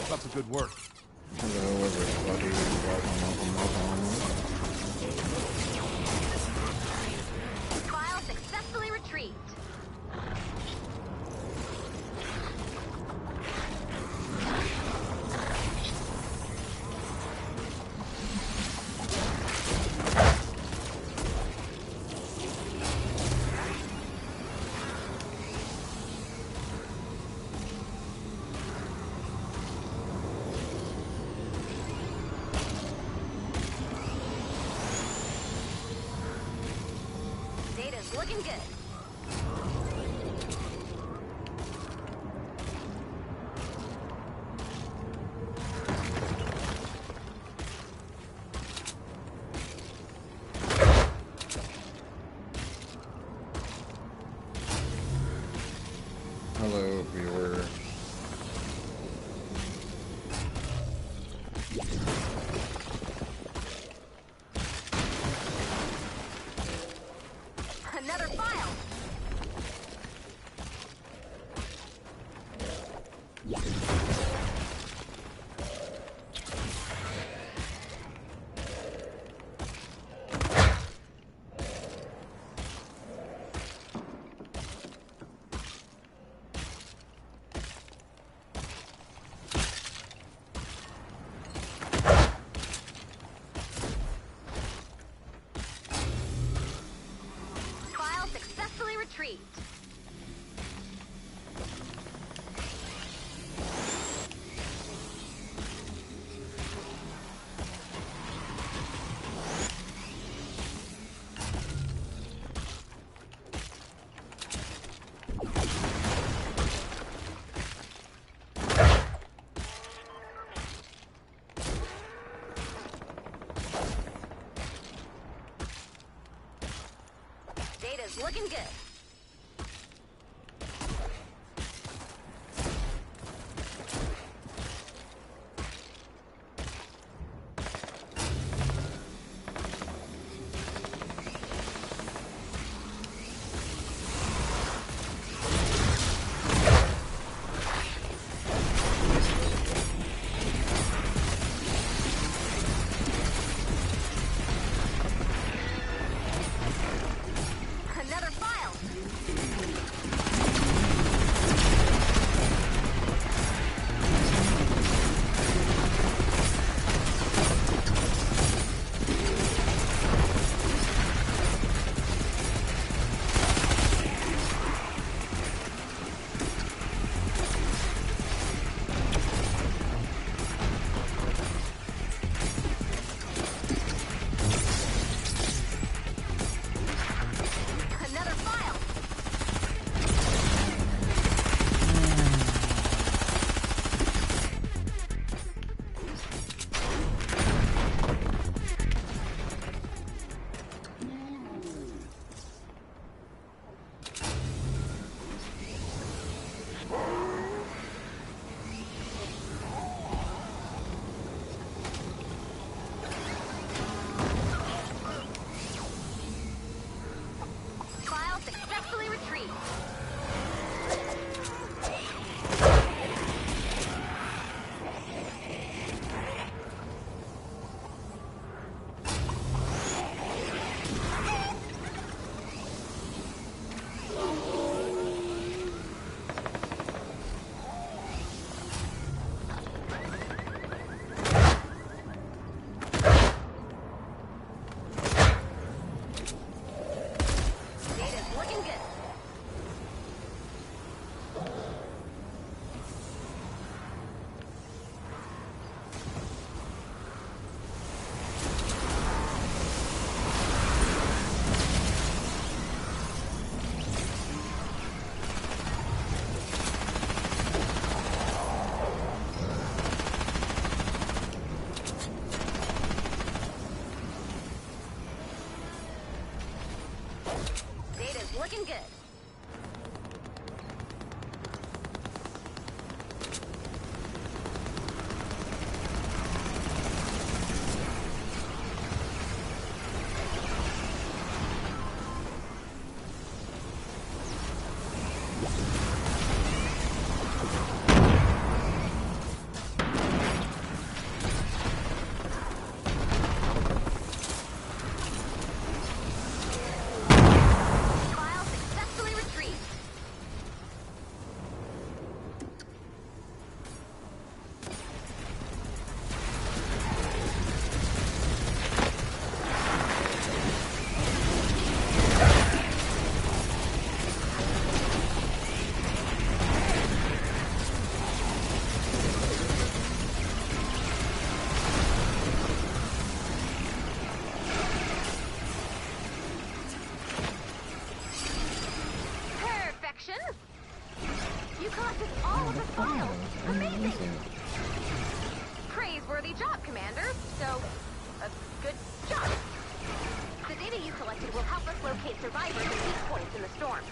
Keep up the good work. Hello, everybody. Welcome. File successfully retrieved. Data's looking good. Hello, viewer. Another file. File successfully retrieved. Data's looking good. Another file. files. I didn't Amazing. miss it. Praiseworthy job, Commander. So, a good job. The data you collected will help us locate survivors and weak points in the storm.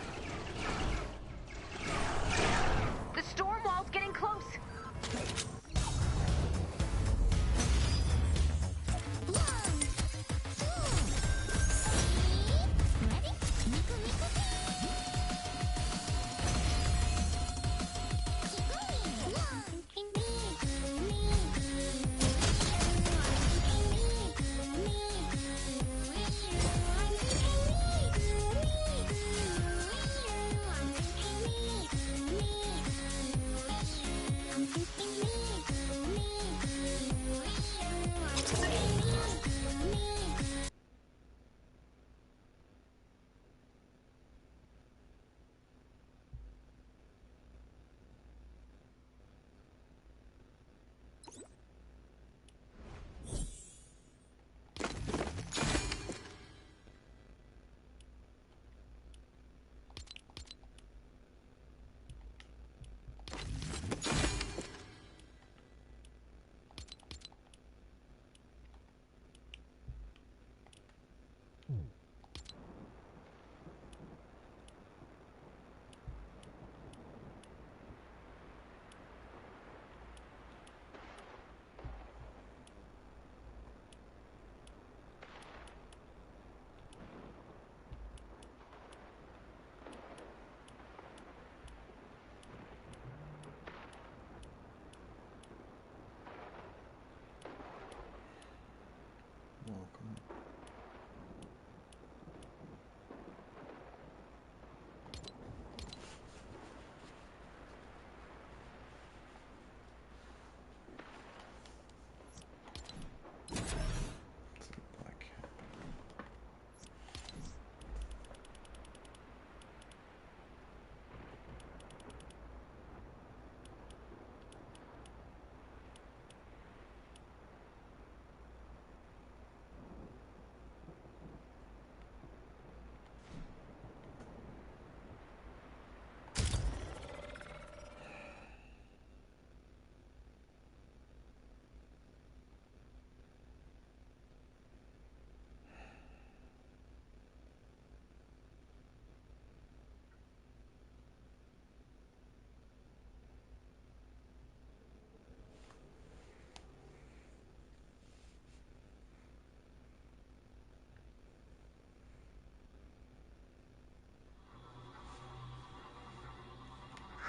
The storm wall's getting close. Welcome. It's a black cat.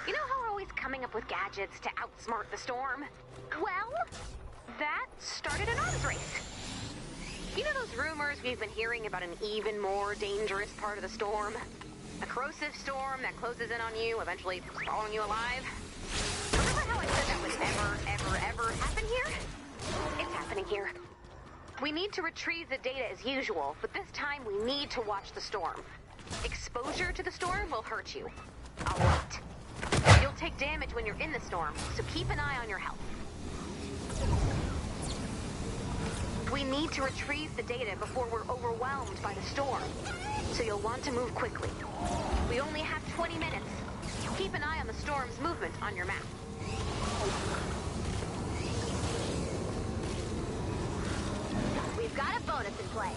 You know how we're always coming up with gadgets to outsmart the storm? Well, that started an arms race. You know those rumors we've been hearing about an even more dangerous part of the storm? A corrosive storm that closes in on you, eventually swallowing you alive? Remember how I said that would ever happen here? It's happening here. We need to retrieve the data as usual, but this time we need to watch the storm. Exposure to the storm will hurt you. A lot. You'll take damage when you're in the storm, so keep an eye on your health. We need to retrieve the data before we're overwhelmed by the storm, so you'll want to move quickly. We only have 20 minutes. Keep an eye on the storm's movement on your map. We've got a bonus in play.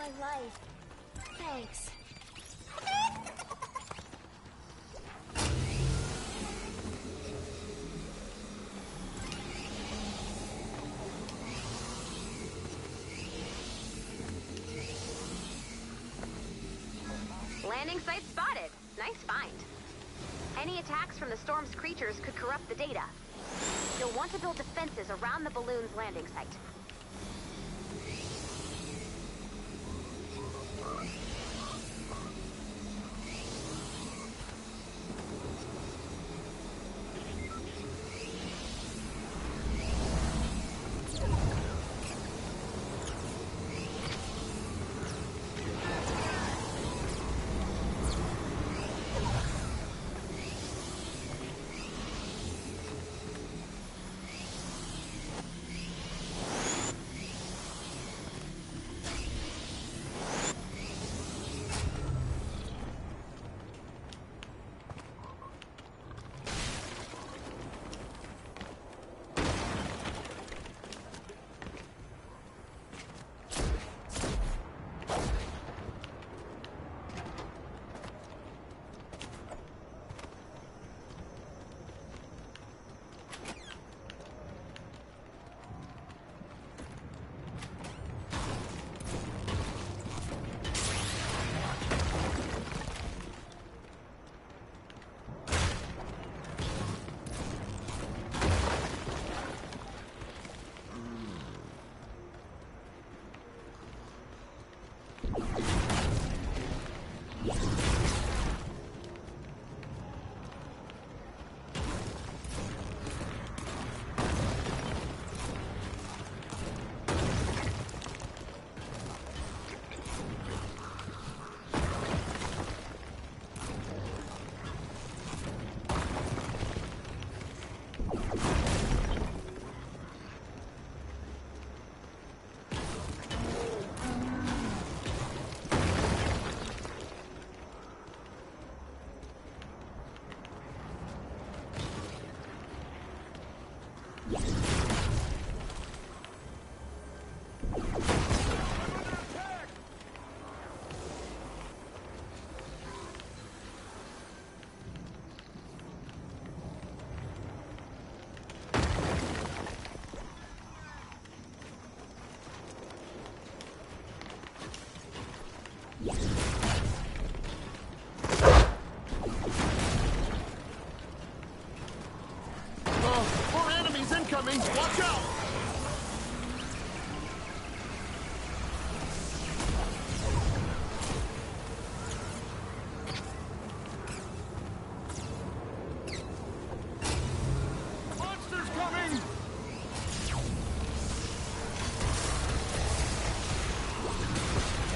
my life. Thanks. Landing site spotted. Nice find. Any attacks from the storm's creatures could corrupt the data. You'll want to build defenses around the balloon's landing site. More enemies incoming! Watch out! Monsters coming!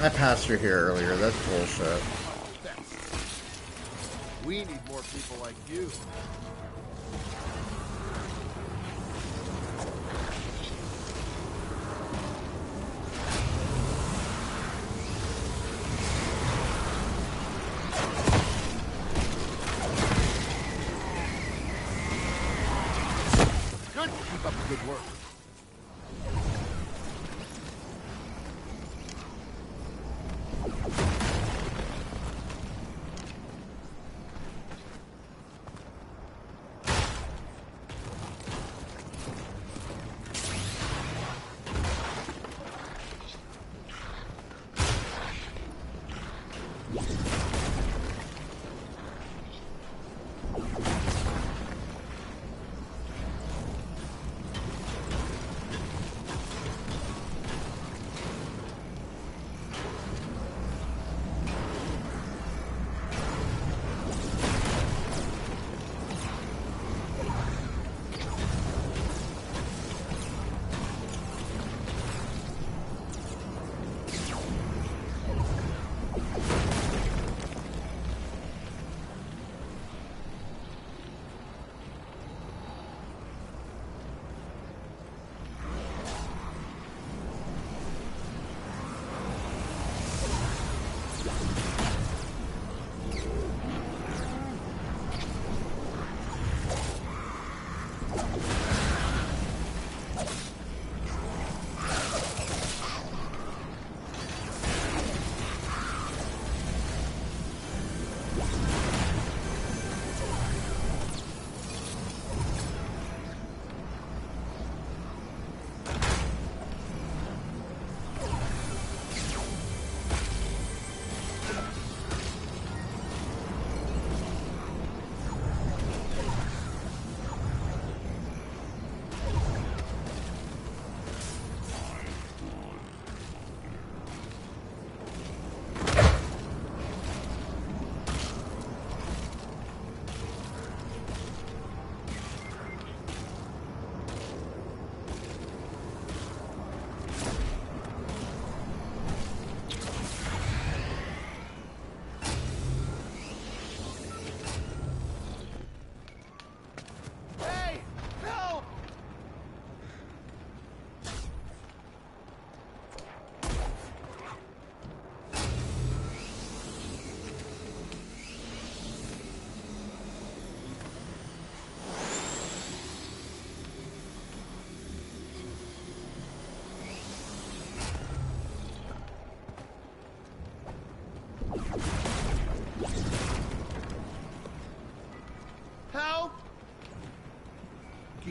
I passed through here earlier. That's bullshit. We need more people like you. Good. Keep up the good work.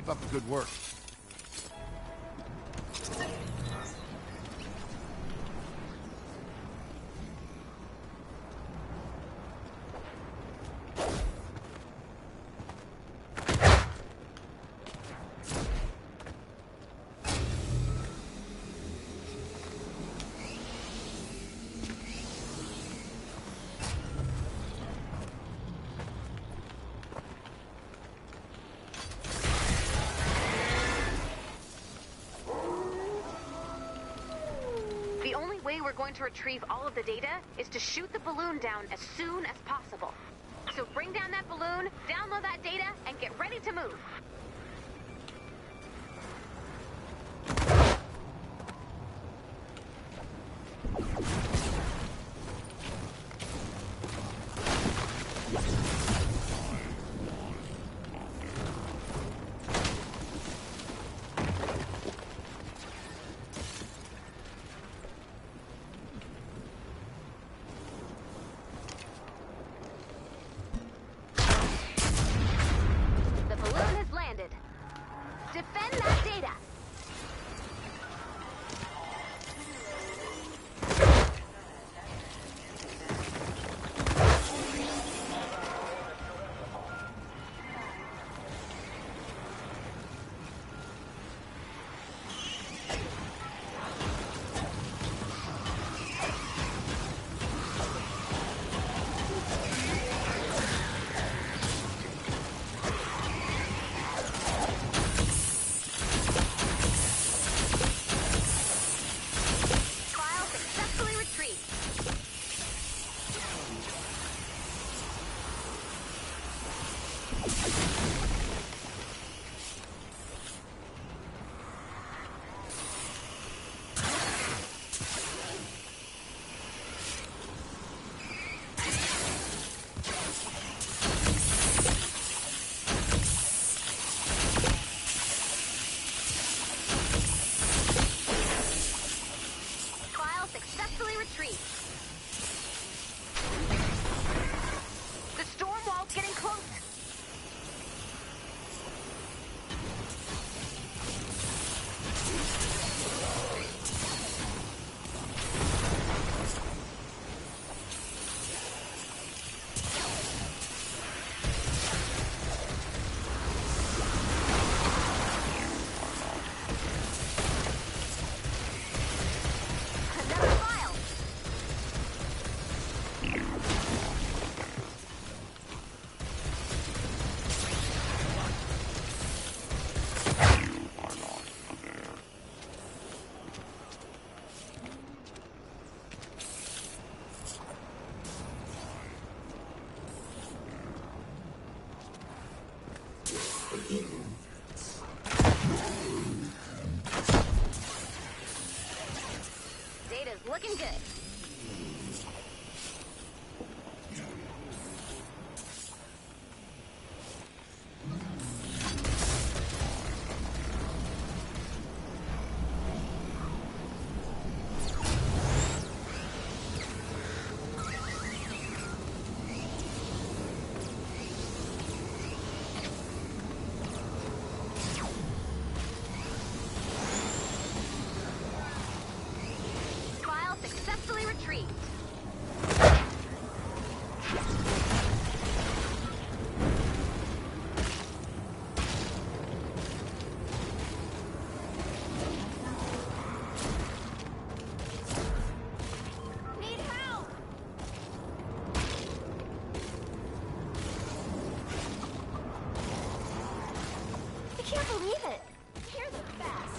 Keep up the good work. The only way we're going to retrieve all of the data is to shoot the balloon down as soon as possible. So bring down that balloon, download that data, and get ready to move. The balloon has landed. Defend that data. File successfully retrieved. File successfully retrieved. The storm wall's getting close. Another file. Data's looking good. File successfully retrieved. Need help! I can't believe it. You're the best.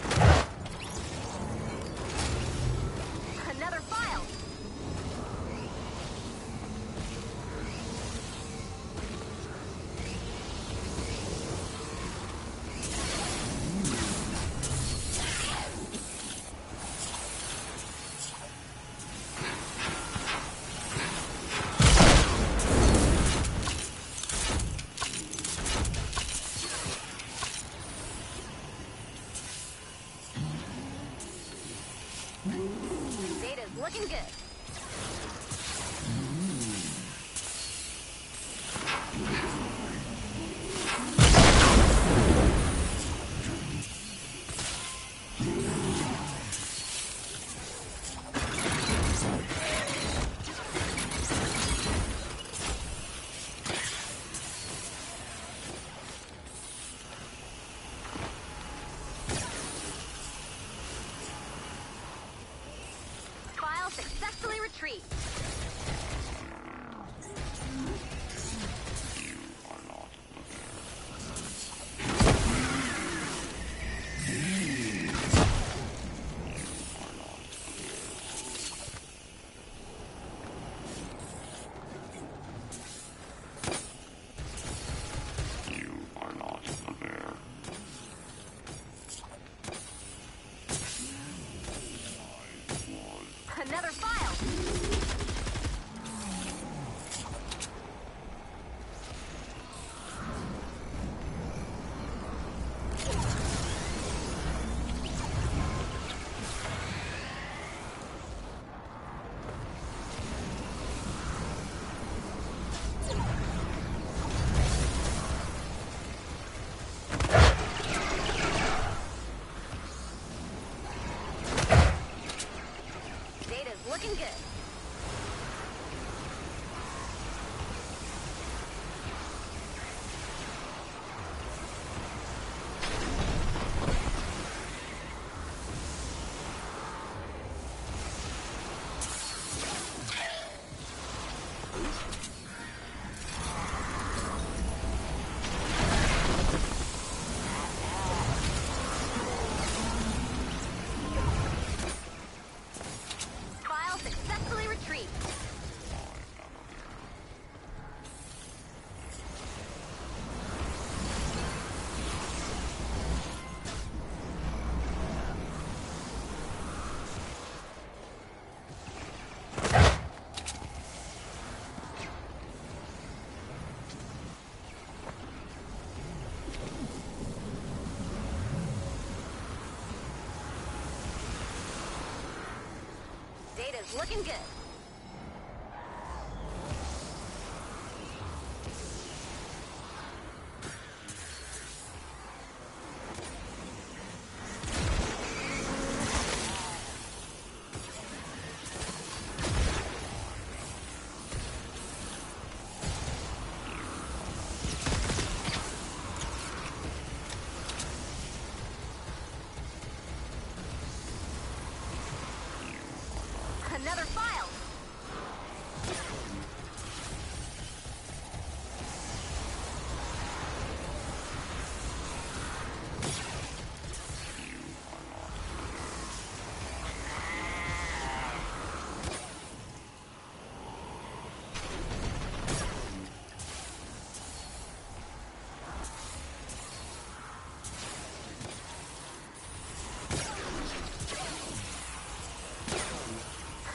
Another file. Data's looking good. File successfully retrieved. Another file. Data's looking good. File successfully retrieved. Data's looking good. Another file.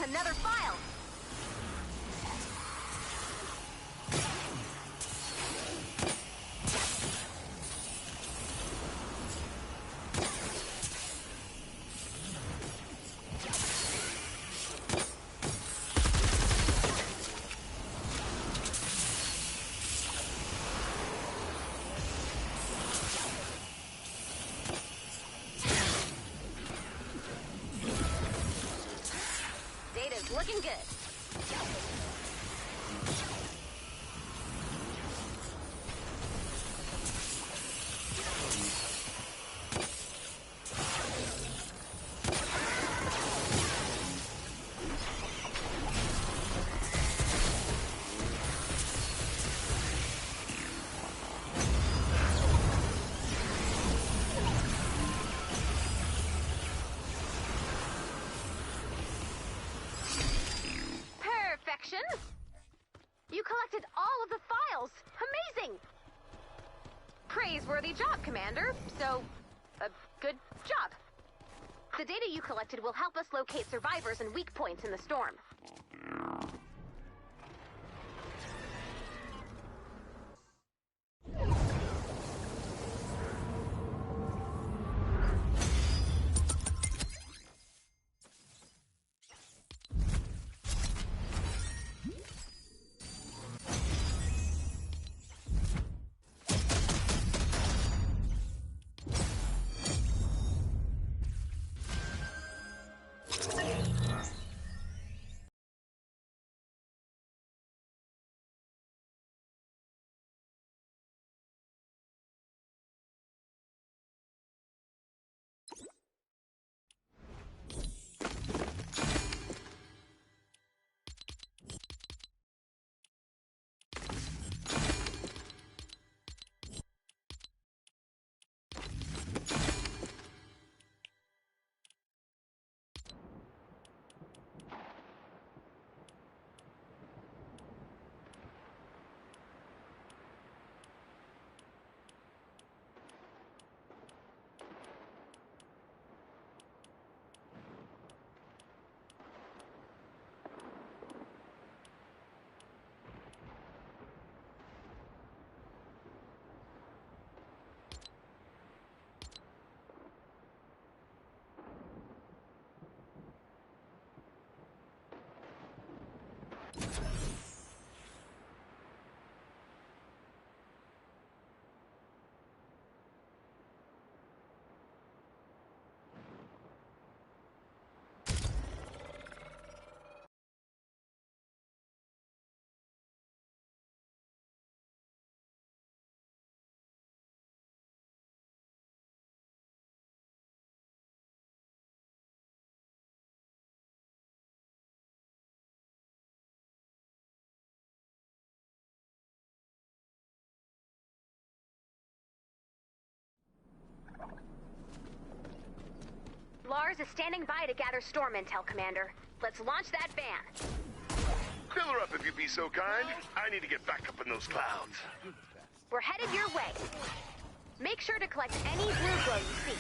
Another file. Data's looking good. Perfection! You collected all of the files! Amazing! Praiseworthy job, Commander. So, good job. The data you collected will help us locate survivors and weak points in the storm. Mars is standing by to gather storm intel, Commander. Let's launch that van. Fill her up if you'd be so kind. I need to get back up in those clouds. We're headed your way. Make sure to collect any blue glow you see.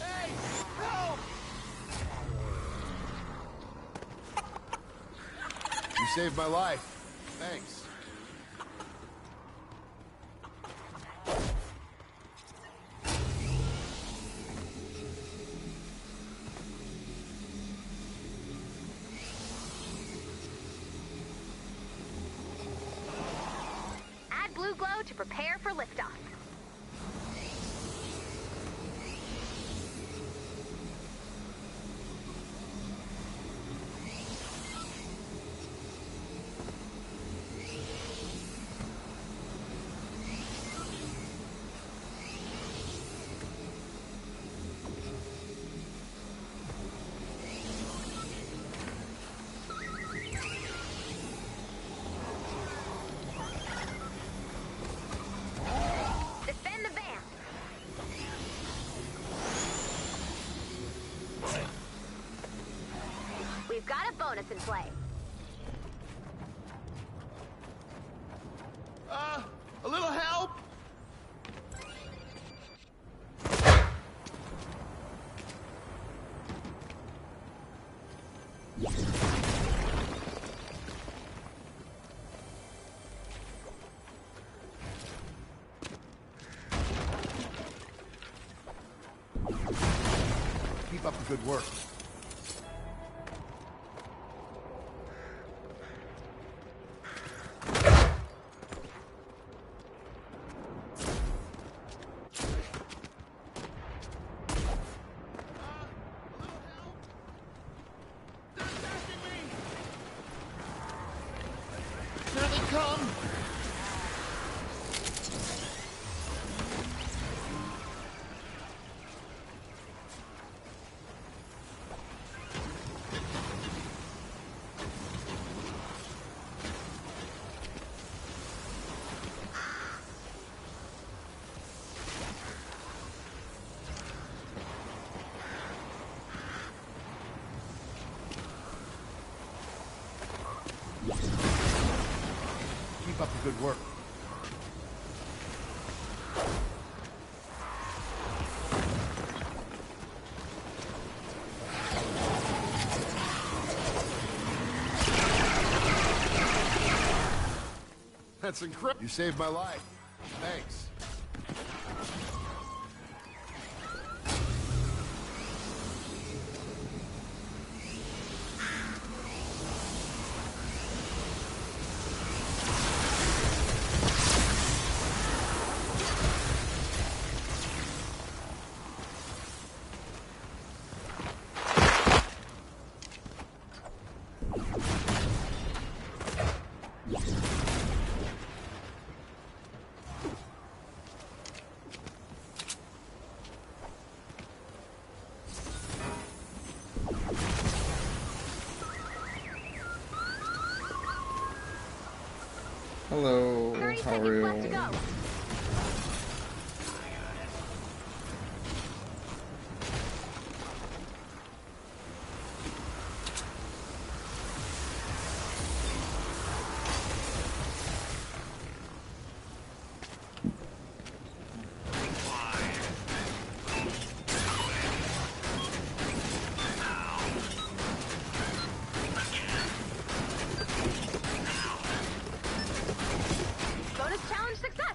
Hey! Help! You saved my life. Thanks. Add blue glow to prepare for liftoff. Defend the van. We've got a bonus in play. A little help? Keep up the good work. Here they come! Keep up the good work. That's incredible. You saved my life. Thanks. Hello, 30 how are seconds left to you? go. Bonus challenge success.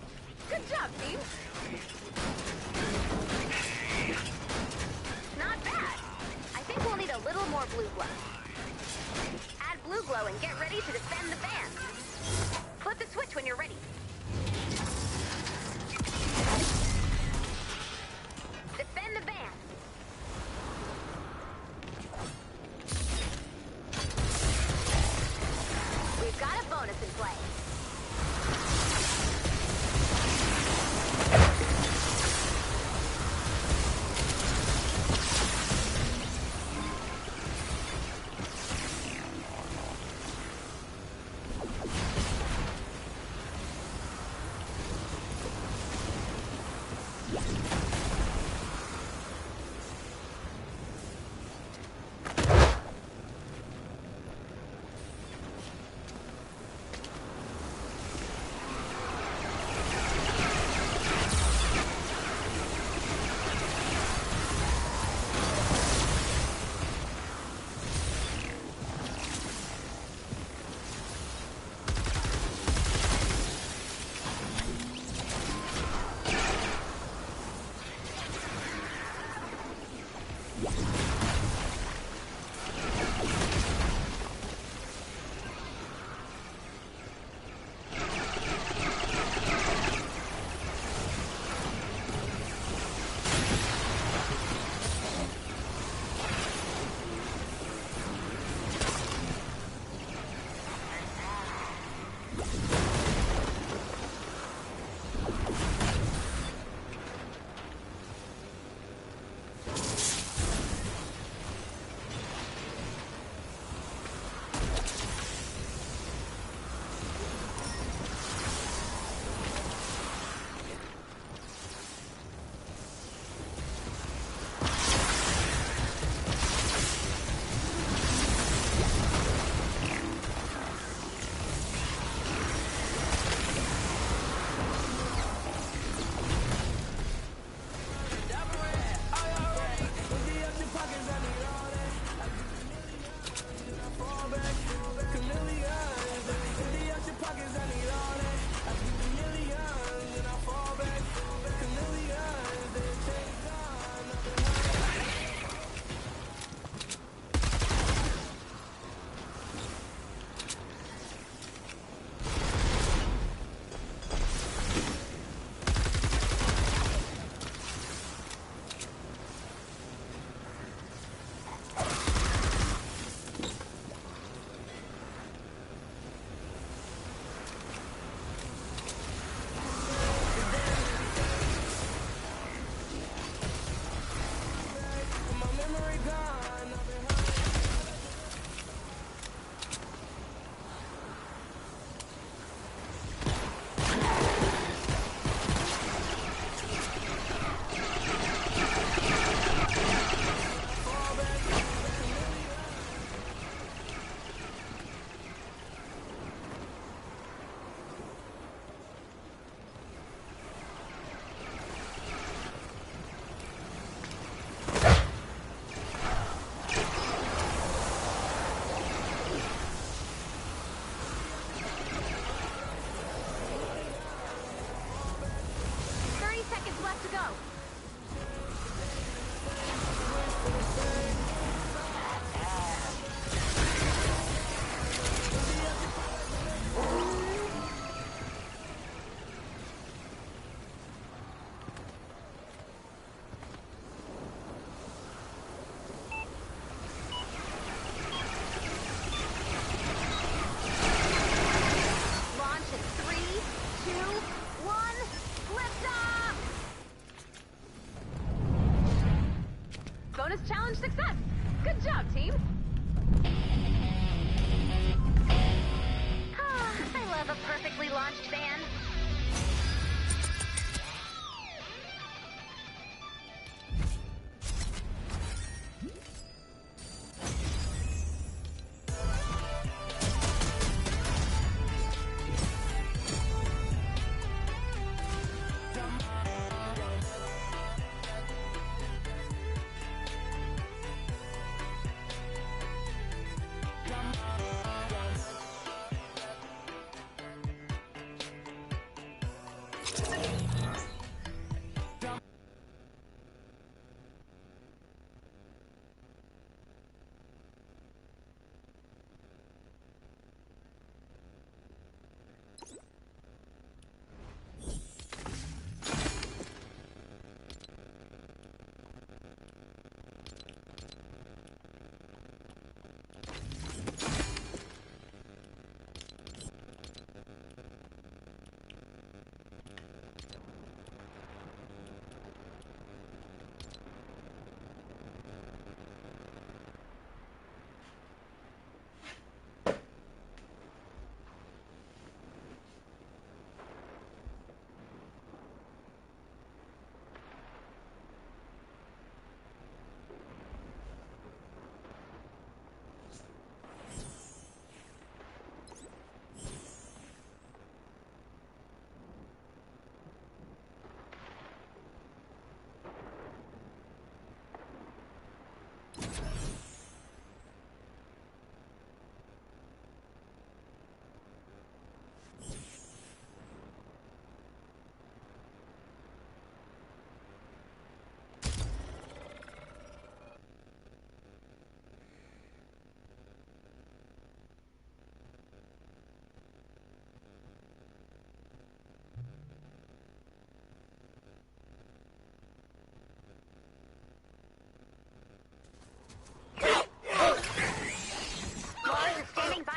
Bonus challenge success. Good job, team. I love a perfectly launched fan.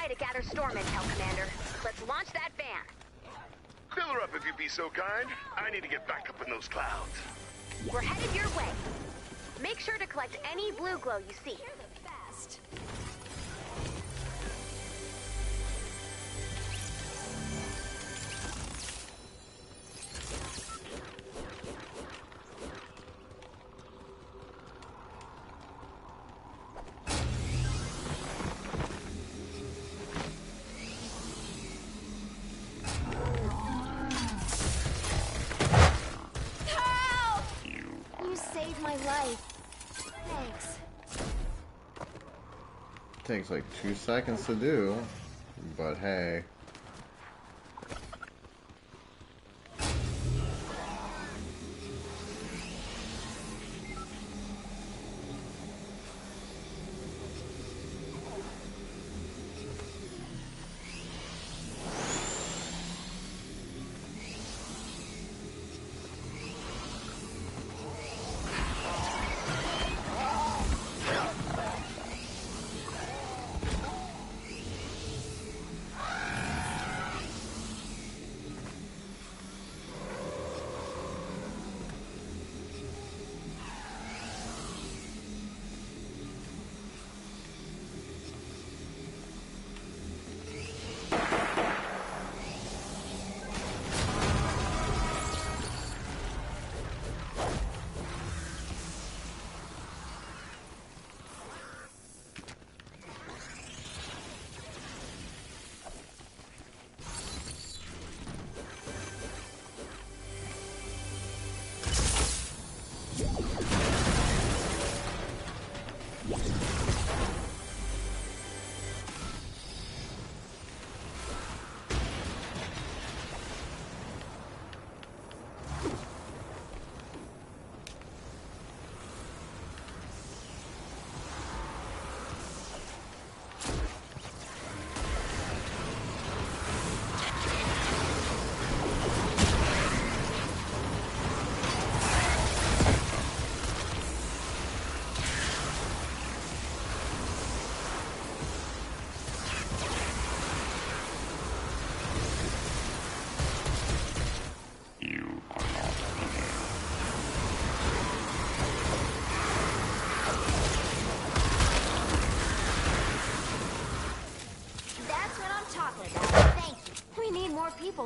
To gather storm intel, Commander. Let's launch that van. Fill her up if you'd be so kind. I need to get back up in those clouds. We're headed your way. Make sure to collect any blue glow you see. You're the best. You saved my life. Thanks. Takes like 2 seconds to do, but hey.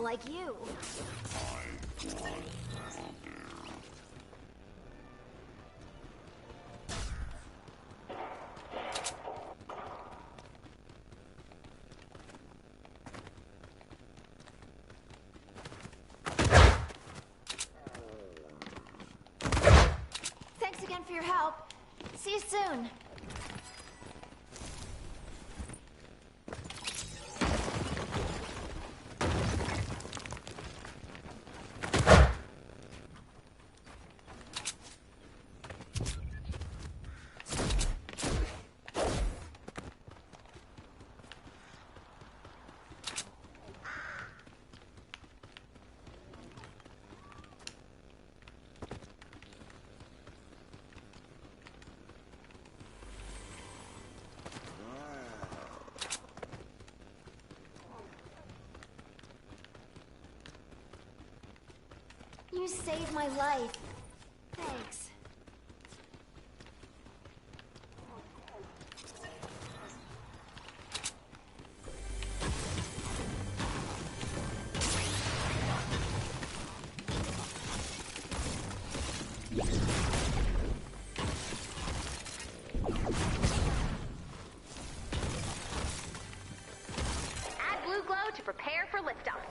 like you. Thanks again for your help. See you soon. You saved my life. Thanks. Add blue glow to prepare for liftoff.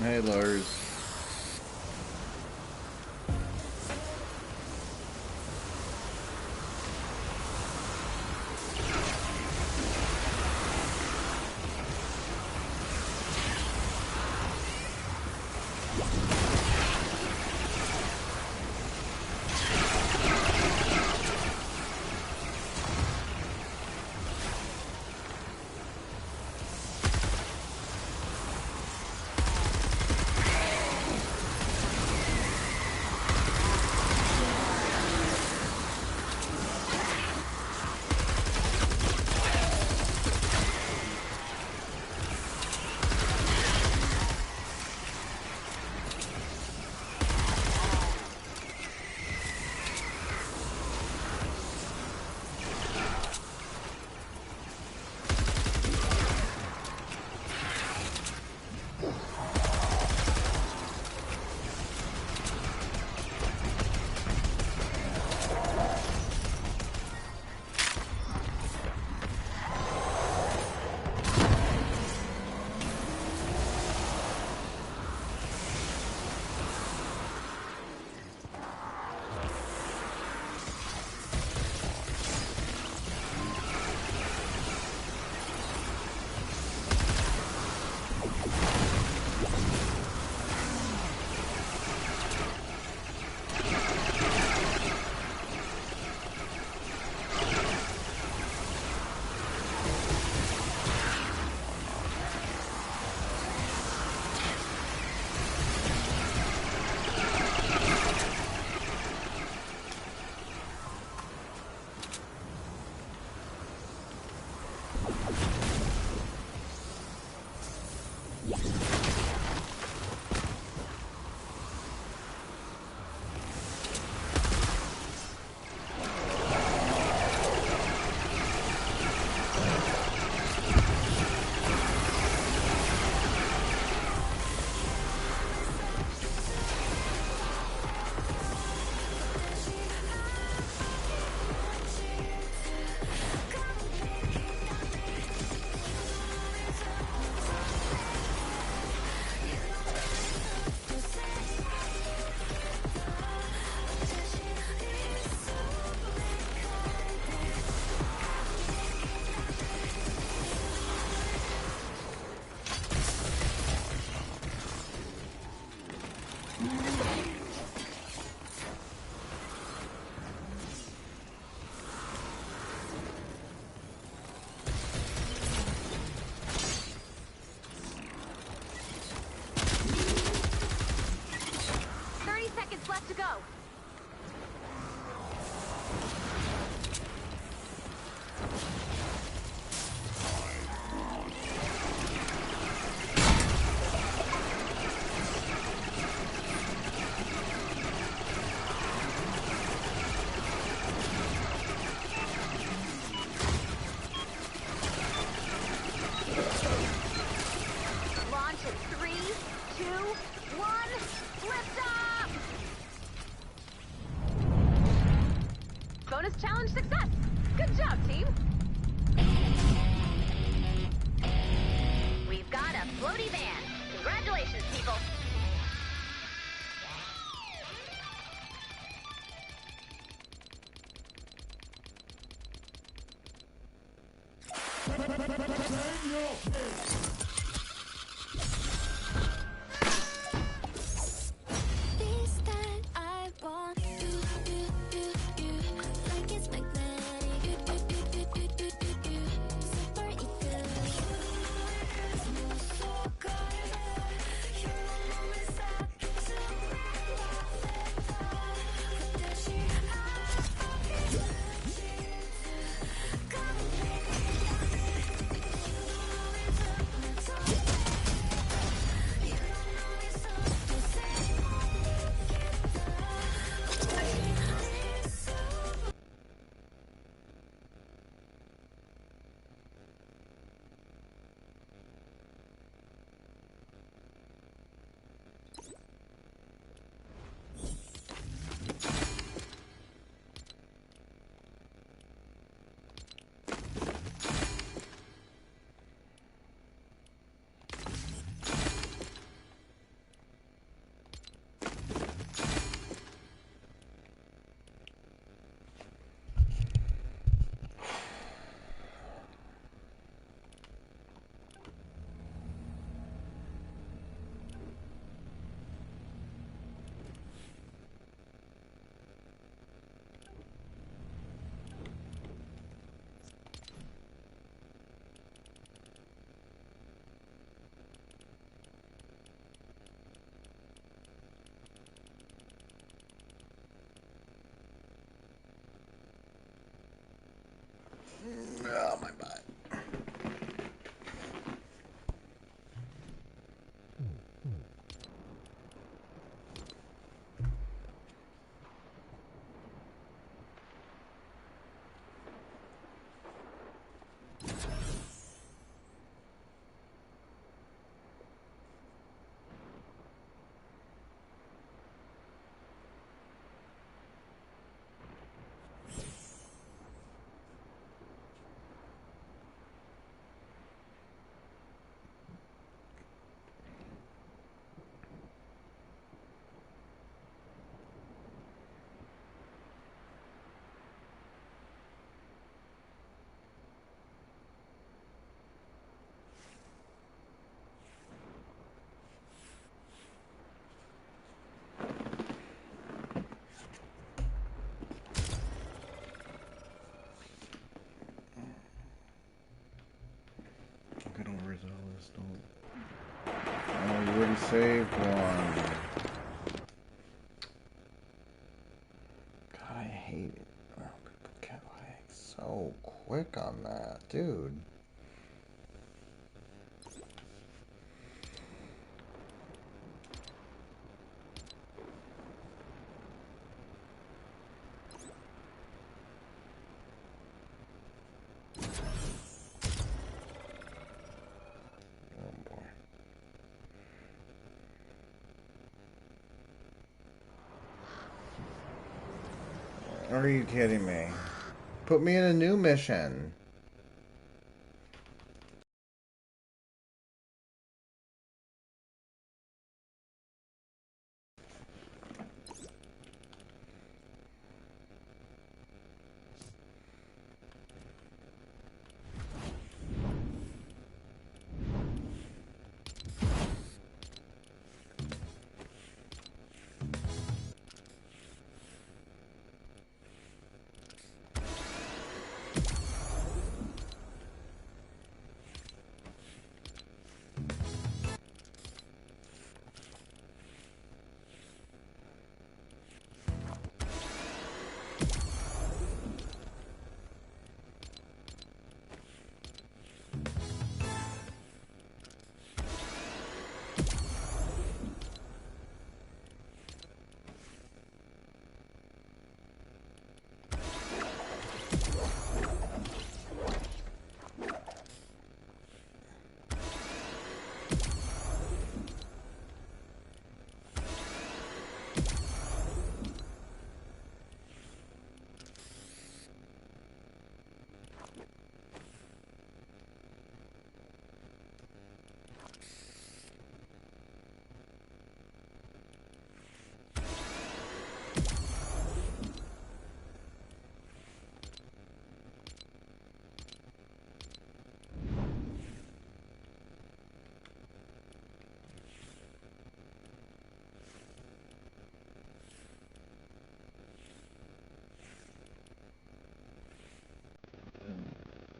Hey, Lars. Left to go. Launch in 3, 2, 1, lift off! Bonus challenge success! Good job, team! We've got a floaty van. Congratulations, people! Oh, my butt. Get over this, don't. Oh, you already saved one. God, I hate it. Oh, people get like so quick on that, dude. Oh boy. Are you kidding me? Put me in a new mission.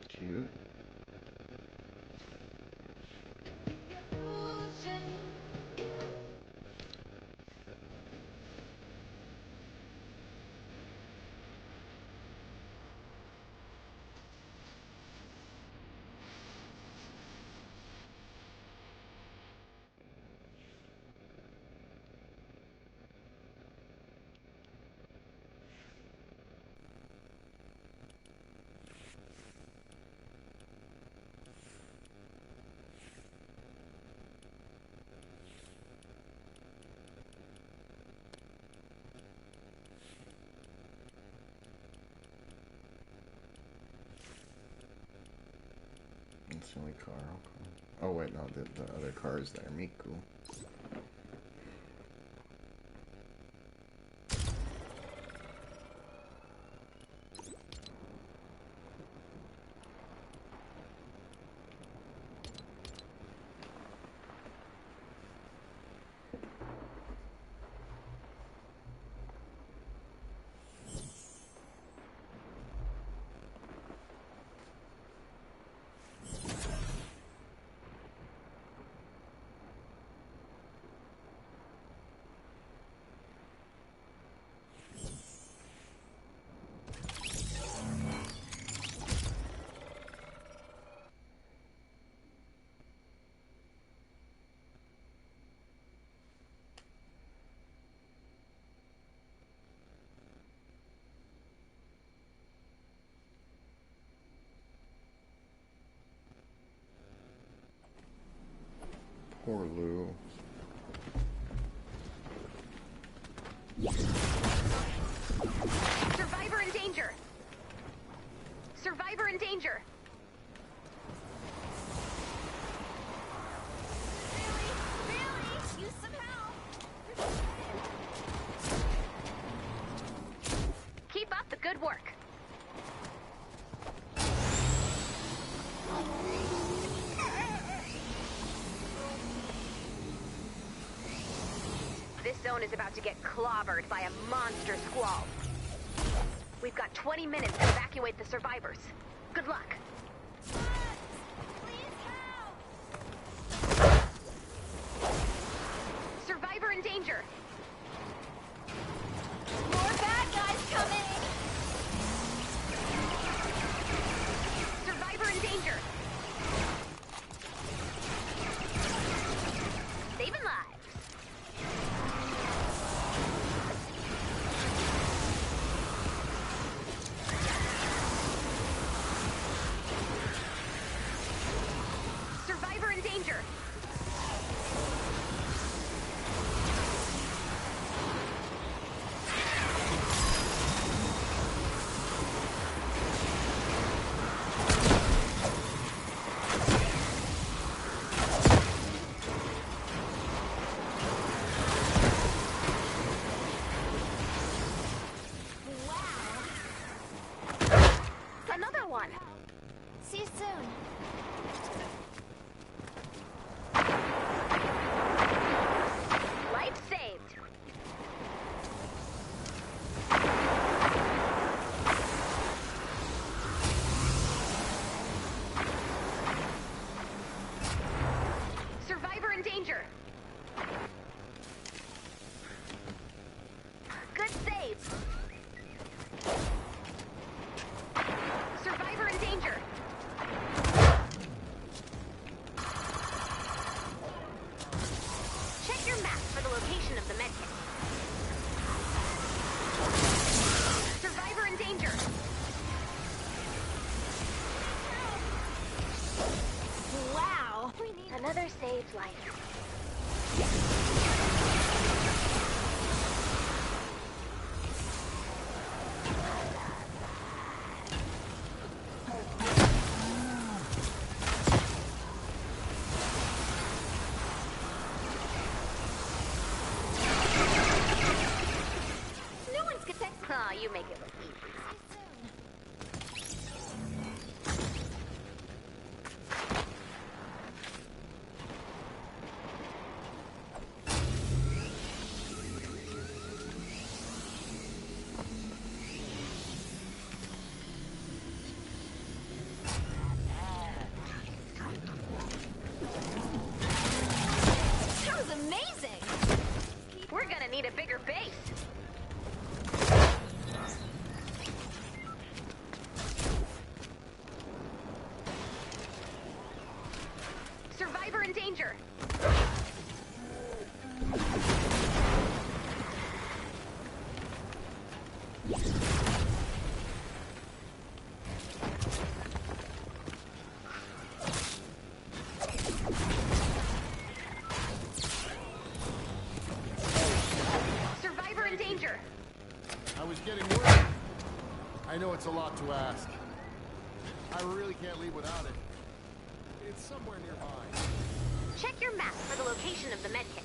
Cute. That's the only car. Okay. Oh wait, no, the other car is there. Miku. Poor Lou. Survivor in danger! Survivor in danger! Really? Use some help! Keep up the good work. This zone is about to get clobbered by a monster squall. We've got 20 minutes to evacuate the survivors. Good luck. Please help! Survivor in danger. More bad guys coming! Survivor in danger. Saving lives. Survivor in danger. Another one. See you soon. Life saved. Survivor in danger. Good save. Survivor in danger. Check your map for the location of the medkit. Survivor in danger. Wow! We need Another saved life. no one's gonna take Aw, you make it look easy. That was amazing! We're gonna need a bigger base. Survivor in danger. Survivor in danger. I was getting worried. I know it's a lot to ask. I really can't leave without it. It's somewhere nearby. Check your map for the location of the medkit.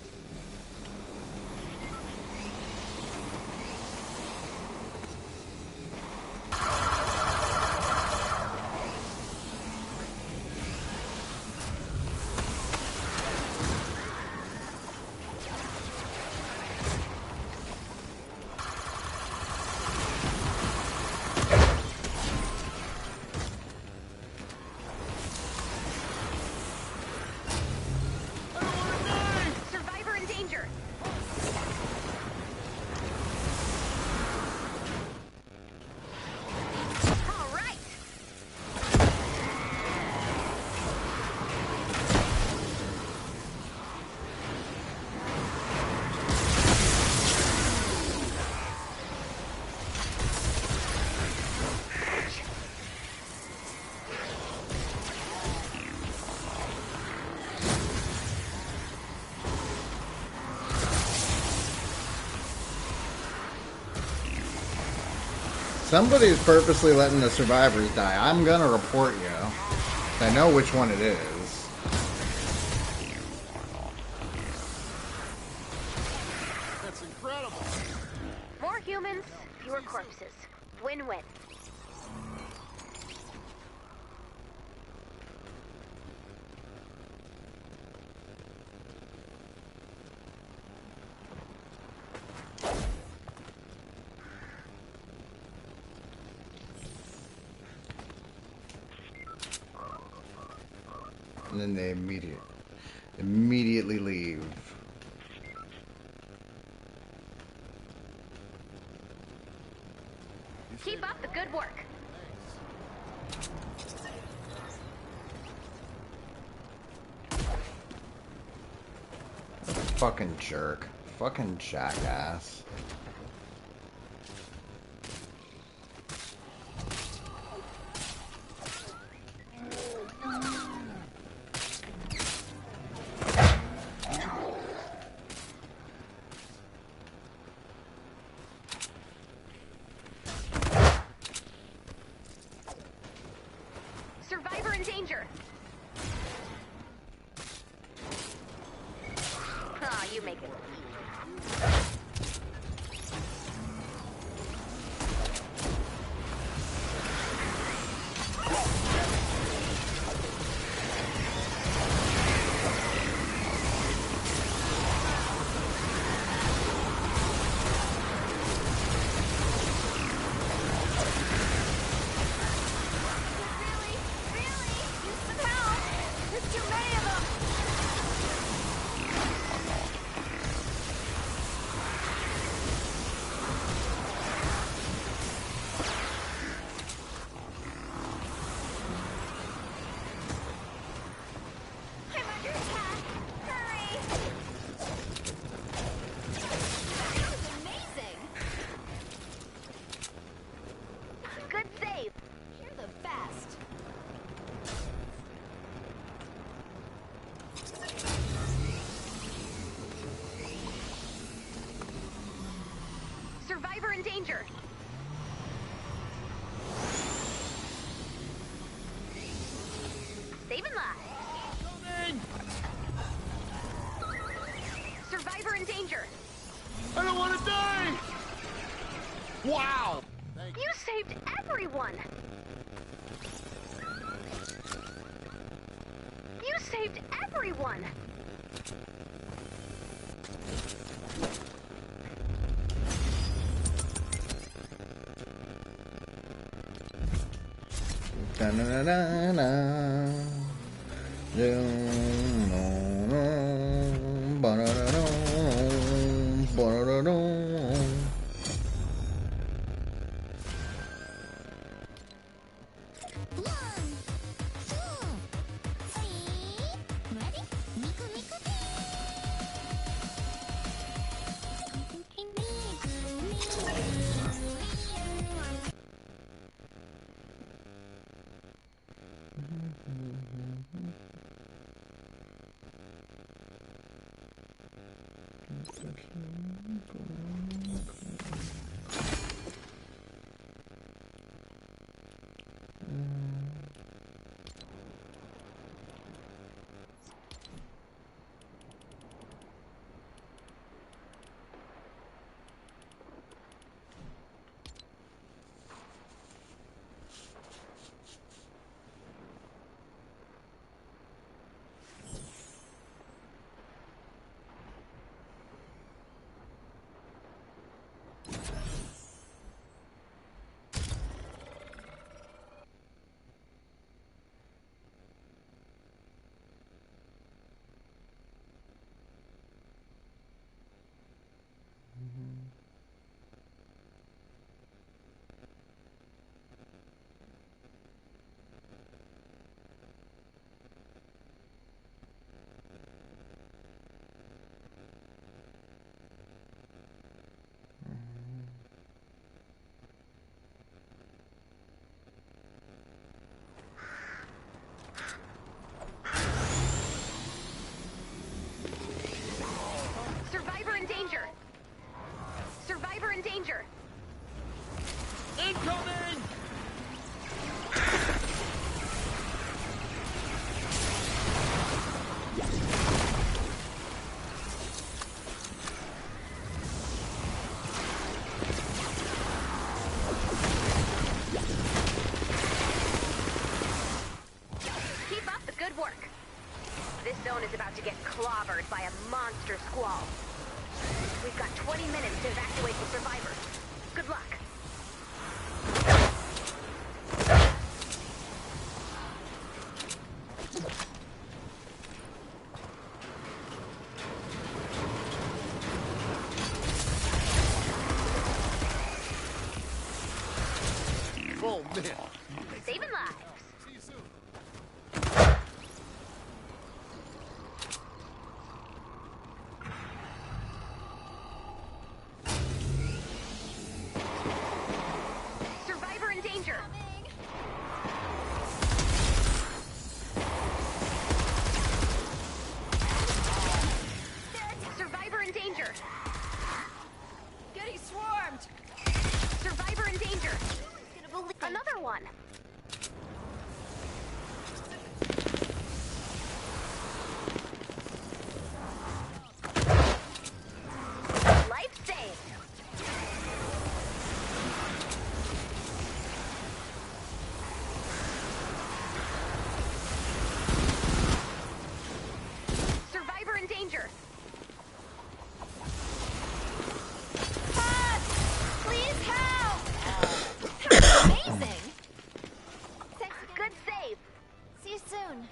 Survivor Somebody's purposely letting the survivors die. I'm gonna report you. I know which one it is. That's incredible. More humans, fewer corpses. Win-win. And then they immediately leave. Keep up the good work. Fucking jerk. Fucking jackass. Survivor in danger. Ah, you make it. Really? Really? Use some help! There's too many of them! I'm under attack! Hurry! That was amazing! Good save. You're the best! Survivor in danger. Saving lives. Survivor in danger. I don't want to die! Wow! Thank you. You saved everyone. You saved everyone. Da-na-na-na-na. Ba-da-da-da. Ba-da-da-da. This zone is about to get clobbered by a monster squall. We've got 20 minutes to evacuate the survivors. Good luck. Oh, man. Saving lives. See you soon. Survivor in danger. Survivor in danger. Getting swarmed. Survivor in danger. Gonna believe Another one. Life saved. Survivor in danger. Pop! Please help! That was amazing. Thanks again. Good save. See you soon.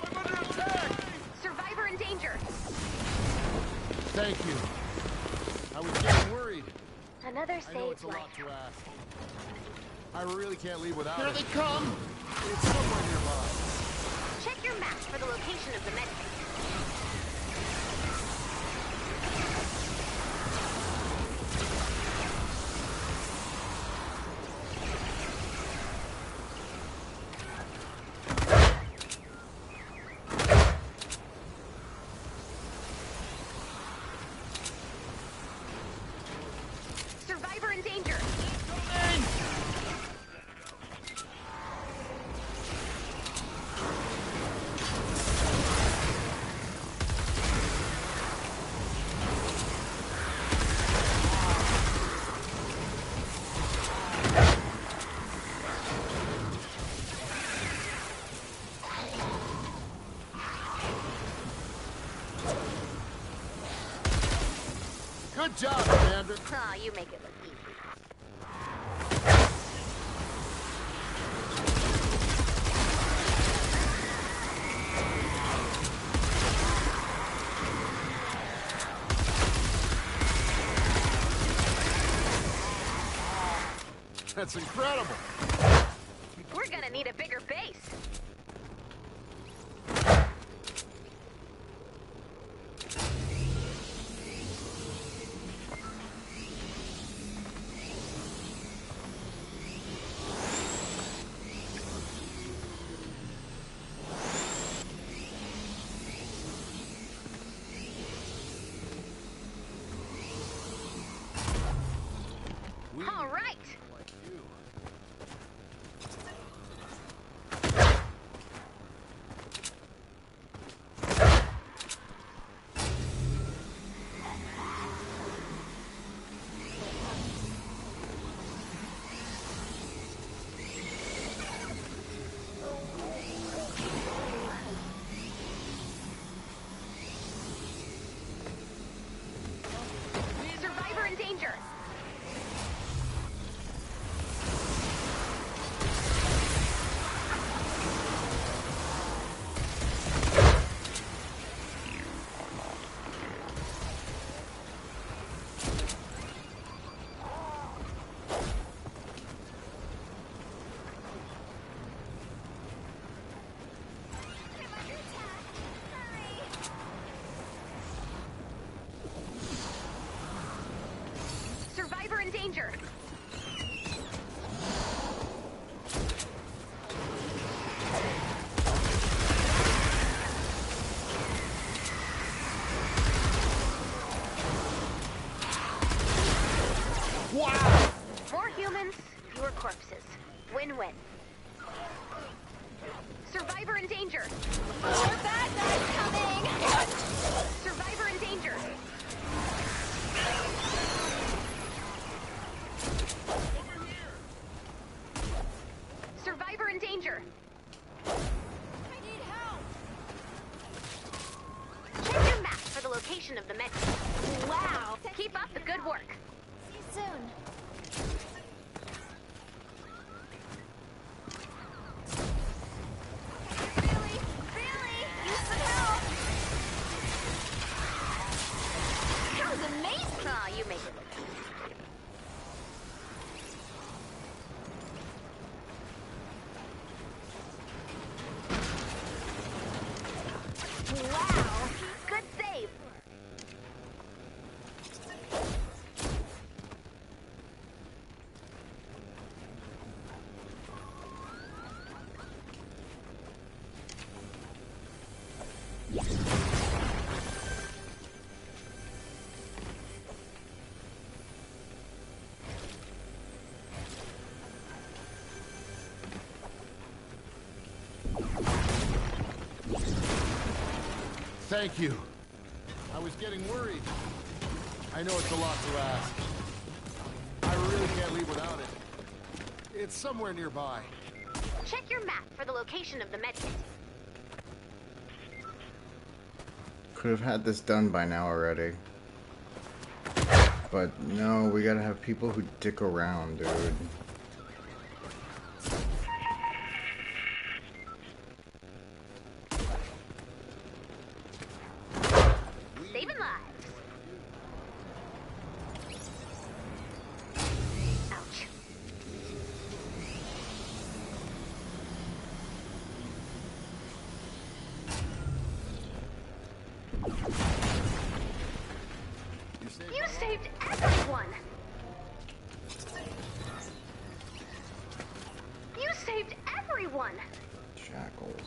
I'm under attack! Survivor in danger. Thank you. I was getting worried. Another I know it's saved a lot life. to ask. I really can't leave without Here it. they come! It's somewhere nearby. Check your map for the location of the medkit. Survivor in danger. Good job, Commander. Aw, you make it look easy. That's incredible. We're gonna need a bigger base. We All right. like you. Survivor in danger. I'm under attack. Hurry! Survivor in danger. Wow! More humans, fewer corpses. Win-win. Survivor in danger. More bad guys coming! Survivor in danger. Survivor in danger. Thank you. I was getting worried. I know it's a lot to ask. I really can't leave without it. It's somewhere nearby. Check your map for the location of the medkit. Could have had this done by now already. But no, we gotta have people who dick around, dude. Saving lives. Ouch. You saved everyone! You saved everyone! Shackles.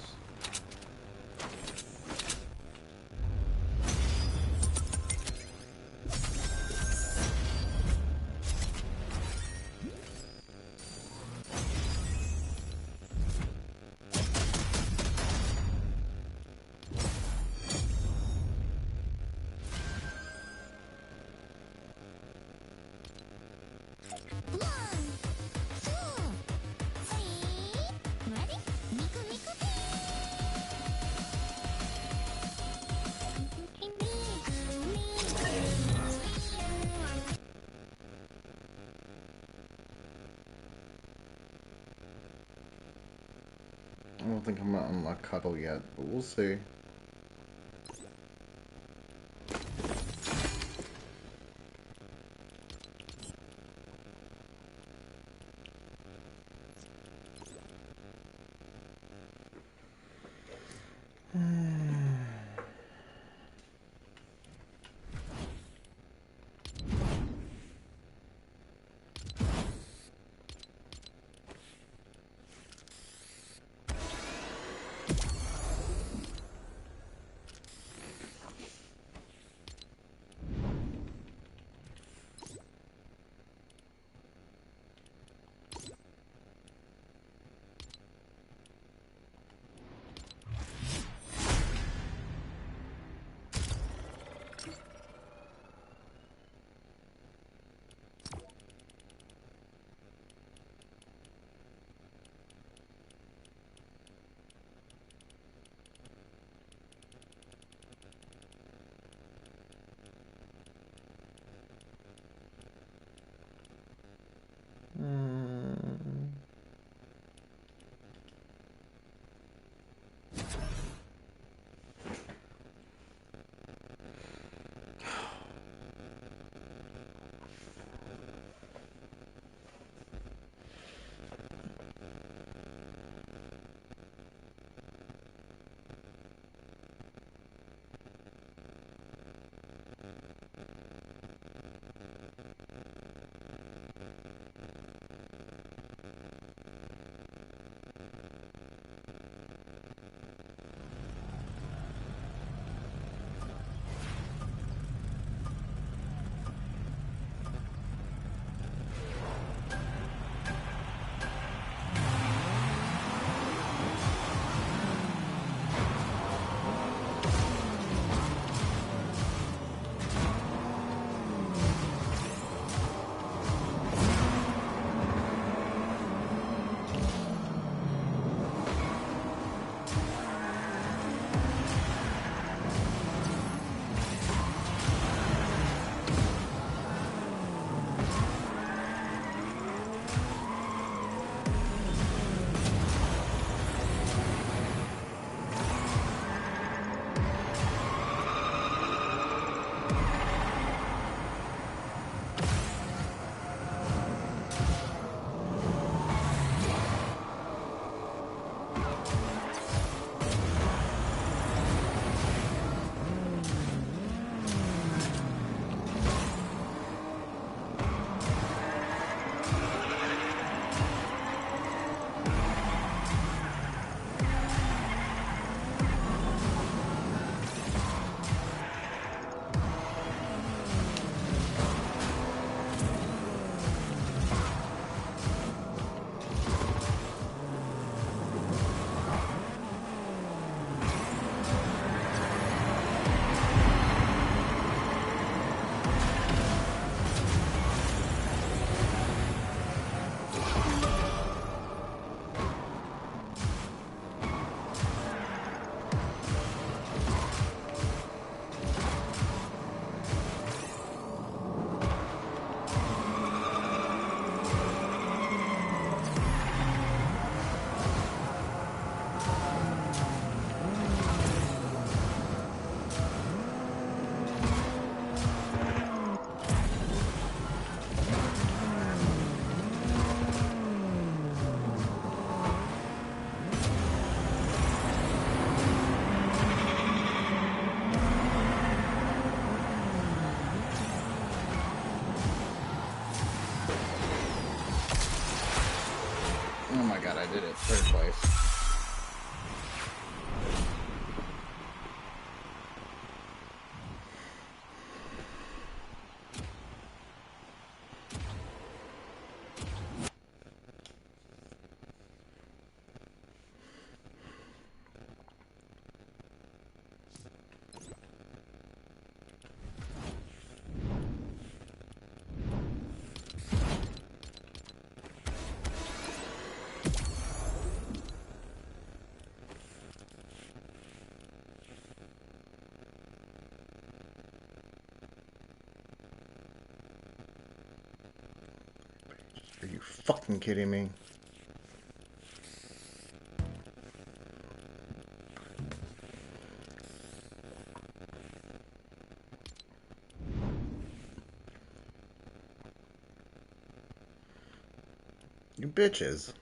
I don't think I'm gonna unlock Cuddle yet, but we'll see. Oh my god, I did it. Third place. Are you fucking kidding me? You bitches.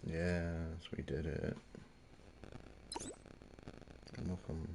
Yes, we did it. Welcome.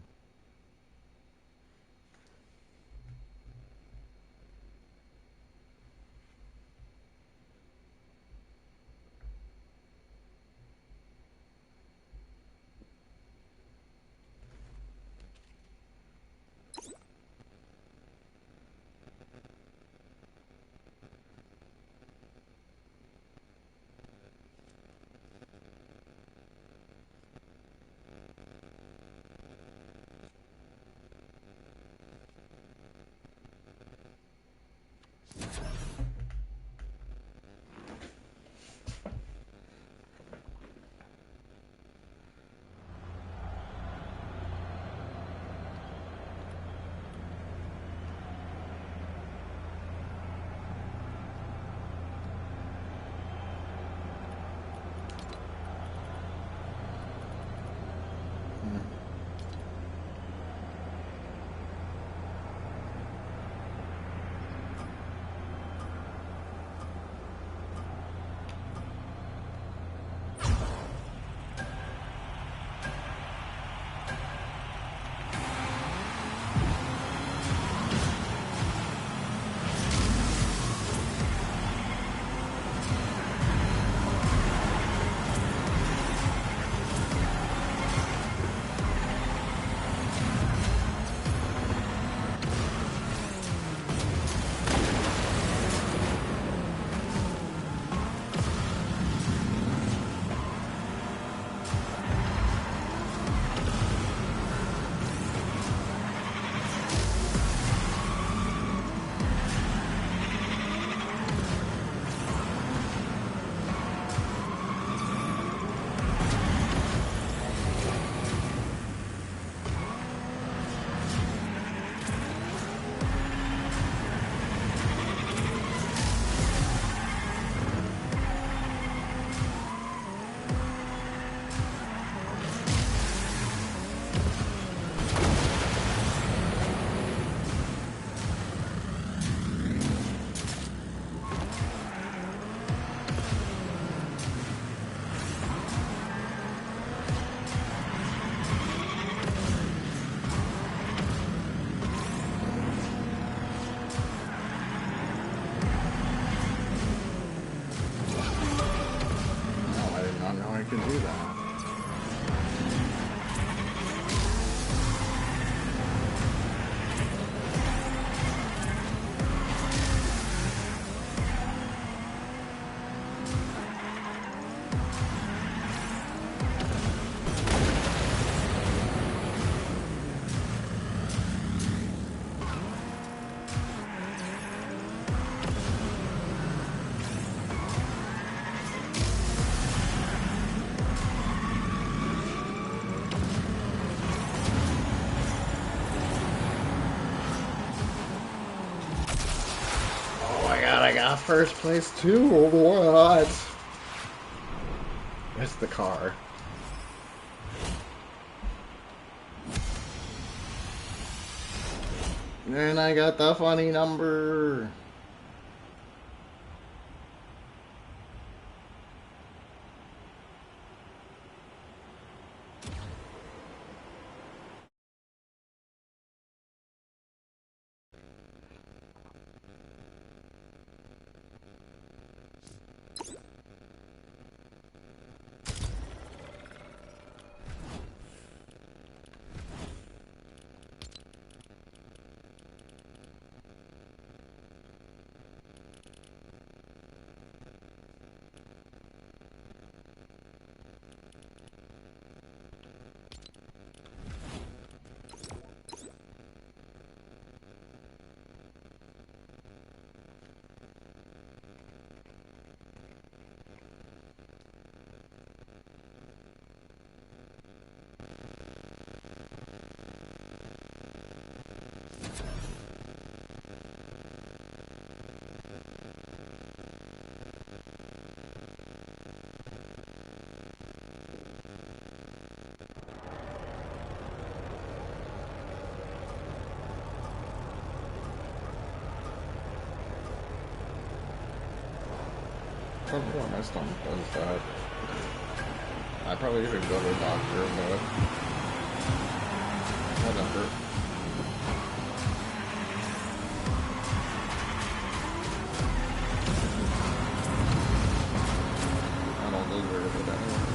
I can do that. I got first place too. What? It's the car. And I got the funny number. Probably my stomach does that. I probably should go to the doctor, but whatever. I don't deserve it anyway.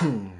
Oh.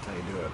That's how you do it.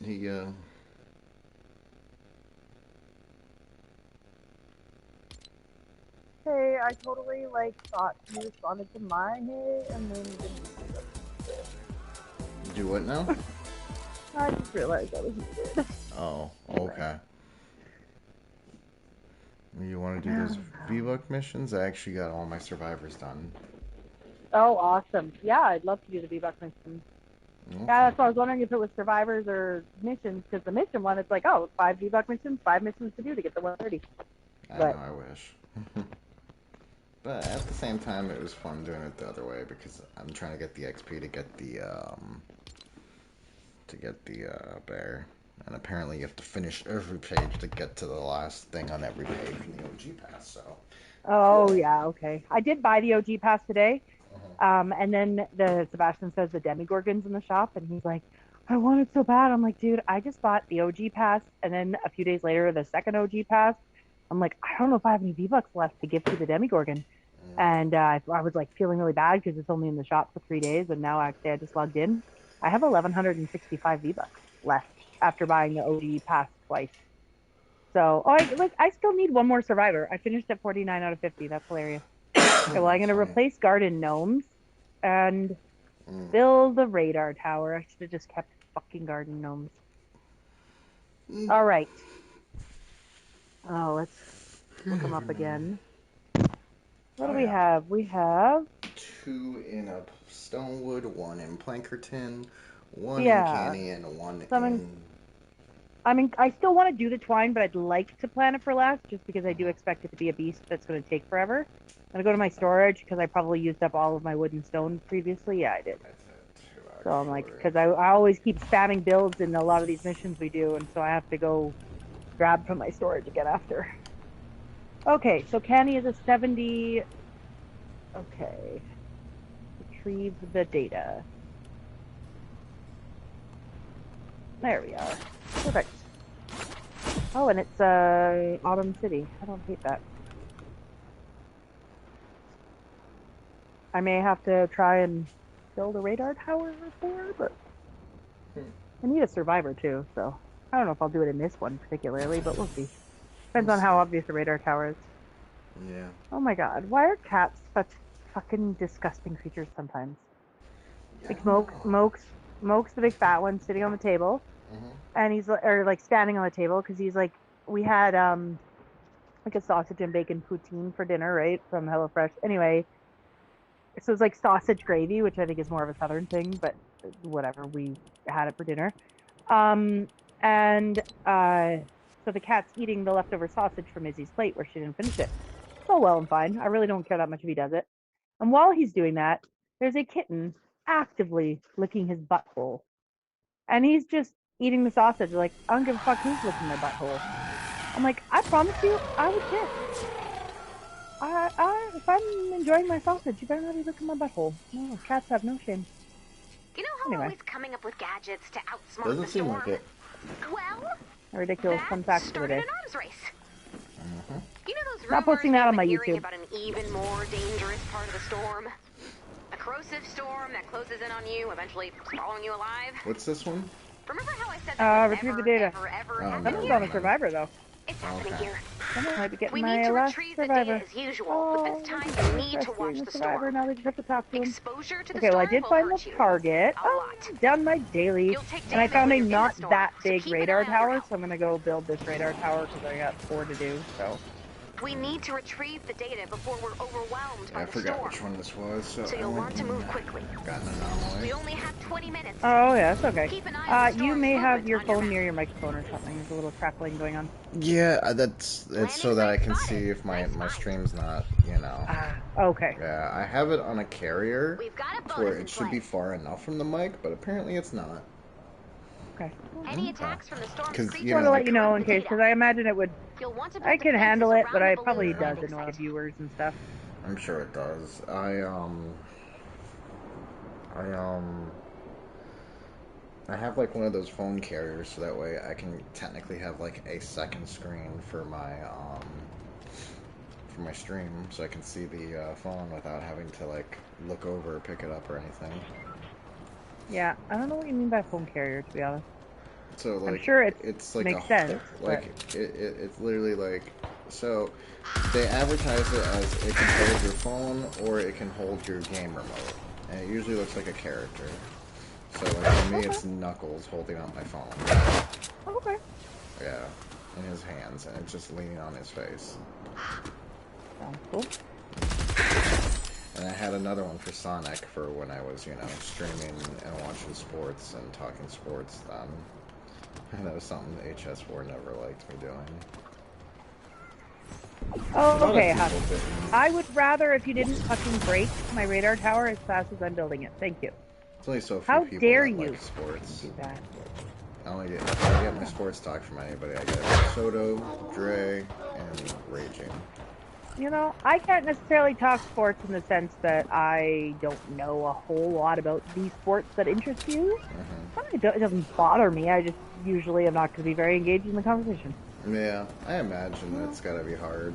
He Hey, I totally thought you responded to my hey and then you didn't. do what now? I just realized I was muted. Oh, okay. You want to do those V-Buck missions? I actually got all my survivors done. Oh, awesome. Yeah, I'd love to do the V-Buck mission. Okay. Yeah, that's why I was wondering if it was survivors or missions, because the mission one, it's like, oh, 5 V-Buck missions, 5 missions to do to get the 130. I know, I wish. But at the same time, it was fun doing it the other way because I'm trying to get the XP to get the bear. And apparently you have to finish every page to get to the last thing on every page in the OG pass, so... Oh, yeah, okay. I did buy the OG pass today. And then Sebastian says the Demigorgon's in the shop, and he's like, I want it so bad. I'm like, dude, I just bought the OG pass, and then a few days later, the second OG pass. I'm like, I don't know if I have any V-Bucks left to give to the Demigorgon. And I was like feeling really bad because it's only in the shop for 3 days, and now actually I just logged in. I have 1,165 V-Bucks left after buying the OG pass twice. So, I still need one more survivor. I finished at 49 out of 50. That's hilarious. Okay, well, I'm going to replace garden gnomes and build the radar tower. I should have just kept fucking garden gnomes. All right. Oh, let's look them up again. What do we have? We have 2 in a Stonewood, 1 in Plankerton, 1 in Yeah. Canny, and 1 Some I mean, I still want to do the twine, but I'd like to plan it for last, just because I do expect it to be a beast that's going to take forever. I'm going to go to my storage, because I probably used up all of my wood and stone previously. Yeah, I did. That's it, too, So I'm like, actually. because I always keep spamming builds in a lot of these missions we do, and so I have to go grab from my storage again after. Okay, so Canny is a 70. Okay. Retrieve the data. There we are. Perfect. Oh, and it's Autumn City. I don't hate that. I may have to try and build a radar tower for, but I need a survivor too, so I don't know if I'll do it in this one particularly, but we'll see. Depends on how obvious the radar tower is. Yeah. Oh my god, why are cats such fucking disgusting creatures sometimes? Like Moke's the big fat one sitting on the table, and he's like standing on the table because he's like, we had like a sausage and bacon poutine for dinner, right, from HelloFresh. Anyway, so it's like sausage gravy, which I think is more of a southern thing, but whatever, we had it for dinner. So the cat's eating the leftover sausage from Izzy's plate where she didn't finish it. It's all well and fine. I really don't care that much if he does it. And while he's doing that, there's a kitten actively licking his butthole. And he's just eating the sausage like, I don't give a fuck who's licking my butthole. I'm like, I promise you, I would care. If I'm enjoying my sausage, you better not be licking my butthole. No, cats have no shame. You know how we're always coming up with gadgets to outsmart Doesn't the seem storm? like it. Well, A ridiculous fun that fact for the started day. an arms race. You know those Not rumors posting that on we've been my hearing YouTube. about an even more dangerous part of the storm? A corrosive storm that closes in on you, eventually swallowing you alive? What's this one? Remember how I said that would Retrieve the never, data. ever Oh, happen no. Someone's here? on a survivor though. It's happening Okay. here. Someone might be getting We my need to last retrieve the survivor. data as usual, but this time you need to watch the survivor. storm. Now they just have to talk to him. Exposure to the Okay, storm well I did will find the hurt you. target. A lot. Done my daily. You'll take And I damage found when a you're in the not storm, that so big keep an radar eye on your tower, health. so I'm gonna go build this radar tower because I got 4 to do. So We need to retrieve the data before we're overwhelmed by I the forgot storm. which one this was, so So I you'll went want to move quickly. got an We anomaly. only have 20 minutes. oh yeah, that's okay. Keep an eye on the You storm's may have movement your on your phone map. near your microphone or something. There's a little crackling going on. Yeah, it's so Landing that I site can spotted. see if my Nice find. stream's not, Okay. Yeah, I have it on a carrier We've got a to where bonus in it should be play. far enough from the mic, but apparently it's not. Okay. Any attacks from the storm's 'Cause, creatures you Just want know, to like- let you know in retrieve the case, data. because I imagine it would. You'll want to I build can defenses handle it, around but the I balloon's probably does landing annoy site. viewers and stuff. I'm sure it does. I have like one of those phone carriers, so that way I can technically have like a second screen for my stream, so I can see the phone without having to like look over or pick it up or anything. Yeah, I don't know what you mean by phone carrier, to be honest. So like, sure it's like makes sense, like it's literally like, so they advertise it as it can hold your phone or it can hold your game remote, and it usually looks like a character. So like for me, it's Knuckles holding up my phone. Okay. Yeah, in his hands, and it's just leaning on his face. Sounds cool. And I had another one for Sonic for when I was, streaming and watching sports and talking sports then. And that was something HS4 never liked me doing. Oh, okay, A lot of Huck. people didn't. I would rather if you didn't fucking break my radar tower as fast as I'm building it. Thank you. It's only so few How people dare that you like sports. do that? If I get my sports talk from anybody, I get Soto, Dre, and Raging. You know, I can't necessarily talk sports in the sense that I don't know a whole lot about these sports that interest you. It doesn't bother me. I just usually am not going to be very engaged in the conversation. Yeah, I imagine that's got to be hard.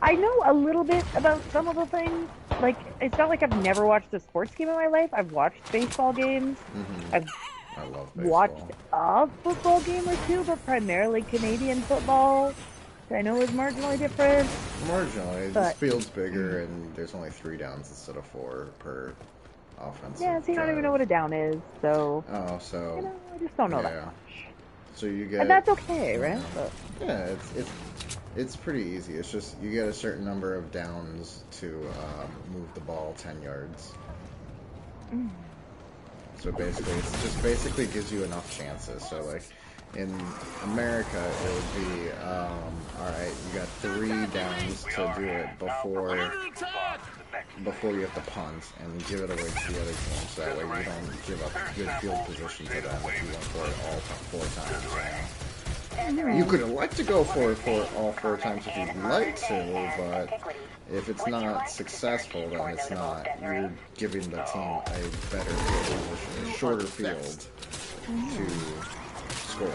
I know a little bit about some of the things. Like, it's not like I've never watched a sports game in my life. I've watched baseball games. I've I love baseball. watched a football game or two, but primarily Canadian football, which I know is marginally different. Marginally. But- This field's bigger, and there's only 3 downs instead of 4 per offensive Yeah, so you don't even drive. know what a down is, so, Oh, so... you know, I just don't know yeah. that much. So you get... And that's okay, right? But, Yeah, it's pretty easy. It's just you get a certain number of downs to move the ball 10 yards. So basically, it just basically gives you enough chances. So like in America, it would be all right. You got 3 downs to do it before you have to punt and give it away to the other team. So that way you don't give up good field position to them if you went for it all 4 times. You know? You could elect to go for it all 4 times if you'd like to, but if it's not successful, then it's not. You're giving the team a better field position, a shorter field to score.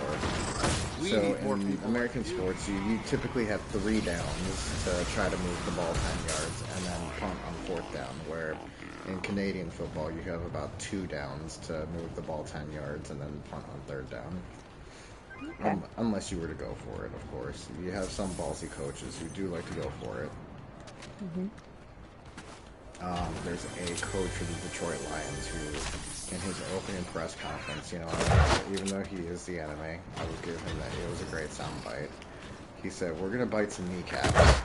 So in American sports, you typically have 3 downs to try to move the ball 10 yards and then punt on 4th down, where in Canadian football, you have about 2 downs to move the ball 10 yards and then punt on 3rd down. okay. Unless you were to go for it, of course. You have some ballsy coaches who do like to go for it. There's a coach for the Detroit Lions who, in his opening press conference, you know, even though he is the enemy, I would give him that. It was a great soundbite. He said, "We're gonna bite some kneecaps."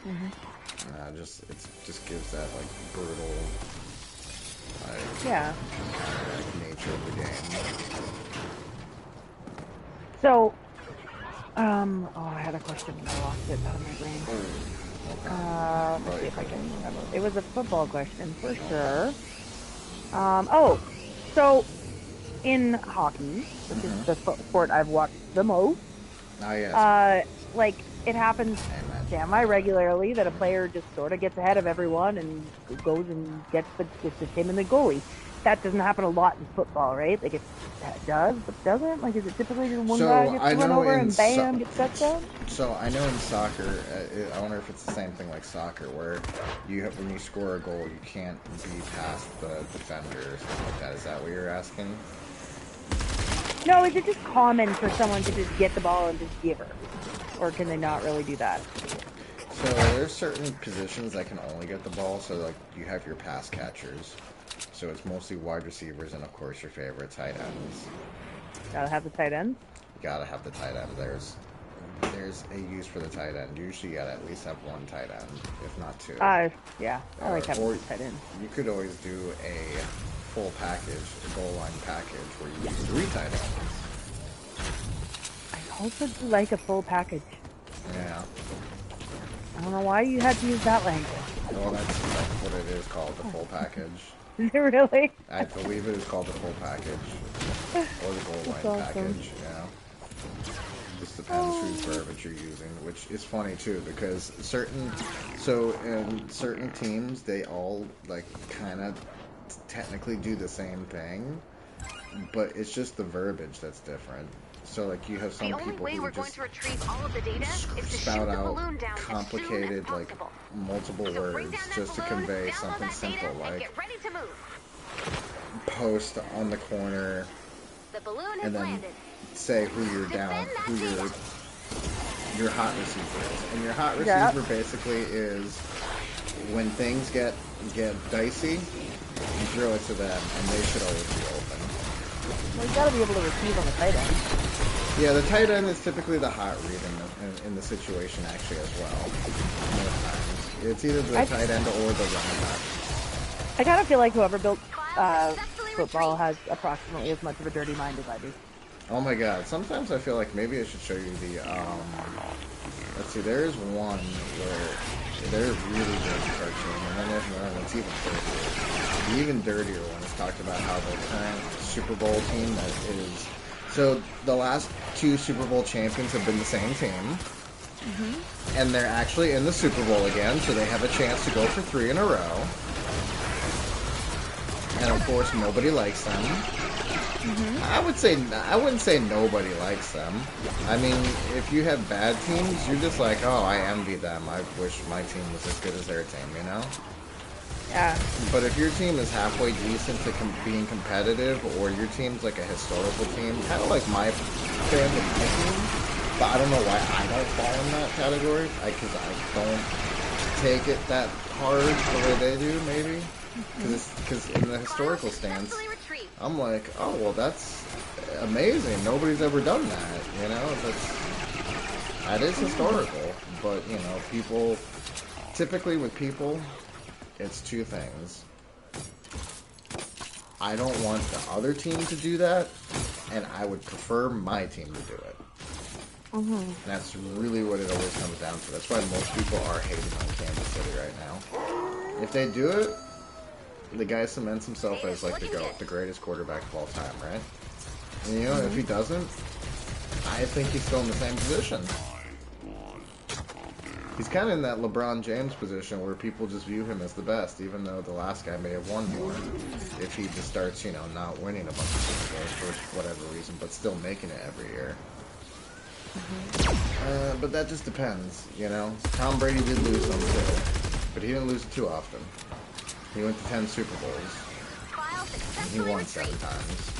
It just gives that like brutal, Yeah. nature of the game. So, I had a question and I lost it out of my brain. Let's see if I can remember. It was a football question for sure. So in hockey, which is the sport I've watched the most, Oh yes. like it happens semi-regularly that a player just sort of gets ahead of everyone and goes and gets him and the goalie. That doesn't happen a lot in football, right? Like it does, but doesn't. Like is it typically just one guy gets run over and bam, gets touchdown? So I know in soccer, I wonder if it's the same thing like soccer, where when you score a goal, you can't be past the defender or something like that. Is that what you're asking? No, is it just common for someone to just get the ball and just give her, or can they not really do that? So there's certain positions that can only get the ball. So like you have your pass catchers. So it's mostly wide receivers and of course your favorite tight ends. Gotta have the tight end. You gotta have the tight end. There's a use for the tight end. Usually you gotta at least have 1 tight end, if not 2. Yeah, I like having Or the tight end. You could always do a full package, a goal line package, where you use 3 tight ends. I also do like a full package. Yeah. I don't know why you had to use that language. Well, that's what it is called, the full package. Is it really? I believe it is called the full package. Or the goal line That's awesome. package, yeah. Just depends whose verbiage you're using, which is funny too, because in certain teams, they all, like, kind of technically do the same thing, but it's just the verbiage that's different. So, like, you have some The only people way who we're going just to retrieve all of the data is to shoot spout the out balloon down complicated, as soon as like, possible. multiple So bring words down that just to balloon, convey download something that data, simple, and like get ready to move. post on the corner The balloon has and then landed. say who you're down, who your hot receiver is. And your hot receiver Yeah. basically is when things get dicey, you throw it to them, and they should always be open. Well, you gotta be able to receive on the tight end. Yeah, the tight end is typically the hot read in the situation, actually, as well. Most times. It's either the tight end or the running back. I kind of feel like whoever built football has approximately as much of a dirty mind as I do. Oh my god, sometimes I feel like maybe I should show you the let's see, there is one where they're really good cartoon, and then there's another one that's even dirtier. The even dirtier one is talked about how the current Super Bowl team that is. So the last 2 Super Bowl champions have been the same team. And they're actually in the Super Bowl again, so they have a chance to go for 3 in a row. And of course, nobody likes them. I wouldn't say nobody likes them. I mean, if you have bad teams, you're just like, oh, I envy them. I wish my team was as good as their team, you know? Yeah. But if your team is halfway decent to being competitive, or your team's like a historical team, kind of like my fans of my team, but I don't know why I don't fall in that category, because I don't take it that hard the way they do, maybe. Because in the historical stance, I'm like, oh, well, that's amazing. Nobody's ever done that, you know? That is historical. But, you know, people, typically with people, it's 2 things. I don't want the other team to do that, and I would prefer my team to do it. And that's really what it always comes down to. That's why most people are hating on Kansas City right now. If they do it, the guy cements himself as like the greatest quarterback of all time, right? And you know, if he doesn't, I think he's still in the same position. He's kind of in that LeBron James position where people just view him as the best, even though the last guy may have won more. If he just starts, you know, not winning a bunch of Super Bowls for whatever reason, but still making it every year. But that just depends, you know. Tom Brady did lose some too, but he didn't lose it too often. He went to 10 Super Bowls, and he won 7 times.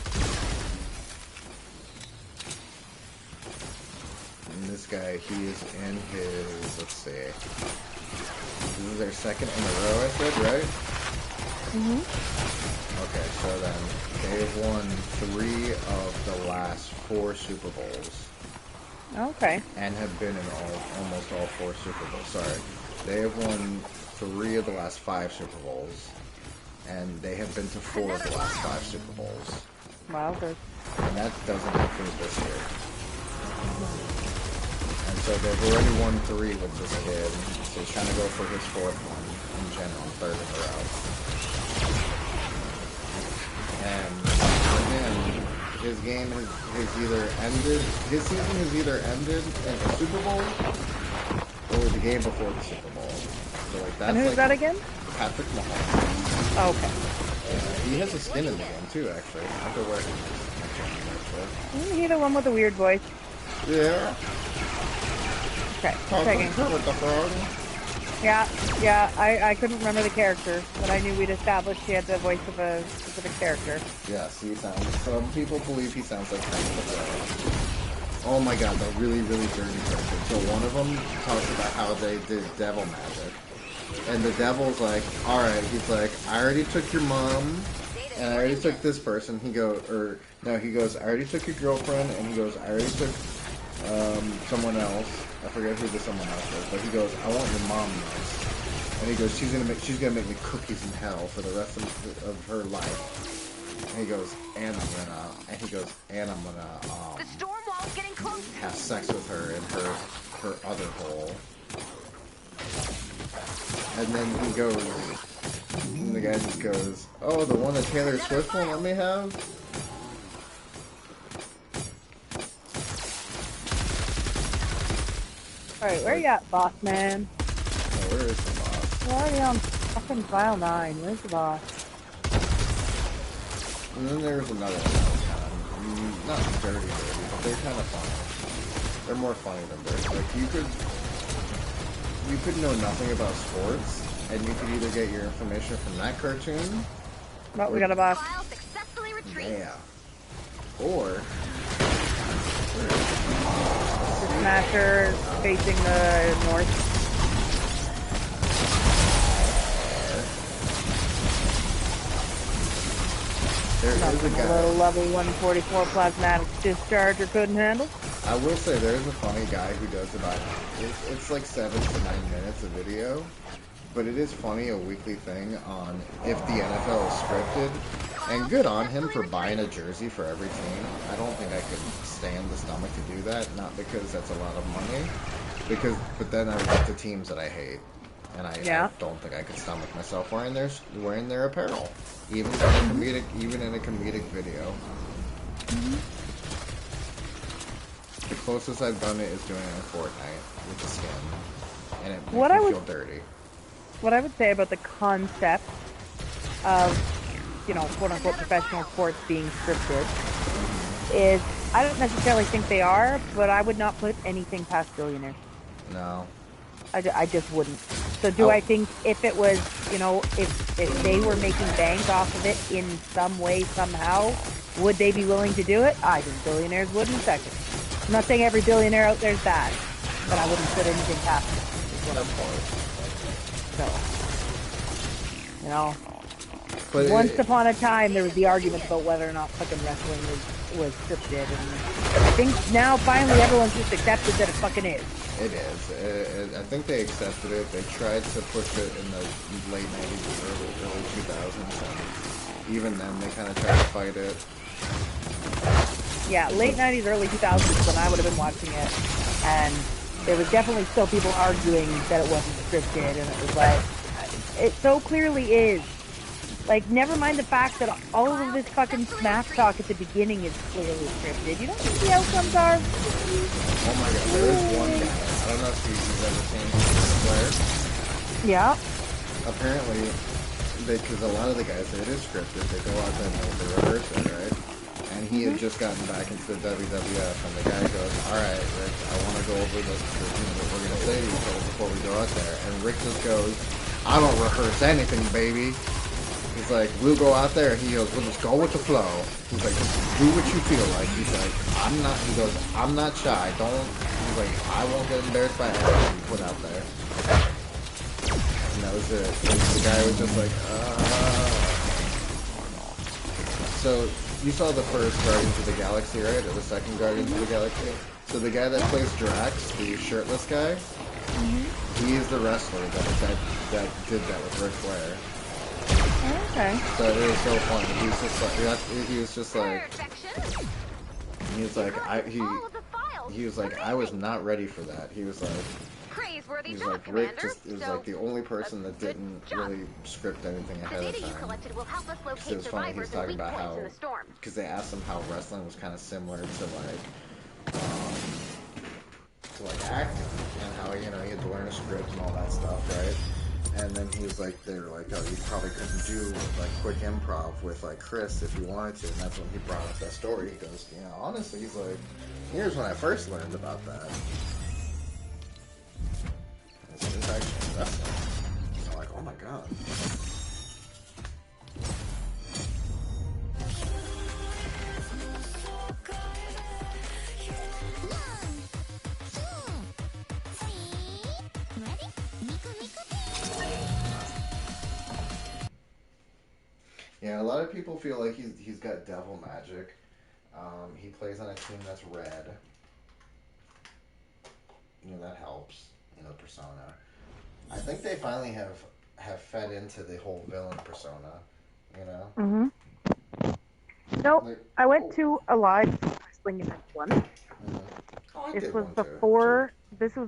And this guy, he is in his, let's see, this is their 2nd in a row, I said, right? Okay, so then they've won 3 of the last 4 Super Bowls. Okay. And have been in almost all 4 Super Bowls. Sorry. They have won 3 of the last 5 Super Bowls. And they have been to 4 of the last 5 Super Bowls. Wow, good. And that doesn't include this year. And so they've already won 3 with this kid. So he's trying to go for his 4th one in general, 3rd in a row. And again, his game has either ended, his season has either ended in the Super Bowl or the game before the Super Bowl. So like that's, and who's like, that again? Patrick Mahomes. Oh, okay. He has a skin in the game too, actually. I forget where Isn't he the one with the weird voice? Yeah. Okay, Talking with the frog. Yeah, I couldn't remember the character, but I knew we'd established he had the voice of a specific character. Yes, he sounds, some people believe he sounds like Kermit the Frog. Oh my god, the really, really dirty person. So one of them talks about how they did devil magic. And the devil's like, alright, he's like, I already took your mom, and I already took this person. He goes, I already took your girlfriend, and he goes, I already took someone else. I forget who the someone else was, but he goes, I want your mom next. And he goes, she's gonna make me cookies in hell for the rest of her life. And he goes, and I'm gonna The storm wall's getting close. have sex with her in her other hole. And then he goes, and the guy just goes, oh, the one that Taylor Swift won't let me have? Alright, where you at, boss man? Oh, where is the boss? We're already on fucking file 9. Where's the boss? And then there's another one that was kind of, not dirty, but they're kind of funny. They're more funny than dirty. Like, you could know nothing about sports, and you could either get your information from that cartoon. Oh, we got a boss. File successfully retrieved. Yeah. Or Smasher facing the north. there is a Nothing a guy. little level 144 plasmatic discharger couldn't handle. I will say there is a funny guy who does about it's like 7 to 9 minutes of video, but it is funny, a weekly thing on if the NFL is scripted. And good on him for buying a jersey for every team. I don't think I could stand the stomach to do that. Not because that's a lot of money, but then I want the teams that I hate, and I don't think I could stomach myself wearing their apparel, even in a comedic video. The closest I've done it is doing it in Fortnite with the skin, and it makes me feel dirty. What I would say about the concept of, quote-unquote professional sports being scripted is I don't necessarily think they are, but I would not put anything past billionaires. No. I just wouldn't. So do I think if it was, if they were making bank off of it in some way, somehow, would they be willing to do it? I think billionaires would in a second. I'm not saying every billionaire out there is bad, but I wouldn't put anything past them. So, but once upon a time, there was the argument about whether or not fucking wrestling was scripted, and I think now finally everyone's just accepted that it fucking is. It is. I think they accepted it. They tried to push it in the late 90s, early 2000s, and even then they kind of tried to fight it. Yeah, late 90s, early 2000s when I would have been watching it, and there was definitely still people arguing that it wasn't scripted, and it was like, it so clearly is. Like, never mind the fact that all of this fucking smack talk at the beginning is clearly scripted. You don't think the outcomes are? Oh my god, there is one guy. I don't know if you've ever seen Flair. Yeah. Apparently, because a lot of the guys, it is scripted. They go out there and they rehearse it, right? And he had just gotten back into the WWF, and the guy goes, "Alright, Rick, I want to go over what we're going to say to each other before we go out there." And Rick just goes, "I don't rehearse anything, baby." He's like, "We'll go out there," and he goes, "We'll just go with the flow." He's like, "Just do what you feel like." He's like, I'm not shy. He's like, "I won't get embarrassed by anything you put out there." And that was it. And the guy was just like, So, you saw the first Guardians of the Galaxy, right? Or the second Guardians of the Galaxy? So the guy that plays Drax, the shirtless guy, he is the wrestler that did that with Ric Flair. Okay. So it was so funny. He was like, I was not ready for that. He was like, Rick was like the only person that didn't really script anything ahead of time. Because it was funny, he was talking about how, because they asked him how wrestling was kind of similar to acting, and how, he had to learn a script and all that stuff, right? And then he was like, they were like, "Oh, you probably couldn't do like quick improv with like Chris if you wanted to." And that's when he brought up that story. He goes, honestly, he's like, "Here's when I first learned about that." It's actually wrestling. I'm like, oh my god. Yeah, a lot of people feel like he's got devil magic. He plays on a team that's red. That helps. Persona. I think they finally have fed into the whole villain persona. Nope. Like, I went to a live wrestling event once. This was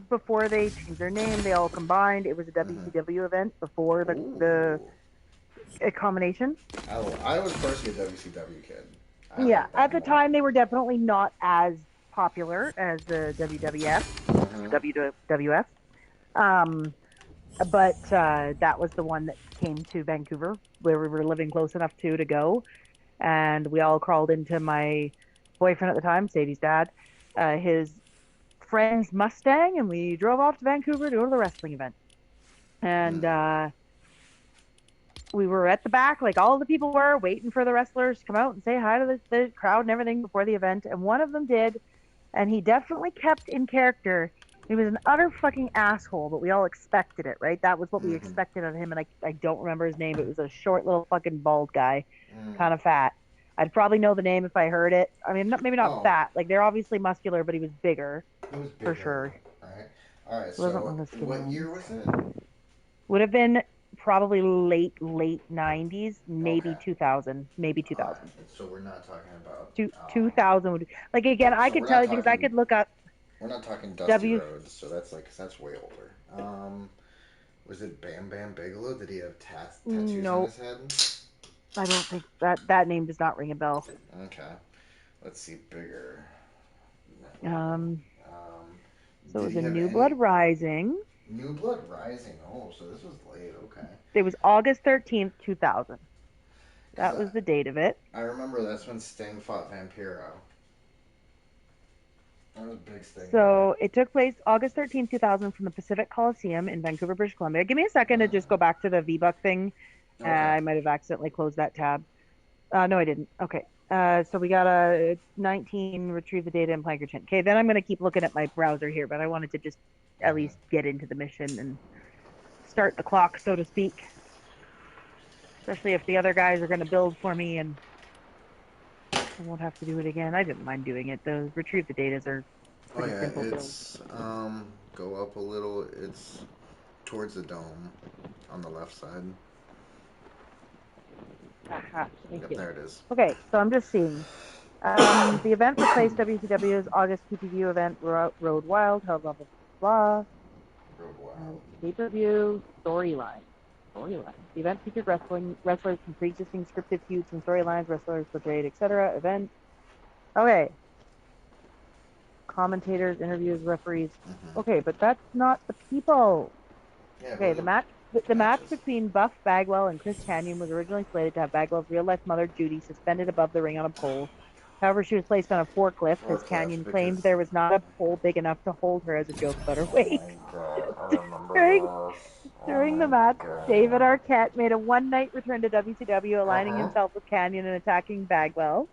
before they changed their name. They all combined. It was a WCW event before the combination. I was personally a WCW kid. At the time they were definitely not as popular as the WWF. WWF. But that was the one that came to Vancouver, where we were living close enough to go. And we all crawled into my boyfriend at the time, Sadie's dad, his friend's Mustang, and we drove off to Vancouver to go to the wrestling event. And we were at the back, like all the people were, waiting for the wrestlers to come out and say hi to the crowd and everything before the event. And one of them did, and he definitely kept in character. He was an utter fucking asshole, but we all expected it, right? That was what we expected of him, and I don't remember his name. It was a short little fucking bald guy, kind of fat. I'd probably know the name if I heard it. I mean, maybe not fat. Like, they're obviously muscular, but he was bigger. He was bigger. For sure. All right. So, what year was it? Would have been probably late 90s, maybe Okay. 2000, maybe All right. 2000. So we're not talking about. 2000 would, like, again, I So could we're tell not you because I talking. could look up We're not talking Dusty W. Rhodes. So that's way older. Was it Bam Bam Bigelow? Did he have tattoos on No, his head? I don't think that name does not ring a bell. Okay. Let's see. Bigger. Um, so it Did was he a have New any Blood Rising. New Blood Rising? Oh, so this was late. Okay. It was August 13th, 2000. Because That was the date of it. I remember that's when Sting fought Vampiro. That was a big Sting. So it took place August 13th, 2000 from the Pacific Coliseum in Vancouver, British Columbia. Give me a second to just go back to the V-Buck thing. Okay. I might have accidentally closed that tab. No, I didn't. Okay. So we got a 19, retrieve the data in Plankerton. Okay, then I'm going to keep looking at my browser here, but I wanted to just at least get into the mission and start the clock, so to speak. Especially if the other guys are going to build for me and I won't have to do it again. I didn't mind doing it. The retrieve the datas are pretty simple builds. It's go up a little. It's towards the dome on the left side. Aha, thank Yep, you. there it is. Okay, so I'm just seeing. The event replaced WCW's August PPV event, Road Wild, held blah, blah, blah, Road Wild. pay-per-view, storyline. The event featured wrestlers from pre-existing scripted feuds and storylines, wrestlers portrayed, etc. Event. Okay. Commentators, interviews, referees. Okay, but that's not the people. Yeah, Okay, the match between Buff Bagwell and Chris Kanyon was originally slated to have Bagwell's real-life mother, Judy, suspended above the ring on a pole. However, she was placed on a forklift as Kanyon claimed there was not a pole big enough to hold her as a joke about her weight. During the match, David Arquette made a one-night return to WCW, aligning himself with Kanyon and attacking Bagwell.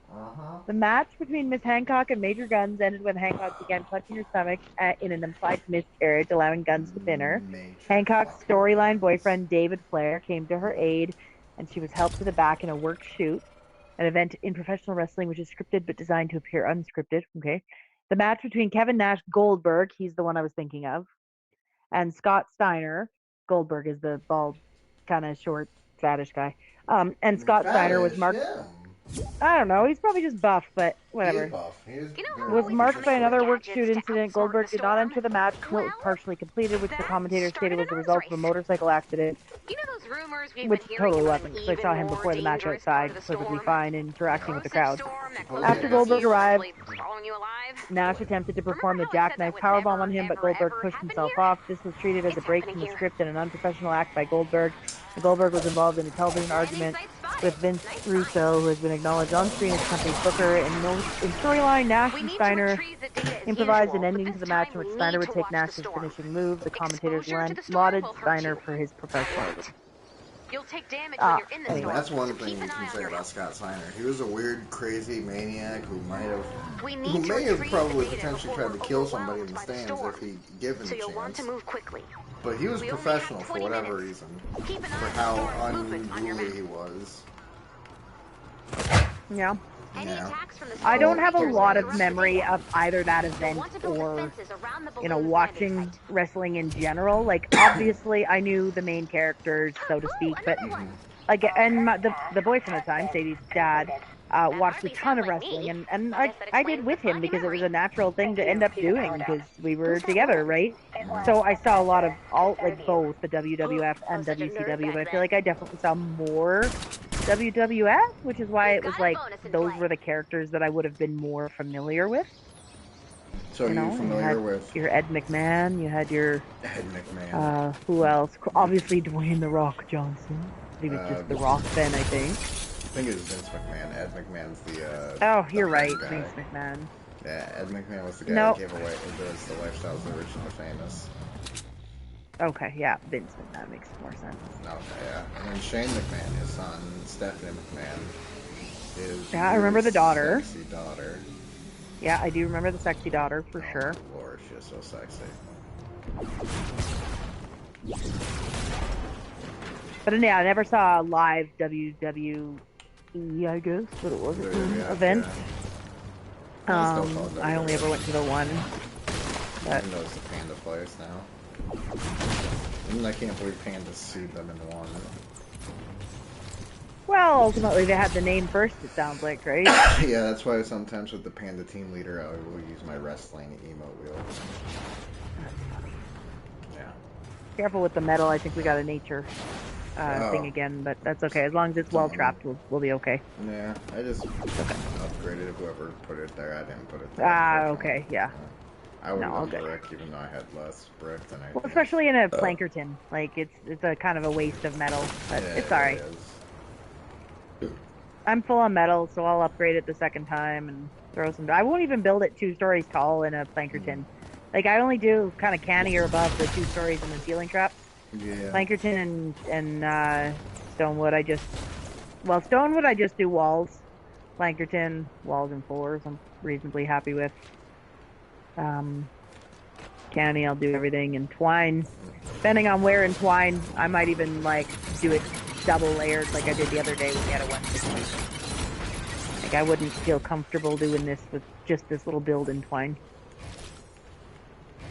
The match between Miss Hancock and Major Guns ended when Hancock began clutching her stomach in an implied miscarriage, allowing Guns to pin her. Hancock's storyline boyfriend, David Flair, came to her aid, and she was helped to the back in a work shoot, an event in professional wrestling which is scripted but designed to appear unscripted. Okay. The match between Kevin Nash Goldberg, he's the one I was thinking of, and Scott Steiner. Goldberg is the bald, kind of short, fattish guy. And Scott Steiner was marked. Yeah. I don't know. He's probably just buff, but whatever. He is buff. He is Was marked by another work shoot incident. Goldberg did not enter the match until it was partially completed, which the commentator stated was the result of a motorcycle accident. You know those rumors we've Which been hearing totally about wasn't, an because I saw him even before the more match dangerous outside, part of the perfectly storm? fine, interacting with the crowd. Storm that After closes Goldberg you, arrived, swallowing you alive. Nash attempted to perform the Remember how I said jackknife that would powerbomb never, on him, but ever, Goldberg ever pushed happen himself here? off. This was treated as a It's break from happening the here. script and an unprofessional act by Goldberg. Goldberg was involved in a television argument with Vince Russo, who has been acknowledged on screen as company's booker. In storyline, Nash We and need to Steiner retrieve the data as improvised usual, an ending but to the this match in time which we Steiner need would to take watch the Nash's storm. finishing move. The commentators Exposure to the storm lauded will hurt Steiner you. for his professionalism. You'll take damage when you're in the storm. That's one so thing keep you an eye can on say your about Scott Steiner. He was a weird, crazy maniac who We who need to may have retrieve probably the data potentially before tried to we're kill somebody in overwhelmed the by the stands storm. if he given So the you'll want to chance. move quickly. But he was We only professional have for 20 whatever minutes. reason. Keep an For eye how on the storm's movement on your unruly map. he was. Yeah. Any Yeah. attacks from the I don't have a storm lot features of interrupt the memory data. of either that You'll event want to build or, defenses around the you know, balloon's landing watching site. wrestling in general. Like, obviously, I knew the main characters, so to Ooh, speak, but another one. like, and the boyfriend at the time, Sadie's dad, watched a hardly ton sounds of like wrestling, me. and I guess that I did explains with the him foggy because it was memory. a natural thing to end up doing because we were Who's that together, woman? right? So I saw a lot of like both the WWF I and was such a nerd WCW, back but I feel then. like I definitely saw more WWF, which is why We've it was got a like bonus in those play. were the characters that I would have been more familiar with. So are You know, you you familiar had with your Ed McMahon, you had your Ed McMahon? who else? Obviously Dwayne the Rock Johnson. He was just the Rock then, I think. I think it was Vince McMahon. Ed McMahon's the Oh, the you're right, guy. Vince McMahon. Yeah, Ed McMahon was the guy Nope. that gave away the Lifestyles of the Rich and the Famous. Okay, yeah, Vince McMahon makes more sense. Okay, yeah. And then Shane McMahon, his son, Stephanie McMahon, is Yeah, I remember the daughter. sexy daughter. Yeah, I do remember the sexy daughter for Oh, sure. Lord, she is so sexy. But yeah, I never saw a live WWE, I guess, what it was, WWF, event. Yeah. It's still called I only WWF. ever went to the one. But Even though it's the Panda place now. And I can't believe Panda sued them and won. Well, ultimately they had the name first, it sounds like, right? Yeah, that's why sometimes with the Panda team leader, I will use my wrestling emote wheel. Yeah. Careful with the metal, I think we got a nature thing again, but that's okay. As long as it's well trapped, we'll be okay. Yeah, I just upgraded whoever put it there. I didn't put it there. Ah, okay, yeah. I would have No, done okay. brick, even though I had less brick than I Well, did. especially in a Plankerton. Like, it's a kind of a waste of metal, but Yeah, it's alright. it is. I'm full on metal, so I'll upgrade it the second time and throw some... I won't even build it 2 stories tall in a Plankerton. Like, I only do kind of canny or above the 2 stories in the ceiling trap. Yeah. Plankerton and Stonewood, I just... Well, Stonewood, I just do walls. Plankerton, walls and floors, I'm reasonably happy with. Canny, I'll do everything. And twine, depending on where in twine, I might even, like, do it double layered like I did the other day when we had a 160. Like, I wouldn't feel comfortable doing this with just this little build in twine.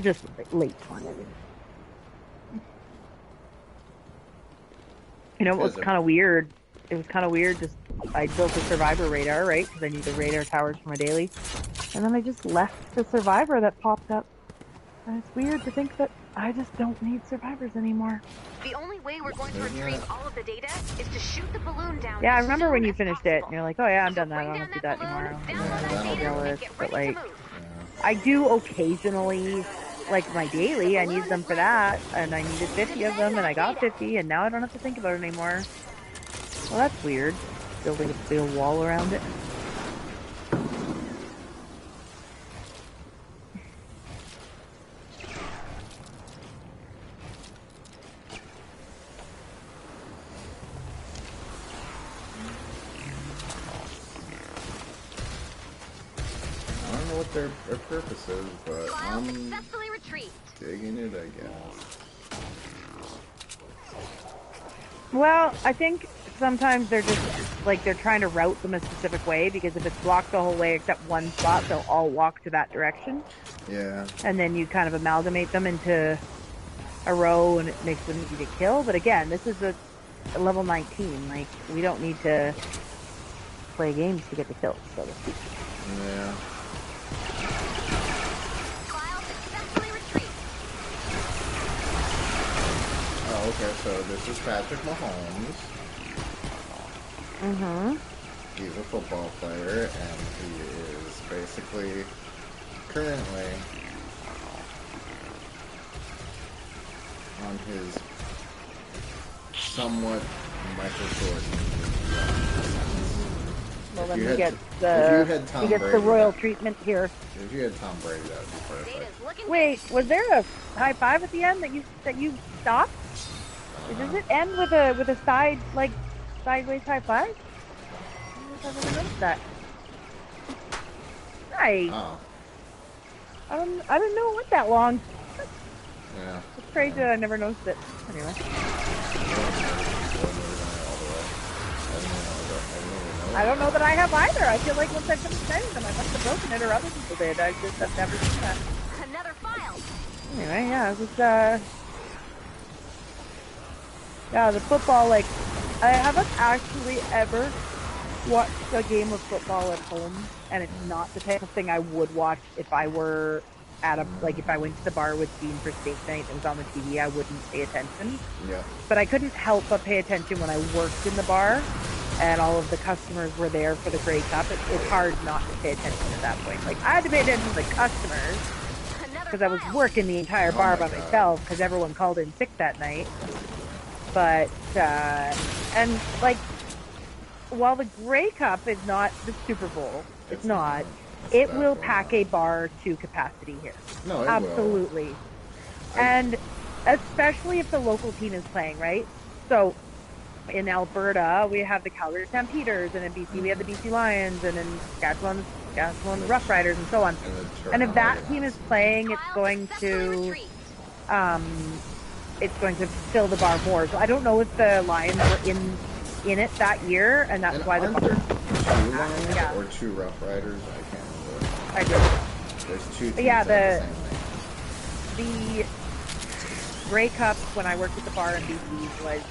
Just late twine. You know, it was kind of weird. It was kind of weird. Just I built a survivor radar, right? Because I need the radar towers for my daily, and then I just left the survivor that popped up. And it's weird to think that I just don't need survivors anymore. The only way we're going to retrieve all of the data is to shoot the balloon down. Yeah, I as remember soon when you as finished possible. it, and you're like, oh yeah, I'm So done that. I bring don't down have to do that balloon, tomorrow. download that I'll data, do and it, get but ready to like, move. I do occasionally, like my daily, I need them for that, and I needed 50 of them, and I got 50, and now I don't have to think about it anymore. Well, that's weird. Building a big wall around it. I don't know what their purpose is, but File I'm successfully retrieved. digging it, I guess. Well, I think sometimes they're just, like, they're trying to route them a specific way, because if it's blocked the whole way except one spot, they'll all walk to that direction. Yeah. And then you kind of amalgamate them into a row, and it makes them easy to kill. But again, this is a level 19. Like, we don't need to play games to get the kills, so to speak. Yeah. File successfully retrieved. Oh, okay, so this is Patrick Mahomes. Mm-hmm. He's a football player, and he is basically currently on his somewhat Michael Jordan. Well, If then you he had- gets if you had Tom he gets the Brady, royal that- treatment here. If you had Tom Brady, that would be perfect. Data's looking Wait, was there a high five at the end that you stopped? Does it end with a side, like, sideways high five? I don't know if I've ever noticed that. Nice. Oh, I didn't know it went that long. yeah. It's crazy that I never noticed it. Anyway. I don't know that I have either. I feel like once I finished sending them, I must have broken it, or other people did. I've never seen that. another file. Anyway, yeah, it was, yeah, the football, like, I haven't actually ever watched a game of football at home, and it's not the type of thing I would watch if I were at a, like, if I went to the bar with Dean for steak night and it was on the TV, I wouldn't pay attention. Yeah. But I couldn't help but pay attention when I worked in the bar, and all of the customers were there for the Grey Cup. It's hard not to pay attention at that point. Like, I had to pay attention to the customers, because I was working the entire bar by myself, because everyone called in sick that night. But, and, like, while the Grey Cup is not the Super Bowl, it's not, it will pack a bar to capacity here. No, it Absolutely. And especially if the local team is playing, right? So, in Alberta, we have the Calgary Stampeders, and in BC, we have the BC Lions, and in Saskatchewan, Rough Riders, and so on. And if that team is playing, it's going to fill the bar more. So I don't know if the Lions were in it that year, and that's why the aren't there bar. two Lions Yeah. or two Rough Riders? I can't remember. I do. There's two teams Yeah, that have the Grey Cup when I worked at the bar in BC was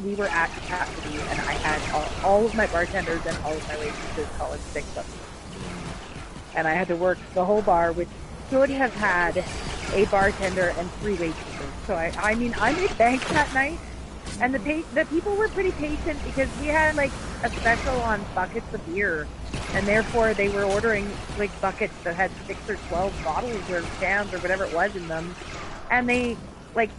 we were at capacity, and I had all of my bartenders and all of my waitresses college sick of me. And I had to work the whole bar, which should have had a bartender and 3 waitresses. So I mean, I made bank that night, and the people were pretty patient because we had like a special on buckets of beer, and therefore they were ordering like buckets that had 6 or 12 bottles or cans or whatever it was in them, and they like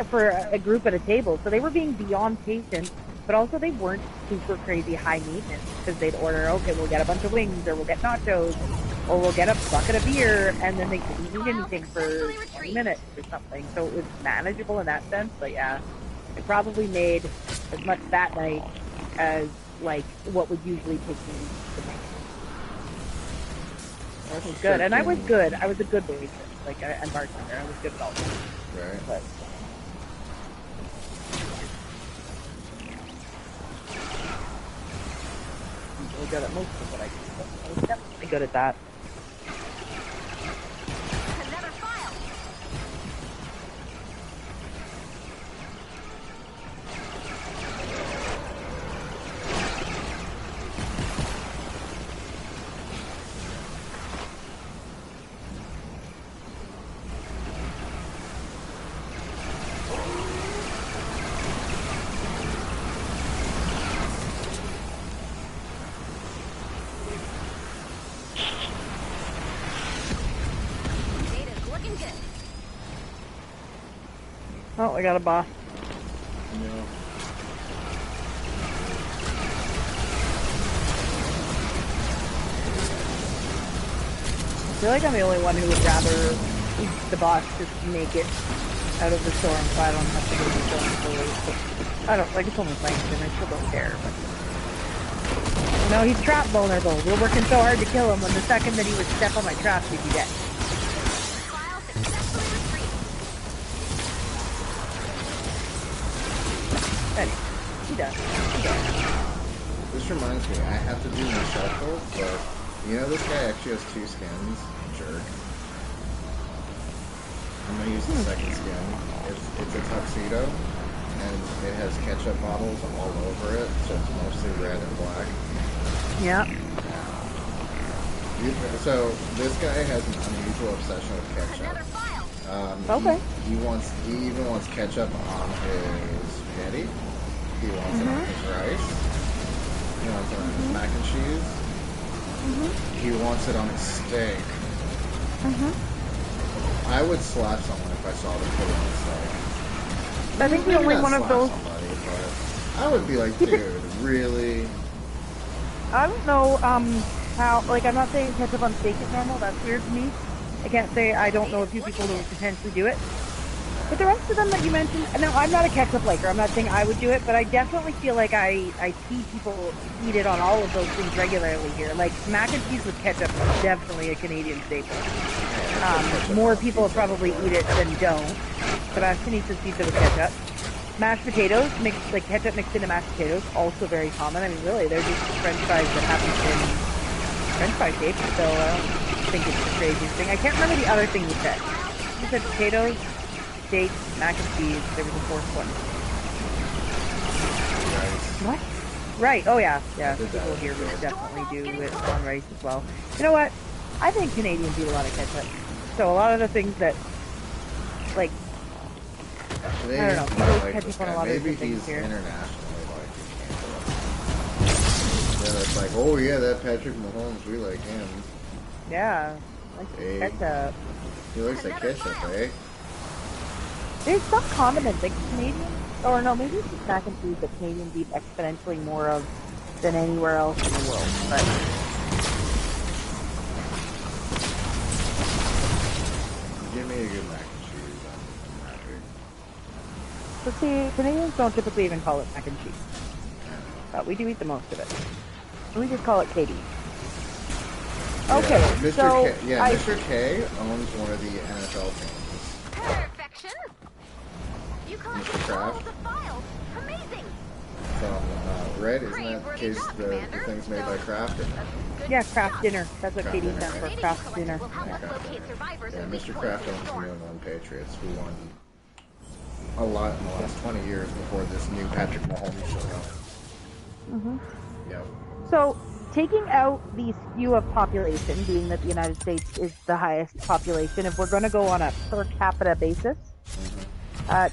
for a group at a table. So they were being beyond patient, but also they weren't super crazy high maintenance because they'd order, okay, we'll get a bunch of wings, or we'll get nachos, or we'll get a bucket of beer, and then they didn't eat anything for 20 minutes or something. So it was manageable in that sense. But yeah, I probably made as much that night as like what would usually take me to make. It was good, and I was good. I was a good waitress, and bartender. I was good at all. Right. But I'm really good at most of what I do. I was definitely good at that. Another file. Data's looking good. Oh, I got a boss. Yeah. I feel like I'm the only one who would rather the boss just make it out of the storm so I don't have to go to the storm for it. I don't, like, it's only Plankton, I still don't care, but... No, he's trap vulnerable. We're working so hard to kill him when the second that he would step on my trap, he'd be dead. File successfully retrieved. Anyway, he does. This reminds me, I have to do my shuffle, but you know this guy actually has 2 skins? Jerk. I'm gonna use the second skin. It's a tuxedo, and it has ketchup bottles all over it, so it's mostly red and black. Yeah. So this guy has an unusual obsession with Another ketchup. file. Okay. He even wants ketchup on his spaghetti. He wants it on his rice. He wants it on his mac and cheese. He wants it on his steak. I would slap someone if I saw them put it on a steak. I think the Maybe only not one of slap those... somebody, but I would be like, dude, really? I don't know how, like, I'm not saying ketchup on steak is normal. That's weird to me. I can't say I don't know a few people who would potentially do it. But the rest of them that you mentioned, no, I'm not a ketchup liker. I'm not saying I would do it, but I definitely feel like I see people eat it on all of those things regularly here. Like, mac and cheese with ketchup is definitely a Canadian staple. More people probably eat it than don't. Sebastian eats his pizza with ketchup. Mashed potatoes, mixed, like ketchup mixed into mashed potatoes, also very common. I mean, really, they're just French fries that happen in French fry shape, so I don't think it's the craziest thing. I can't remember the other thing you said. You said potatoes, steak, mac and cheese. There was a 4th one. Rice. What? Right. Oh yeah, yeah. I did People that. here would definitely do it on rice as well. You know what? I think Canadians eat a lot of ketchup. So a lot of the things that, like, They I don't know. might People like catch this up on a guy. lot of Maybe different he's things here. internationally like yeah, it's like, oh yeah, that Patrick Mahomes, we like him. Yeah. Like Hey. ketchup. He looks like ketchup, eh? There's some condiment that Canadians, or no, maybe it's just mac and cheese that Canadians eat exponentially more of than anywhere else in the world. But Give me a good mac and cheese. I'm happy. but see, Canadians don't typically even call it mac and cheese. But we do eat the most of it. We just call it KD. Okay, Yeah, Mr. so K, yeah, Mr. K owns one of the NFL teams. Perfection. You collected Mr. Kraft? all the files. Amazing. From Red, isn't that Praiseworthy case job, the Commander. things made by Kraft? Or no? Good yeah, job. craft dinner. That's what Kraft KD dinner, stands for. right. Data Craft collected dinner. will help us Okay. locate survivors Yeah, of weak Mr. points Kraft in the owns the storm. New England Patriots, who won a lot in the last 20 years before this new Patrick Mahomes showed up. Mm-hmm. Yep. So, taking out the skew of population, being that the United States is the highest population, if we're going to go on a per capita basis,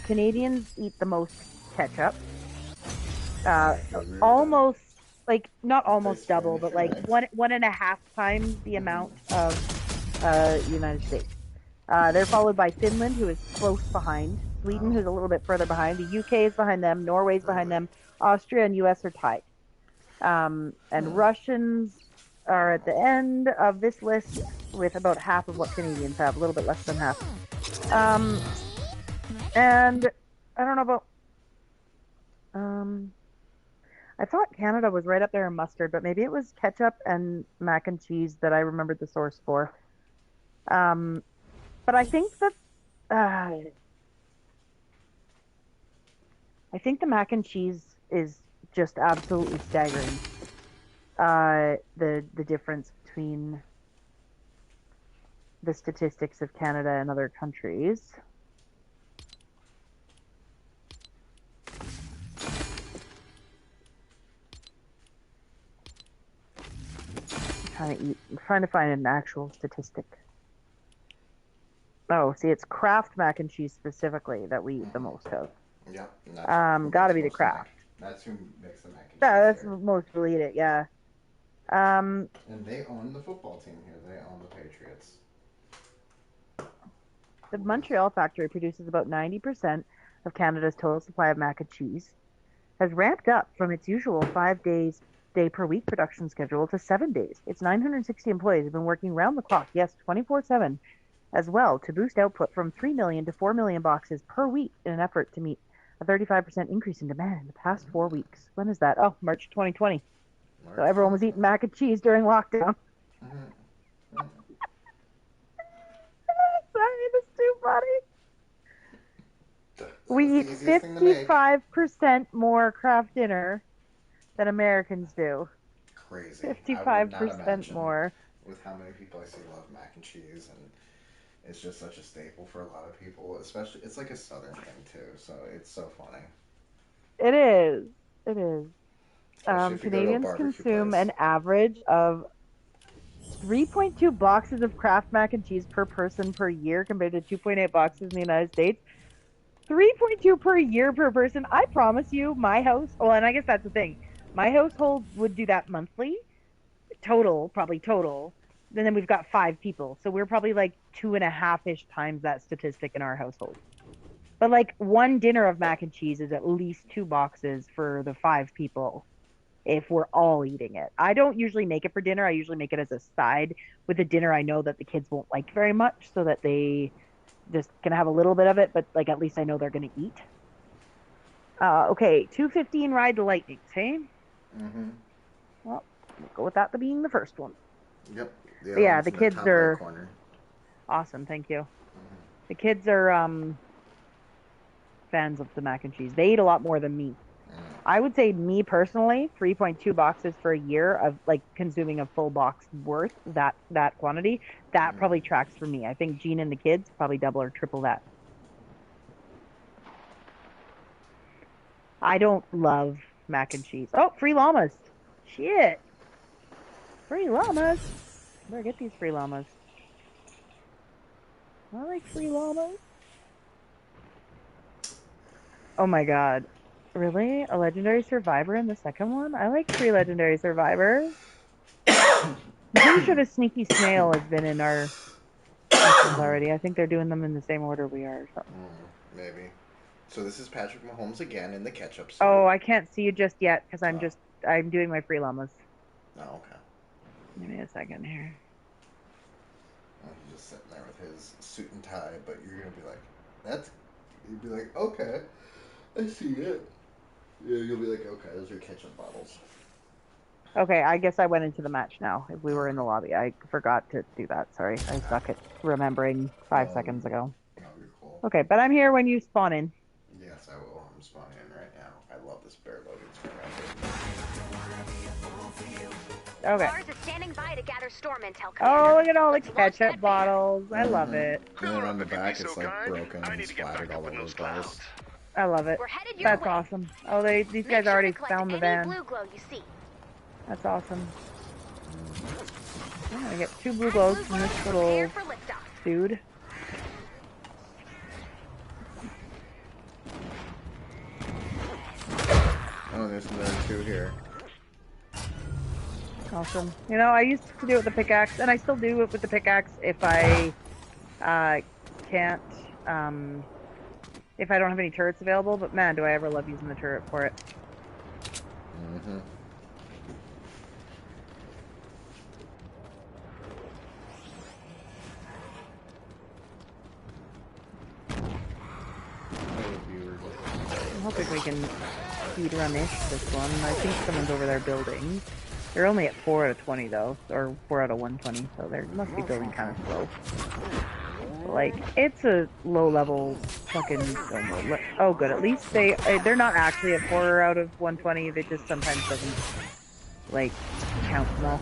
Canadians eat the most ketchup. Almost, like, not almost double, but like 1.5 times the amount of United States. They're followed by Finland, who is close behind. Sweden, who's a little bit further behind. The UK is behind them. Norway's behind them. Austria and US are tied. And Russians are at the end of this list with about half of what Canadians have, a little bit less than half. And I don't know about... I thought Canada was right up there in mustard, but maybe it was ketchup and mac and cheese that I remembered the source for. But I think that... I think the mac and cheese is just absolutely staggering. The difference between the statistics of Canada and other countries. I'm trying to find an actual statistic. Oh, see, it's Kraft mac and cheese specifically that we eat the most of. Yep. Gotta be the Kraft. That's who makes the mac and cheese. Yeah, that's most people eat it, yeah. And they own the football team here. They own the Patriots. The Montreal factory produces about 90% of Canada's total supply of mac and cheese, has ramped up from its usual 5 day per week production schedule to 7 days. Its 960 employees have been working round the clock, yes, 24/7, as well, to boost output from 3 million to 4 million boxes per week in an effort to meet a 35% increase in demand in the past 4 weeks. When is that? Oh, March 2020. So everyone was eating mac and cheese during lockdown. Sorry, that's too funny. We eat 55% more Kraft Dinner than Americans do. Crazy. 55% more. With how many people I see love mac and cheese, and it's just such a staple for a lot of people. Especially, it's like a Southern thing too, so it's so funny. It is. It is. Especially if you go to a Canadians barbecue consume place. an average of 3.2 boxes of Kraft mac and cheese per person per year, compared to 2.8 boxes in the United States. 3.2 per year per person. I promise you, my house. Well, and I guess that's the thing. My household would do that monthly, probably total. And then we've got 5 people, so we're probably like 2.5-ish times that statistic in our household. But like one dinner of mac and cheese is at least 2 boxes for the 5 people, if we're all eating it. I don't usually make it for dinner. I usually make it as a side with a dinner I know that the kids won't like very much, so that they just can have a little bit of it, but like at least I know they're going to eat. Okay, 2:15 Ride the Lightnings, hey? Mm-hmm. Well, we'll go with that being the first one. Yep. Yeah, the kids are... Right corner. Awesome, thank you. Mm-hmm. The kids are fans of the mac and cheese. They eat a lot more than me. I would say, me personally, 3.2 boxes for a year of like consuming a full box worth, that quantity, that probably tracks for me. I think Gene and the kids probably double or triple that. I don't love mac and cheese. Oh, free llamas. Shit. Free llamas. Better get these free llamas. I like free llamas. Oh my god. Really? A legendary survivor in the second one? I like 3 legendary survivors. I'm pretty sure the sneaky snail has been in our missions already. I think they're doing them in the same order we are. So. Maybe. So this is Patrick Mahomes again in the ketchup suit. Oh, I can't see you just yet because I'm doing my free llamas. Oh, okay. Give me a second here. Oh, he's just sitting there with his suit and tie, but you're gonna be like, you'd be like, okay, I see it. Yeah, you'll be like, okay, those are ketchup bottles. Okay, I guess I went into the match now. If we were in the lobby, I forgot to do that. Sorry, I suck at remembering 5 seconds ago. No, you're cool. Okay, but I'm here when you spawn in. Yes, I will. I'm spawning in right now. I love this bear loading screen. Okay. Lars is standing by to gather storm intel. Oh, look at all the ketchup bottles. I love it. And then on the If you'd be back, so it's like kind, broken I and need to get back splattered up all in over those the place. clouds. I love it. We're headed your That's way. awesome. Oh, these Make guys sure already to collect found the any van. blue glow you see. That's awesome. I'm gonna get 2 blue Add glows blue from glow this and little prepare for liftoff. dude. Oh, there's another 2 here. Awesome. You know, I used to do it with the pickaxe, and I still do it with the pickaxe if I can't, if I don't have any turrets available, but man, do I ever love using the turret for it. Mm-hmm. I'm hoping we can speed run-ish this one. I think someone's over there building. They're only at 4 out of 20 though, or 4 out of 120, so they must be building kind of slow. Like, it's a low-level fucking... Oh, good. At least they're not actually at 4 out of 120. They just sometimes doesn't, like, count them all.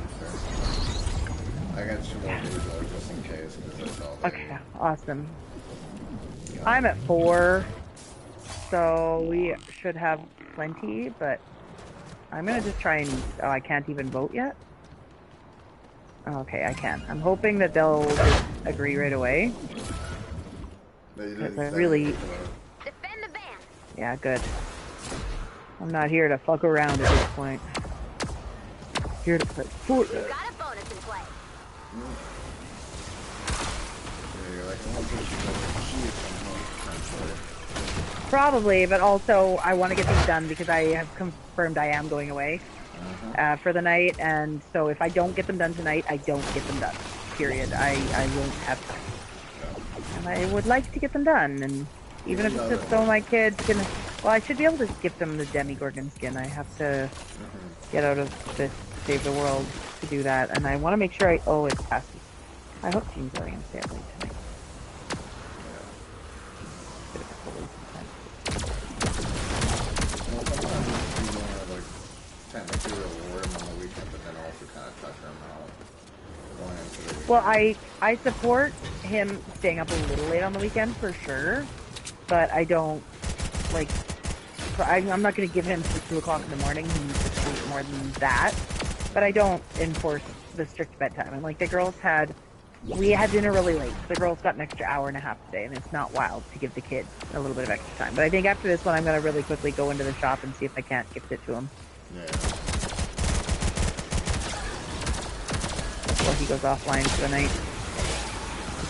I got 2 more blue glow just in case, because that's all they Okay, awesome. I'm at 4, so we should have plenty, but I'm gonna just try and... Oh, I can't even vote yet? Okay, I can. I'm hoping that they'll just agree right away. Because I really... Defend the van. Yeah, good. I'm not here to fuck around at this point. Here to play Fortnite. We've got a bonus in play. Yeah, you're like, I want to put you in Probably, but also I want to get these done because I have confirmed I am going away for the night, and so if I don't get them done tonight, I don't get them done. Period. I won't have time. And I would like to get them done, and even if it's just so my kids can... Well, I should be able to gift them the Demigorgon skin. I have to get out of this Save the World to do that, and I want to make sure I... Oh, it's past. I hope Team's going to stay up late tonight. Well, sometimes you want to, like, technically reward them on the weekend, but then also kind of tucker them out going into the weekend. Well, I support him staying up a little late on the weekend for sure, but I don't, like, I'm not going to give him to 2 o'clock in the morning. He needs to sleep more than that, but I don't enforce the strict bedtime. And, like, the girls we had dinner really late. The girls got an extra hour and a half today, and it's not wild to give the kids a little bit of extra time. But I think after this one, I'm going to really quickly go into the shop and see if I can't gift it to him. Yeah. Before he goes offline for the night.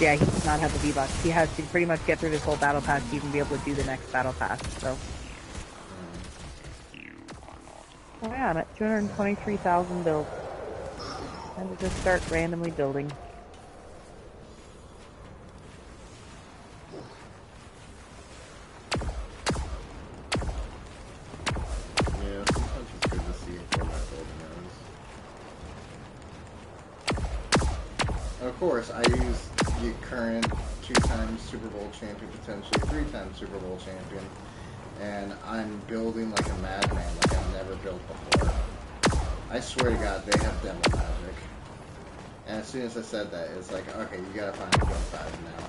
Yeah, he does not have the V-Bucks. He has to pretty much get through this whole battle pass to even be able to do the next battle pass, so. Oh yeah, I'm at 223,000 builds. Time to just start randomly building. Yeah, sometimes it's good to see where my building is. Of course, I use the current 2-time Super Bowl champion, potentially 3-time Super Bowl champion, and I'm building like a madman, like I've never built before. I swear to God, they have devil magic. And as soon as I said that, it's like, okay, you gotta find a jump pad now.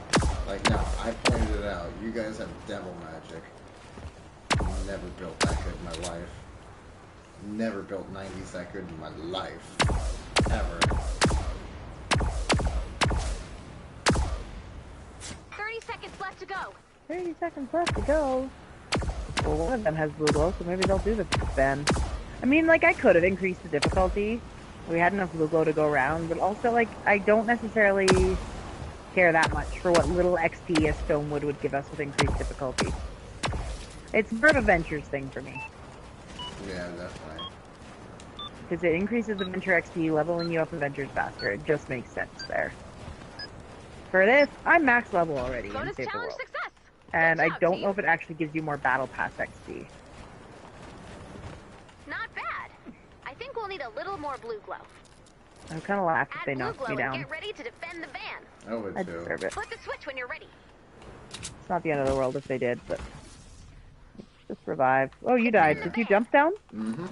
Like, no, I pointed it out. You guys have devil magic. Never built that good in my life. Never built 90s that good in my life. Ever. 30 seconds left to go. 30 seconds left to go. Well, one of them has blue glow, so maybe they'll do the ban. I mean, like, I could have increased the difficulty. We had enough blue glow to go around, but also, like, I don't necessarily care that much for what little XP a Stonewood would give us with increased difficulty. It's more of a Ventures thing for me. Yeah, definitely. Because it increases the Venture XP, leveling you up in Ventures faster. It just makes sense there. For this, I'm max level already in Bonus Save the challenge World. success. And Good I job, don't team. know if it actually gives you more Battle Pass XP. Not bad. I think we'll need a little more blue glow. I'm kind of laugh if Add they blue knock glow me and down. get ready to defend the van. I would I too. deserve it. Flip the switch when you're ready. It's not the end of the world if they did, but... Just revive. Oh, you died. Did you jump down? Mm-hmm.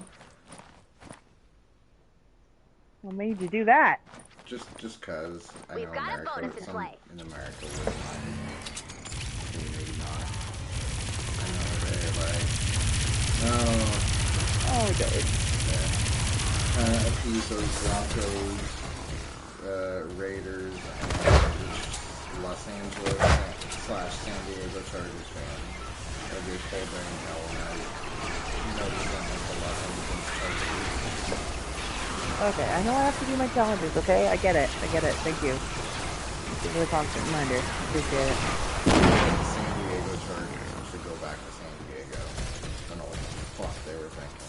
What made you do that? Just cause I We've know got a America. bonus in some play. in America. Maybe not. I know right. Oh. Oh, good. Yeah. Appease those Broncos, Raiders, and Los Angeles / San Diego Chargers fans. It'll be a cold rain hell night. You know the Los Angeles Chargers. Okay, I know I have to do my challenges, okay? I get it. Thank you. Give me a constant reminder. Appreciate it. San Diego Chargers. We should go back to San Diego. I don't know what the fuck they were thinking.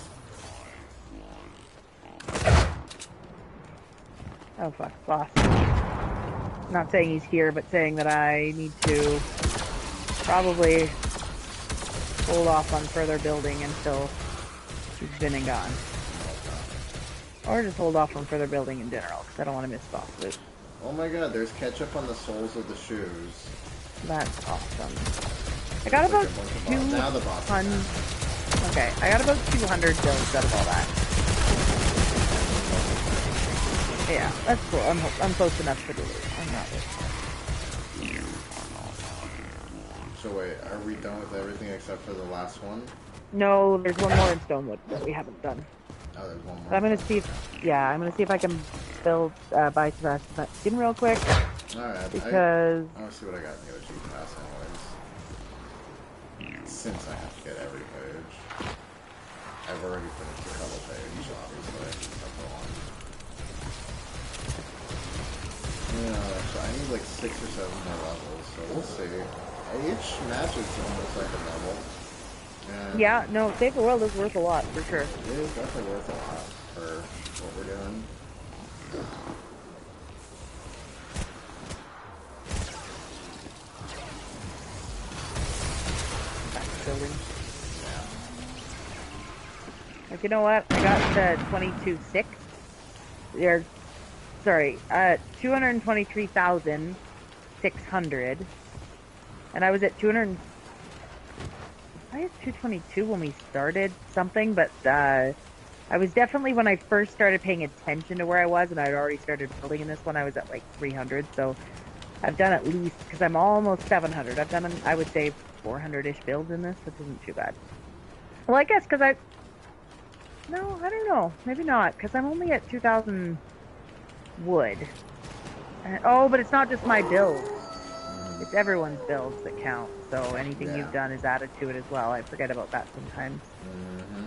Oh, fuck. Boss. Not saying he's here, but saying that I need to probably hold off on further building until he's been and gone. Or just hold off on further building in general, because I don't want to miss boss loot. Oh my god, there's ketchup on the soles of the shoes. That's awesome. I got about Now the boss is 200. down. Okay, I got about 200 builds out of all that. Yeah, that's cool. I'm close enough for the loot. I'm not with. So wait, are we done with everything except for the last one? No, there's one more in Stonewood that we haven't done. Oh, there's one more. But I'm gonna see if I can build buy Sebastian's skin real quick. Alright, Because I want to see what I got in the OG pass anyways. Since I have to get every page. I've already finished a couple pages, obviously. That's the one. Yeah, so I need like 6 or 7 more levels, so we'll see. Each match is almost like a level. And yeah, no, Save the World is worth a lot for sure. it is definitely worth a lot for what we're doing. Back building. Yeah. Like, you know what? I got 22,600. Or, sorry, 223,600. And I was at 200. I was 222 when we started something, but I was definitely, when I first started paying attention to where I was, and I'd already started building in this one, I was at like 300. So I've done at least, because I'm almost 700. I've done, I would say, 400-ish builds in this, which isn't too bad. Well, I guess because no, I don't know. Maybe not, because I'm only at 2,000 wood. Oh, but it's not just my build. It's everyone's builds that count. So anything Yeah. you've done is added to it as well. I forget about that sometimes. Mm-hmm.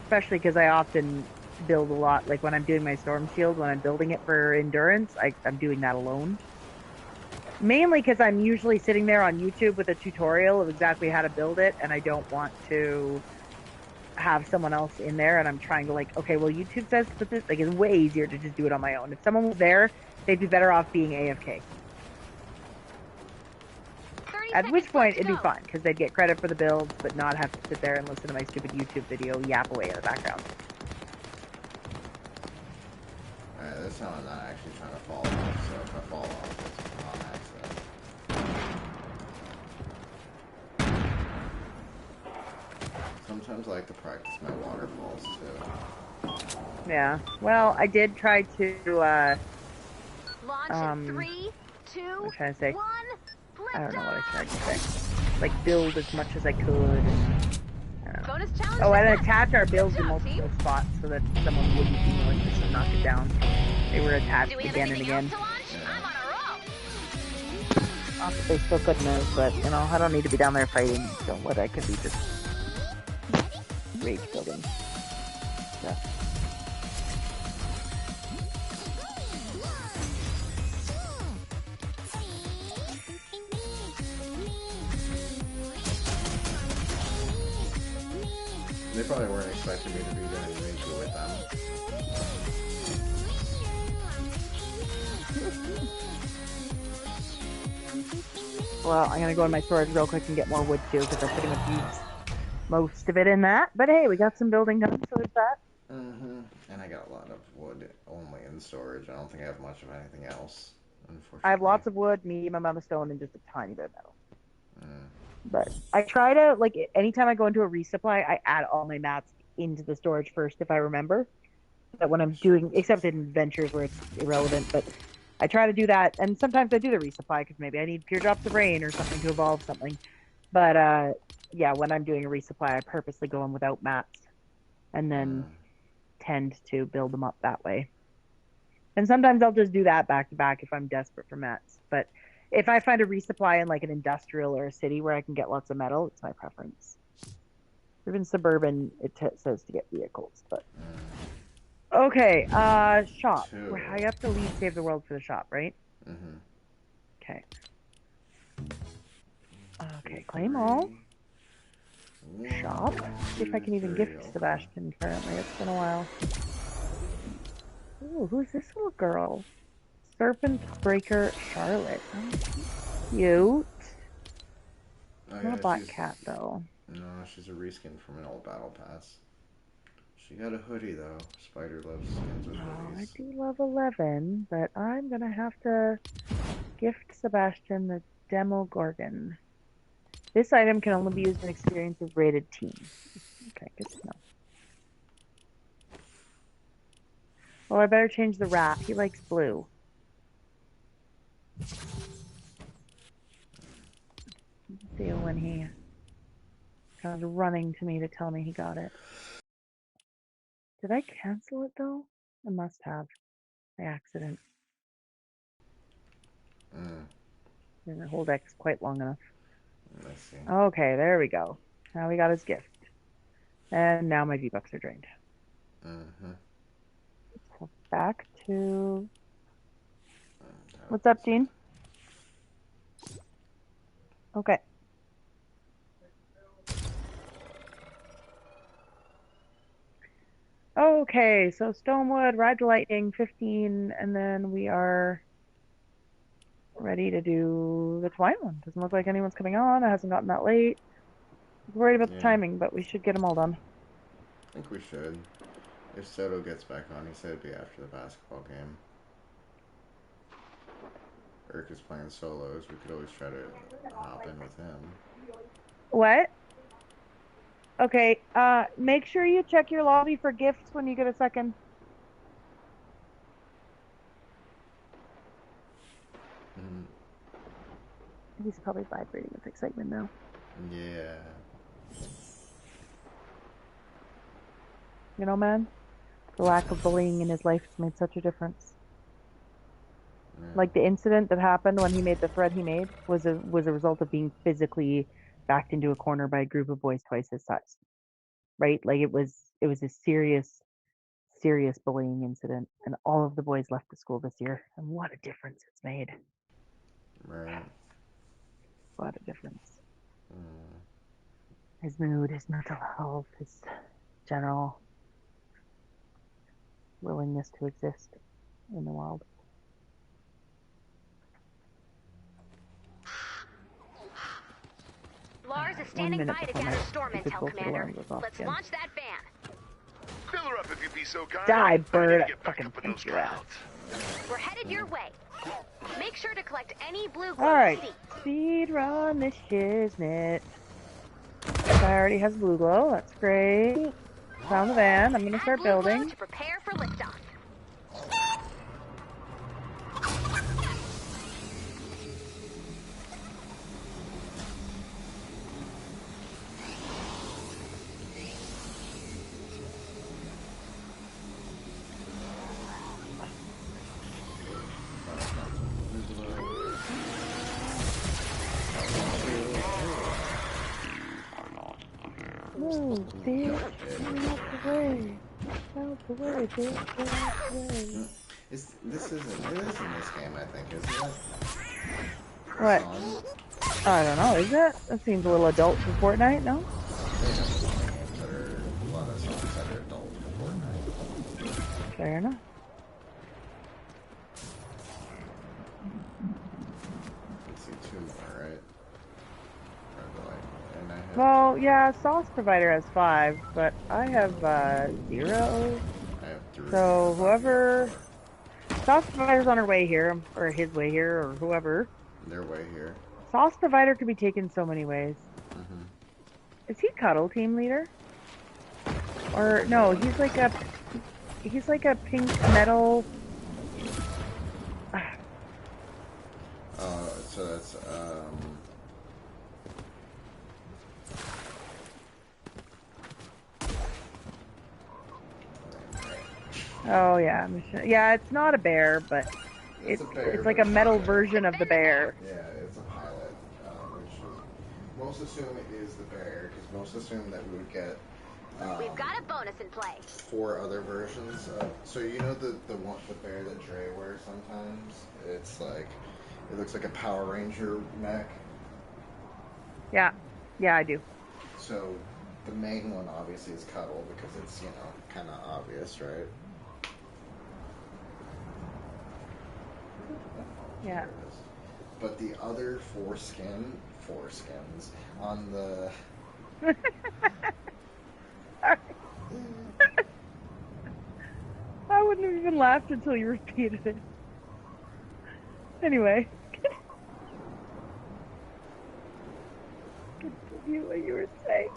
Especially because I often build a lot. Like when I'm doing my storm shield, when I'm building it for endurance, I'm doing that alone. Mainly because I'm usually sitting there on YouTube with a tutorial of exactly how to build it, and I don't want to have someone else in there, and I'm trying to like, okay, well, YouTube says to put this, like, it's way easier to just do it on my own. If someone was there, they'd be better off being AFK. 30 At which seconds point, left it'd to be go. fine, because they'd get credit for the builds, but not have to sit there and listen to my stupid YouTube video yap away in the background. Alright, this time I'm not actually trying to fall off, so if I fall off, it's on accident. Sometimes I like to practice my waterfalls too. Yeah. Well, I did try to, Launch in 3, 2, what was I trying to say? 1. I don't know what I tried to say. Like, build as much as I could. And, I don't know. Bonus challenge. Oh, and success. attach our builds in Good job, multiple team. spots so that someone wouldn't be malicious and knock it down. They were attached Do we have again and anything again. else to launch? I'm on a roll. Not that they still couldn't have, but, you know, I don't need to be down there fighting. So what I could be just rage building. So. They probably weren't expecting me to be doing Ninja with them. Well, I'm gonna go in my storage real quick and get more wood too, because I pretty much used most of it in that. But hey, we got some building done, so there's that. Mm-hmm. And I got a lot of wood only in storage. I don't think I have much of anything else, unfortunately. I have lots of wood, medium amount of stone, and just a tiny bit of metal. Mm. But I try to, like, anytime I go into a resupply, I add all my mats into the storage first if I remember. That when I'm doing, except in adventures where it's irrelevant, but I try to do that. And sometimes I do the resupply because maybe I need pure drops of rain or something to evolve something. But yeah, when I'm doing a resupply, I purposely go in without mats, and then tend to build them up that way. And sometimes I'll just do that back to back if I'm desperate for mats. But if I find a resupply in like an industrial or a city where I can get lots of metal, it's my preference. Even suburban, it says to get vehicles, but okay. Shop. Two. I have to leave Save the World for the shop, right? Mm-hmm. Okay. Okay, claim all. Shop. See if I can even gift Sebastian currently. It's been a while. Ooh, who's this little girl? Serpent Breaker Charlotte. Oh, cute. Oh, Not a black cat though. No, she's a reskin from an old battle pass. She got a hoodie though. Spider loves skins with Oh, I hoodies. do love 11, but I'm gonna have to gift Sebastian the Demogorgon. This item can only be used in experiences rated team. Okay, good to know. Well, I better change the wrap. He likes blue. See when he comes running to me to tell me he got it. Did I cancel it though? I must have by accident. Didn't hold X quite long enough. I see. Okay, there we go. Now we got his gift. And now my V-Bucks are drained. So back to... What's up, Dean? Okay. Okay, so Stonewood, Ride to Lightning, 15, and then we are ready to do the Twine one. Doesn't look like anyone's coming on. It hasn't gotten that late. I was worried about the timing, but we should get them all done. I think we should. If Soto gets back on, he said it'd be after the basketball game. Eric is playing solos. We could always try to hop in with him. What? Okay, make sure you check your lobby for gifts when you get a second. He's probably vibrating with excitement now. Yeah. You know, man, the lack of bullying in his life has made such a difference. Yeah. Like the incident that happened when he made the thread he made was a result of being physically backed into a corner by a group of boys twice his size. Right? Like it was a serious bullying incident, and all of the boys left the school this year, and what a difference it's made. Right. What a difference. His mood, his mental health, his general willingness to exist in the world. Lars is standing by to gather storm intel, Commander. Let's launch that van. Fill her up if you'd be so kind. Die, bird. Get back up in those clouds. We're headed your way. Make sure to collect any blue glow. Alright, speed run this shiznit. This guy already has blue glow, that's great. Found the van, I'm gonna start building. To prepare for liftoff. Move, bitch. Out the way. Out the way, bitch. Out the way. This isn't this game, I think, is it? What? I don't know, is it? That seems a little adult for Fortnite, no? A lot of songs that are adult for Fortnite. Fair enough. Let's see, 2 more, right? Well, yeah, sauce provider has 5, but I have 0. I have 3. So whoever sauce provider's on her way here, or his way here, or whoever. Their way here. Sauce provider could be taken so many ways. Is he cuddle team leader? Or no, he's like a pink metal. So that's Oh yeah, yeah. It's not a bear, but It's it's a bear, it's like but a it's metal not a bear. version of the bear. Yeah, it's a pilot, which most assume it is the bear, because most assume that we would get We've got a bonus in play. 4 other versions. So you know the bear that Dre wears sometimes? It's like, it looks like a Power Ranger mech. Yeah, I do. So the main one obviously is Cuddle, because it's, you know, kind of obvious, right? Yeah. There it is. But the other 4 skins on the... I wouldn't have even laughed until you repeated it. Anyway. Continue what you were saying.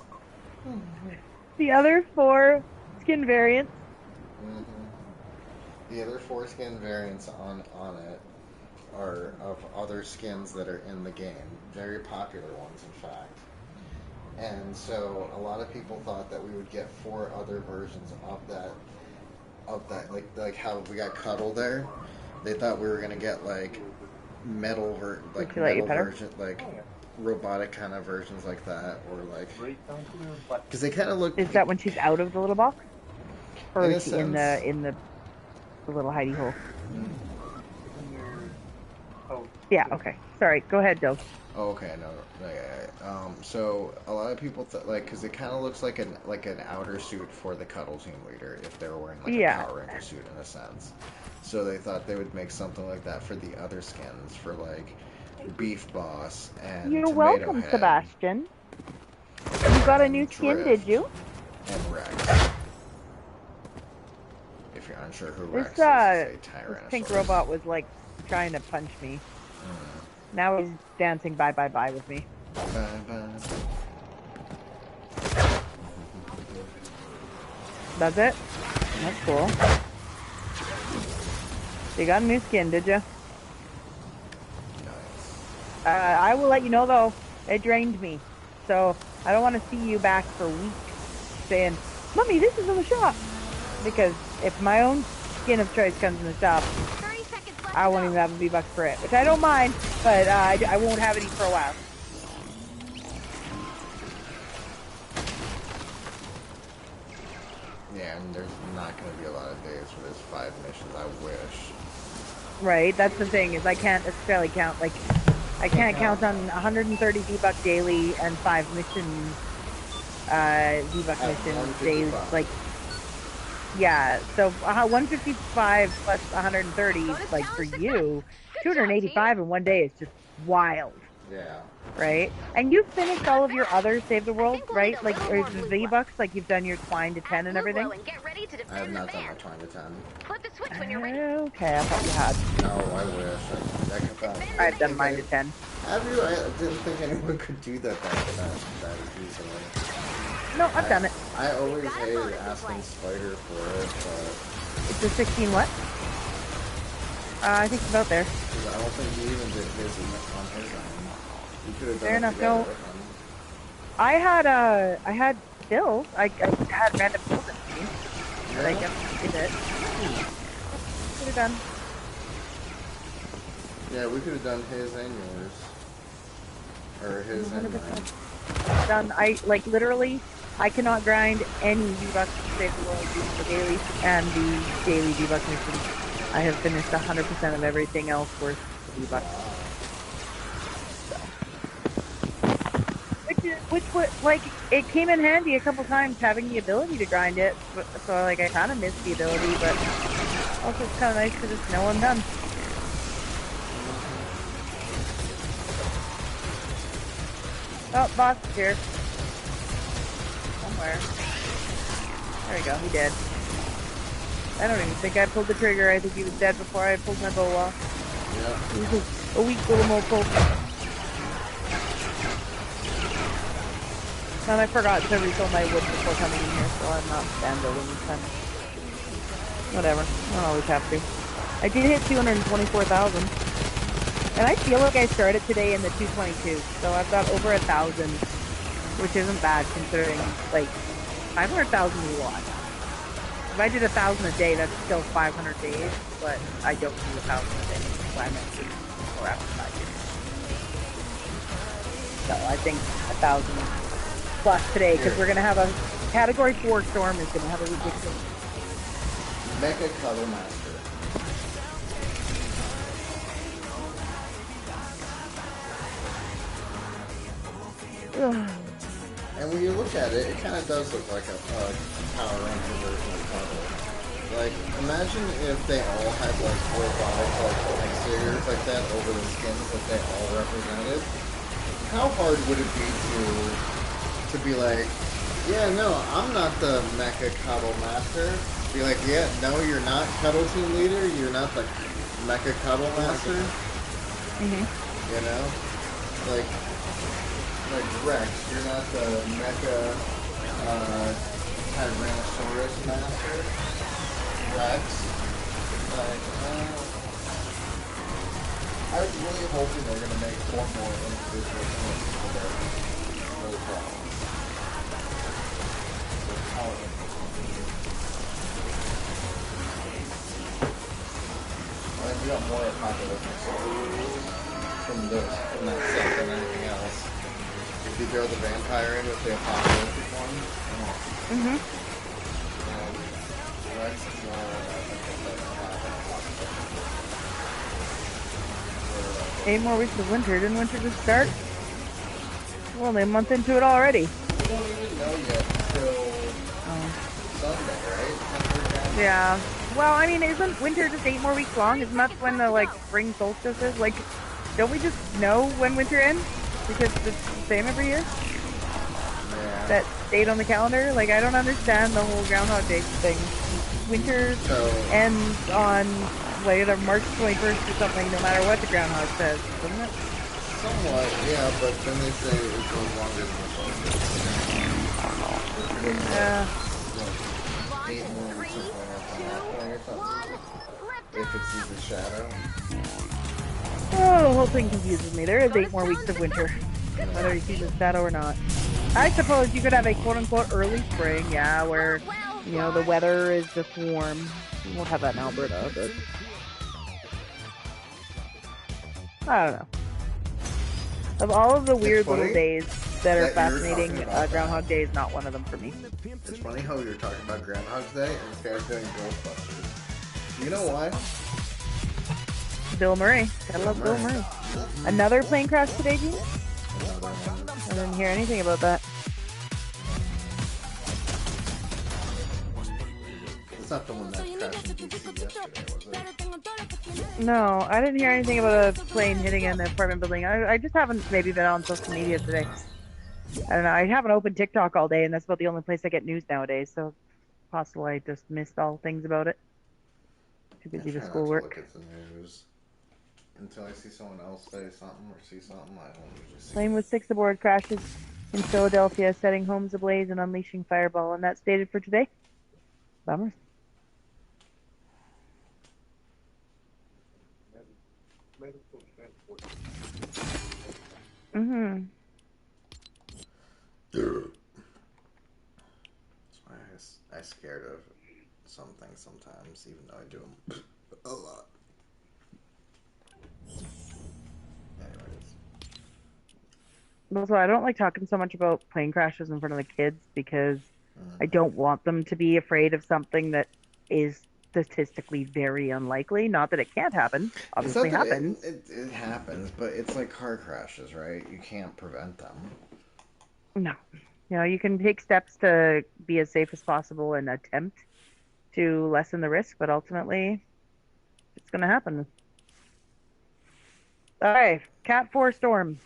The other 4 skin variants. Mm-hmm. The other 4 skin variants on it are of other skins that are in the game. Very popular ones, in fact. And so a lot of people thought that we would get 4 other versions of that, like how we got Cuddle there. They thought we were gonna get like metal version, like robotic kind of versions like that, or like, because they kind of look. Is that when she's out of the little box, or In a is she in the sense. little hidey hole? Yeah. Okay. Sorry. Go ahead, Joe. Oh, okay, no. So a lot of people because it kind of looks like an outer suit for the Cuddle team leader if they were wearing like a Power Ranger suit in a sense. So they thought they would make something like that for the other skins, for like Beef Boss and You're Tomato welcome, Head. Sebastian. You got a new skin, Drift did you? And Rex. If you're unsure who This Rex is, say Tyrannosaurus. this pink robot was like trying to punch me. Now he's dancing bye bye bye with me. That's it? That's cool. You got a new skin, did you? Nice. I will let you know though, it drained me. So I don't want to see you back for weeks saying, Mommy, this is in the shop. Because if my own skin of choice comes in the shop, 30 seconds left. I won't even have a V-Bucks for it. Which I don't mind, but I won't have any for a while. Yeah, and there's not going to be a lot of days for this 5 missions, I wish. Right, that's the thing, is I can't necessarily count, like, I can't count on 130 V-Buck daily and 5 missions, V-Buck missions days, like, yeah, so 155 plus 130, like, for you, 285 in one day is just wild. Yeah. Right? And you've finished all of your other Save the World, right? Like, or the V-Bucks, like you've done your twine to 10 and everything? I have not done my twine to 10. Flip the switch when you're ready. Okay, I thought you had. No, I wish. I've done mine to 10. Have you? I didn't think anyone could do that easily. No, I've done it. I always hated asking Spider for it, but... It's a 16 what? I think it's about there. I don't think he even did his on his own. You could have done Fair enough, together no. with him. I had bills. I had random bills in me. But I just did it. Could have done. Yeah, we could have done his and yours. Or his and mine. Done. Literally, I cannot grind any V-Bucks to Save the World using the daily and the daily V-Buck missions. I have finished 100% of everything else worth V-Bucks. Which like, it came in handy a couple times having the ability to grind it, so like I kind of missed the ability, but also it's kind of nice to just know I'm done. Oh, boss is here. Somewhere. There we go, he did. I don't even think I pulled the trigger. I think he was dead before I pulled my bow off. Yeah. He was a weak little mofo. And I forgot to refill my wood before coming in here, so I'm not stand building this time. Whatever. I don't always have to. I did hit 224,000. And I feel like I started today in the 222, so I've got over 1,000, which isn't bad considering, like, 500,000 is a lot. If I did 1,000 a day, that's still 500 days, but I don't do 1,000 a day. So I meant to or after 5 years. So I think 1,000 plus today, because we're gonna have a Category 4 storm is gonna have a ridiculous. Mecha Cuddle Master. And when you look at it, it kind of does look like a Power Ranger version of Cuddle. Like, imagine if they all had like robotic like exteriors like that over the skins that they all represented. How hard would it be to be like, yeah, no, I'm not the Mecha Cuddle Master. Be like, yeah, no, you're not Cuddle Team Leader. You're not the Mecha Cuddle Master. You know, like Rex, you're not the Mecha Tyrannosaurus Master. Rex, like, I was really hoping they're gonna make 4 more individual teams for their problems. And we got more apocalyptic from that set than anything else. If you throw the vampire in with the apocalyptic one, Rex is more like 8 more weeks of winter. Didn't winter just start? We're only a month into it already. we don't even know yet until Sunday, right? Yeah. Well, I mean, isn't winter just 8 more weeks long? Isn't that when the, like, spring solstice is? Like, don't we just know when winter ends? Because it's the same every year? Yeah. That date on the calendar? Like, I don't understand the whole Groundhog Day thing. Winter ends on, later March 21st or something, no matter what the groundhog says, doesn't it? Somewhat, yeah, but then they say it goes longer than the solstice. Yeah. Like, 8 more weeks of winter from that point or something. If it's in the shadow. Oh, the whole thing confuses me. There is 8 more weeks of winter, whether you see the shadow or not. I suppose you could have a quote-unquote early spring, yeah, where, you know, the weather is just warm. We won't have that in Alberta, but I don't know. Of all of the weird little days that are fascinating, Groundhog Day is not one of them for me. It's funny how you're talking about Groundhog Day and this guy's doing Ghostbusters. You know why? Bill Murray. I love Bill Murray. Another plane crash today, Gene? I didn't hear anything about that. It's not the one that crashed in DC yesterday, was it? No, I didn't hear anything about a plane hitting an apartment building. I just haven't maybe been on social media today. I don't know. I haven't opened TikTok all day, and that's about the only place I get news nowadays. So possible I just missed all things about it. Too busy with schoolwork. Look at the news until I see someone else say something or see something. I don't usually see. Plane with 6 aboard crashes in Philadelphia, setting homes ablaze and unleashing fireball. And that's stated for today. Bummer. Mm-hmm. That's why I'm scared of some things sometimes, even though I do them a lot. Anyways. Also, I don't like talking so much about plane crashes in front of the kids because I don't want them to be afraid of something that is statistically very unlikely. Not that it can't happen. Obviously happens. It happens, but it's like car crashes, right? You can't prevent them. No. You know, you can take steps to be as safe as possible and attempt to lessen the risk, but ultimately it's going to happen. All right, Cat 4 storm.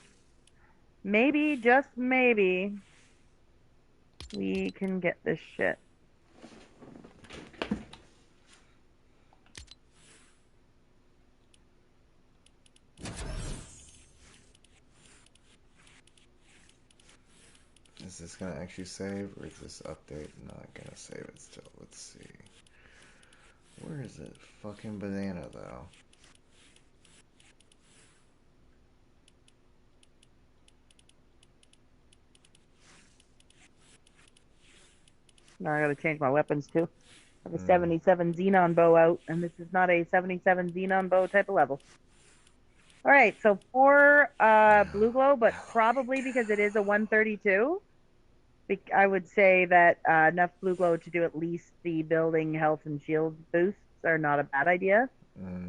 Maybe, just maybe, we can get this shit. Is this gonna actually save, or is this update not gonna save it still? Let's see. Where is it? Fucking banana, though. Now I gotta change my weapons too. I have a 77 Xenon bow out, and this is not a 77 Xenon bow type of level. All right, so 4 blue glow, but probably because it is a 132, I would say that enough blue glow to do at least the building health and shield boosts are not a bad idea.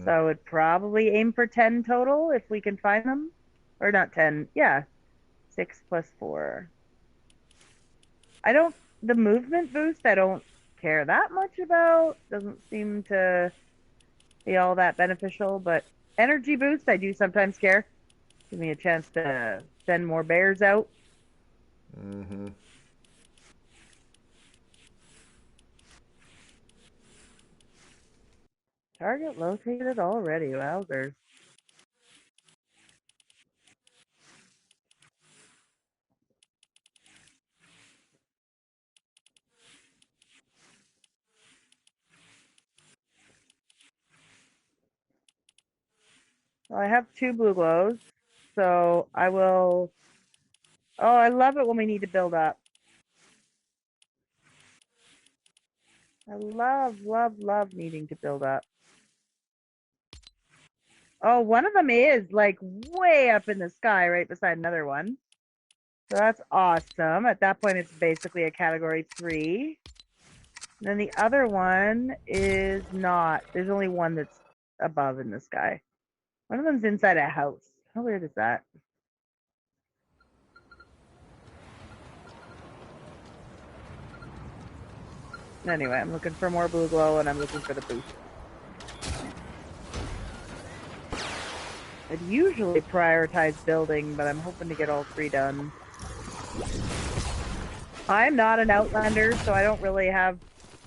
So I would probably aim for 10 total if we can find them. Or not 10, yeah. 6 plus 4. The movement boost I don't care that much about. Doesn't seem to be all that beneficial, but energy boost I do sometimes care. Give me a chance to send more bears out. Mm-hmm. Target located already, wowzers. Well, I have 2 blue glows, so I will... Oh, I love it when we need to build up. I love needing to build up. Oh, one of them is like way up in the sky right beside another one. So that's awesome. At that point, it's basically a category 3. And then the other one is not. There's only one that's above in the sky. One of them's inside a house. How weird is that? Anyway, I'm looking for more blue glow and I'm looking for the boost. I'd usually prioritize building, but I'm hoping to get all 3 done. I'm not an Outlander, so I don't really have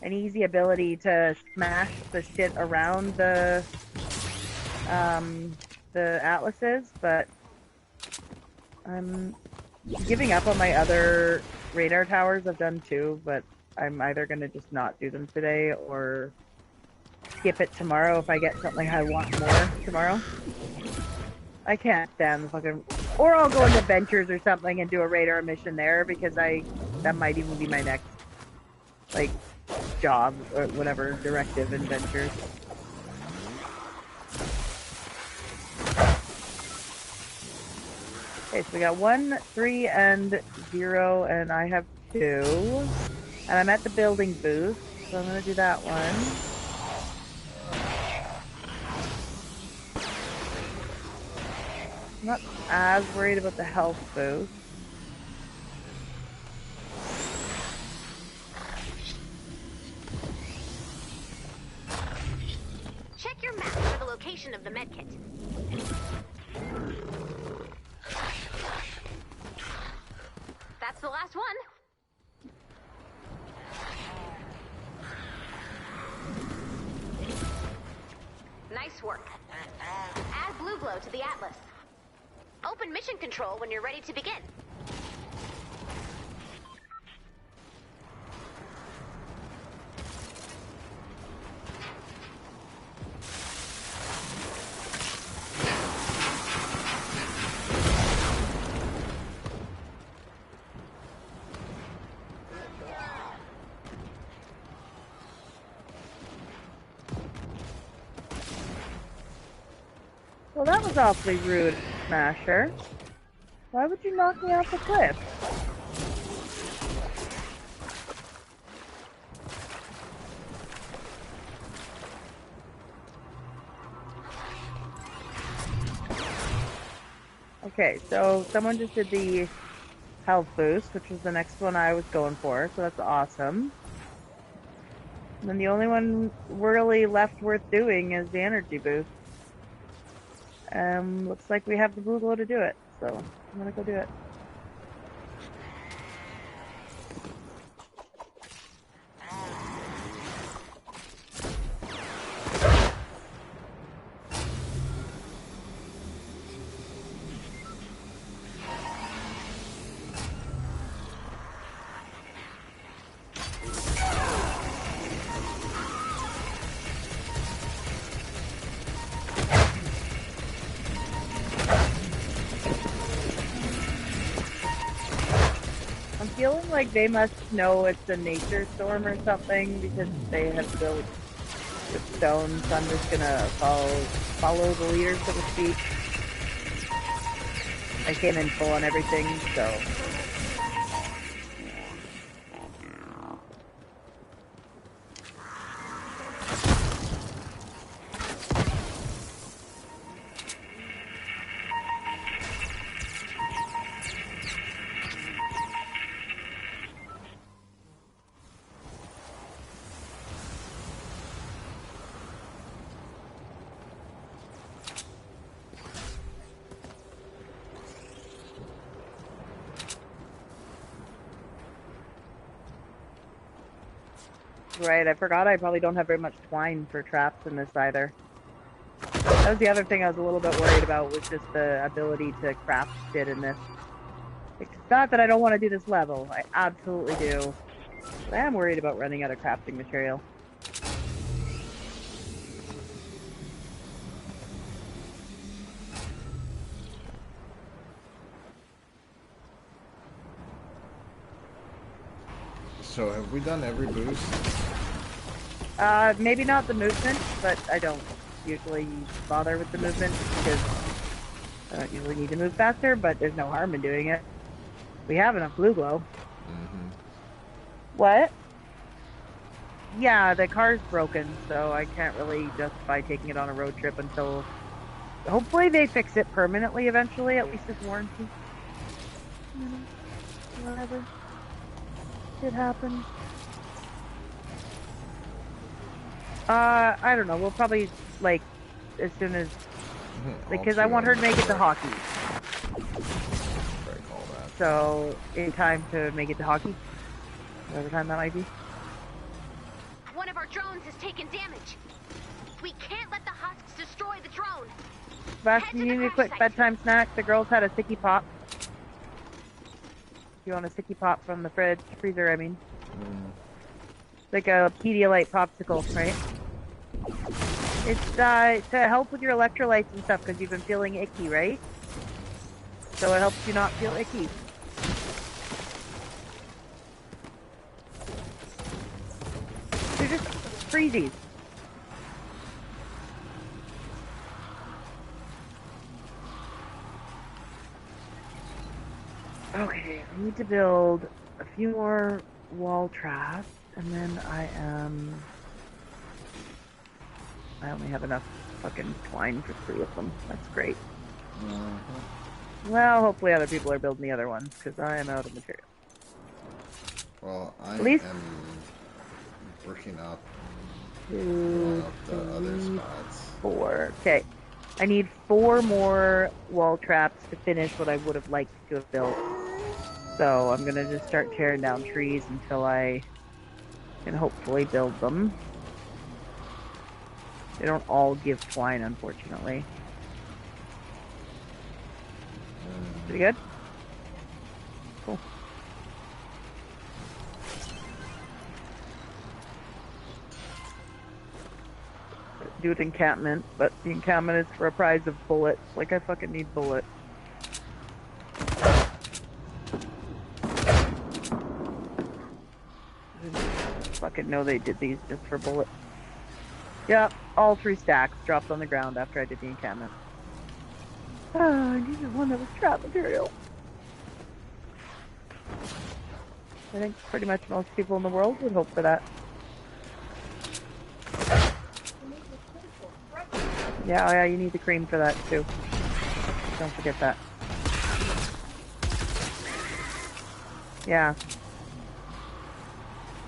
an easy ability to smash the shit around the Atlases, but I'm giving up on my other radar towers. I've done 2, but I'm either going to just not do them today or skip it tomorrow if I get something I want more tomorrow. I can't stand the fucking... Or I'll go into Ventures or something and do a radar mission there, because that might even be my next, like, job or whatever, directive in Ventures. Okay, so we got 1, 3, and 0, and I have 2. And I'm at the building booth, so I'm going to do that one. I'm not as worried about the health boost. Check your map for the location of the medkit. That's the last one. Nice work. Add blue glow to the Atlas. Open mission control when you're ready to begin. Well, that was awfully rude, Smasher. Why would you knock me off the cliff? Okay, so someone just did the health boost, which was the next one I was going for, so that's awesome. And then the only one really left worth doing is the energy boost. Looks like we have the blue glow to do it, so I'm gonna go do it. feeling like they must know it's a nature storm or something because they have built the stone, so I'm just gonna follow the leader, so to speak. I came in full on everything, so. Right, I forgot I probably don't have very much twine for traps in this either. That was the other thing I was a little bit worried about, was just the ability to craft shit in this. It's not that I don't want to do this level, I absolutely do. But I am worried about running out of crafting material. So have we done every boost? Maybe not the movement, but I don't usually bother with the movement because I don't usually need to move faster, but there's no harm in doing it. We have enough blue glow. Mm-hmm. What? Yeah, the car's broken, so I can't really justify taking it on a road trip until... Hopefully they fix it permanently eventually, at least it's warranty. You know, whatever. It happens. I don't know. We'll probably, like, as soon as... Because I want her to make it to hockey. So, in time to make it to hockey. Whatever time that might be. One of our drones has taken damage. We can't let the husks destroy the drone. Sebastian, you need a quick bedtime snack. The girls had a sticky pop. You want a sticky pop from the freezer, I mean. Like a Pedialyte popsicle, right? It's to help with your electrolytes and stuff because you've been feeling icky, right? So it helps you not feel icky. They're just freezies. Okay, I need to build a few more wall traps, and then I only have enough fucking twine for 3 of them. That's great. Well, hopefully other people are building the other ones, because I am out of material. Well, I At least am working up, 2, the other spots. 4. Okay. I need 4 more wall traps to finish what I would have liked to have built. So I'm gonna just start tearing down trees until I can hopefully build them. They don't all give twine, unfortunately. Pretty good? Cool. Do it encampment, but the encampment is for a prize of bullets. Like, I fucking need bullets. Fucking know they did these just for bullets. Yep, all 3 stacks dropped on the ground after I did the encampment. I needed one that was trap material. I think pretty much most people in the world would hope for that. Yeah, you need the cream for that too. Don't forget that. Yeah.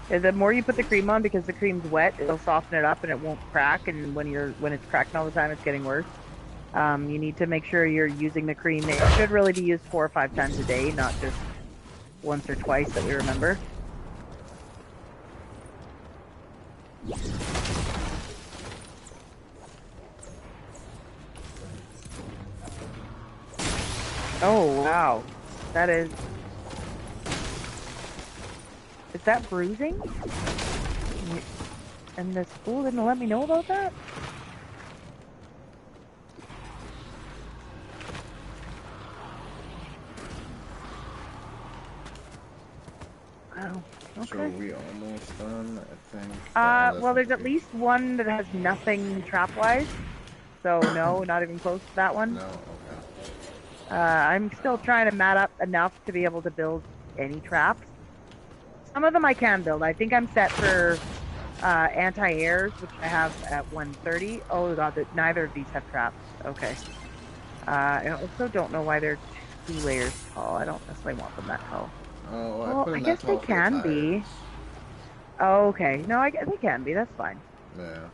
The more you put the cream on, because the cream's wet, it'll soften it up and it won't crack. And when it's cracking all the time, it's getting worse. You need to make sure you're using the cream. It should really be used 4 or 5 times a day, not just once or twice that we remember. Oh, wow. That is... Is that bruising? And the school didn't let me know about that? Oh, So okay. we almost done, I think. Well, there's at least one that has nothing trap-wise. So no, not even close to that one. No? Okay. I'm still trying to mat up enough to be able to build any traps. Some of them I can build. I think I'm set for anti-airs, which I have at 130. Oh god, neither of these have traps. Okay. I also don't know why they're 2 layers tall. I don't necessarily want them that tall. Oh, Well, put I in guess that they tall for the can be. tires. Oh, okay. No, they can be. That's fine. Yeah.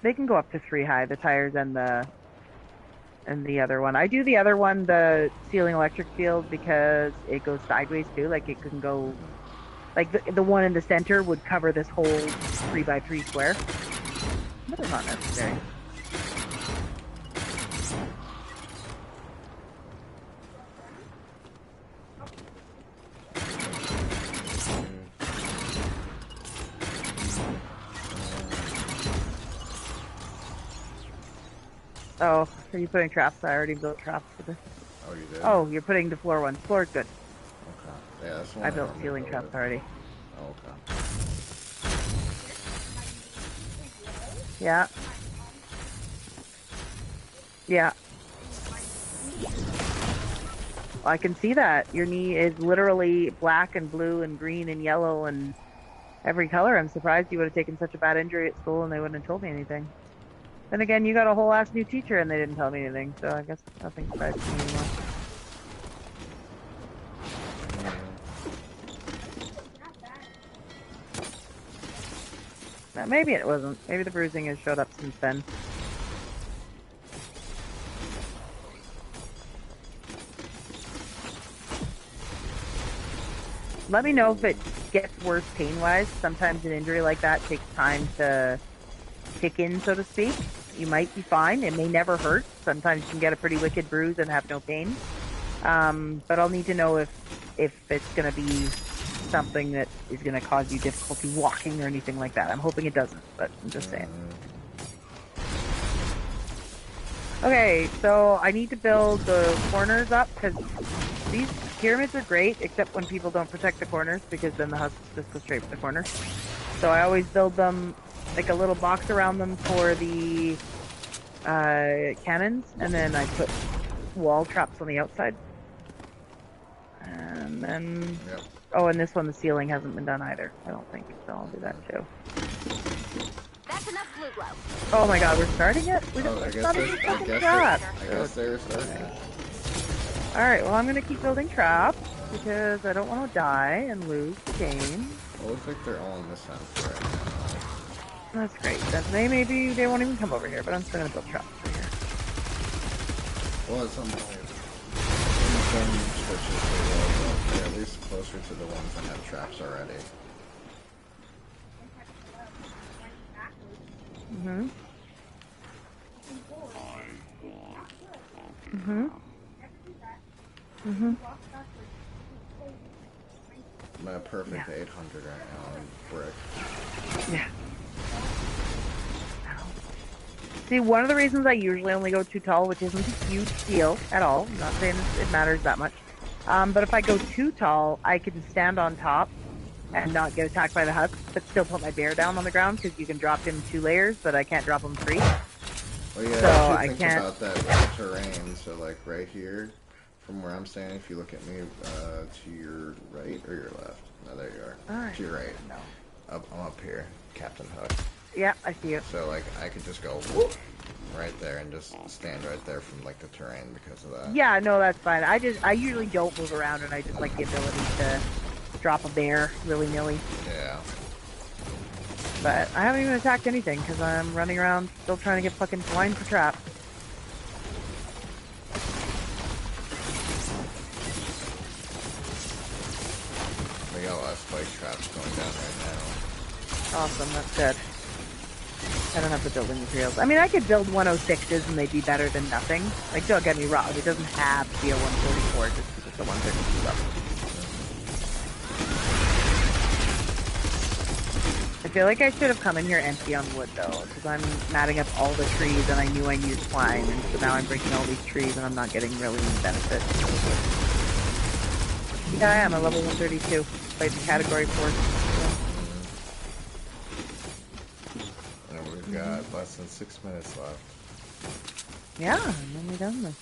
They can go up to 3 high, the tires and the other one. I do the other one, the ceiling electric field, because it goes sideways too. Like it can go, like the one in the center would cover this whole 3x3 square. But it's not necessary. Oh, are you putting traps? I already built traps for this. Oh, you did? Oh, you're putting the floor ones. Floor's good. Okay. Yeah, that's the one I built normally ceiling go traps with. already. Oh, okay. Yeah. Yeah. I can see that. Your knee is literally black and blue and green and yellow and every color. I'm surprised you would have taken such a bad injury at school and they wouldn't have told me anything. Then again, you got a whole ass new teacher and they didn't tell me anything, so I guess nothing surprises me anymore. Now, maybe it wasn't. Maybe the bruising has showed up since then. Let me know if it gets worse pain-wise. Sometimes an injury like that takes time to kick in, so to speak. You might be fine. It may never hurt. Sometimes you can get a pretty wicked bruise and have no pain. But I'll need to know if it's going to be something that is going to cause you difficulty walking or anything like that. I'm hoping it doesn't, but I'm just saying. Okay, so I need to build the corners up, because these pyramids are great, except when people don't protect the corners, because then the husks just go straight for the corner. So I always build them, like a little box around them for the cannons, and then I put wall traps on the outside. And then... Yep. Oh, and this one, the ceiling hasn't been done either, I don't think, so I'll do that too. That's enough blue glow. Oh my god, we're starting it? We Oh, I it's not even guess fucking they're traps. starting it. Alright, well I'm gonna keep building traps, because I don't want to die and lose the game. Well, looks like they're all in this sense right now. That's great. Then maybe they won't even come over here, but I'm still gonna build traps over here. Well, at some point, when some switches they will, but they're at least closer to the ones that have traps already. Mm-hmm. Mm-hmm. Mm-hmm. I'm at a perfect 800 right now in brick. Yeah. See, one of the reasons I usually only go too tall, which isn't a huge deal at all, I'm not saying it matters that much, but if I go too tall, I can stand on top and not get attacked by the husks, but still put my bear down on the ground, because you can drop him 2 layers, but I can't drop him 3. Well, yeah, So I I think can't- about that with the terrain. So, like right here, from where I'm standing, if you look at me to your right or your left, no, there you are. Alright. To your right. No. I'm up here, Captain Hook. Yeah, I see you. So, like, I could just go whoop, right there and just stand right there from like the terrain because of that. Yeah, no, that's fine. I usually don't move around, and I just like the ability to drop a bear willy-nilly. Yeah. But I haven't even attacked anything, because I'm running around still trying to get fucking blind for traps. We got a lot of spike traps going down right now. Awesome, that's good. I don't have the building materials. I mean, I could build 106s and they'd be better than nothing. Like, don't get me wrong, it doesn't have to be a 144 just because it's a 132 level. I feel like I should have come in here empty on wood, though, because I'm matting up all the trees and I knew I needed twine, and so now I'm breaking all these trees and I'm not getting really any benefit. Yeah, I am a level 132. Played the category 4. And we've got less than 6 minutes left. Yeah, I'm only done this.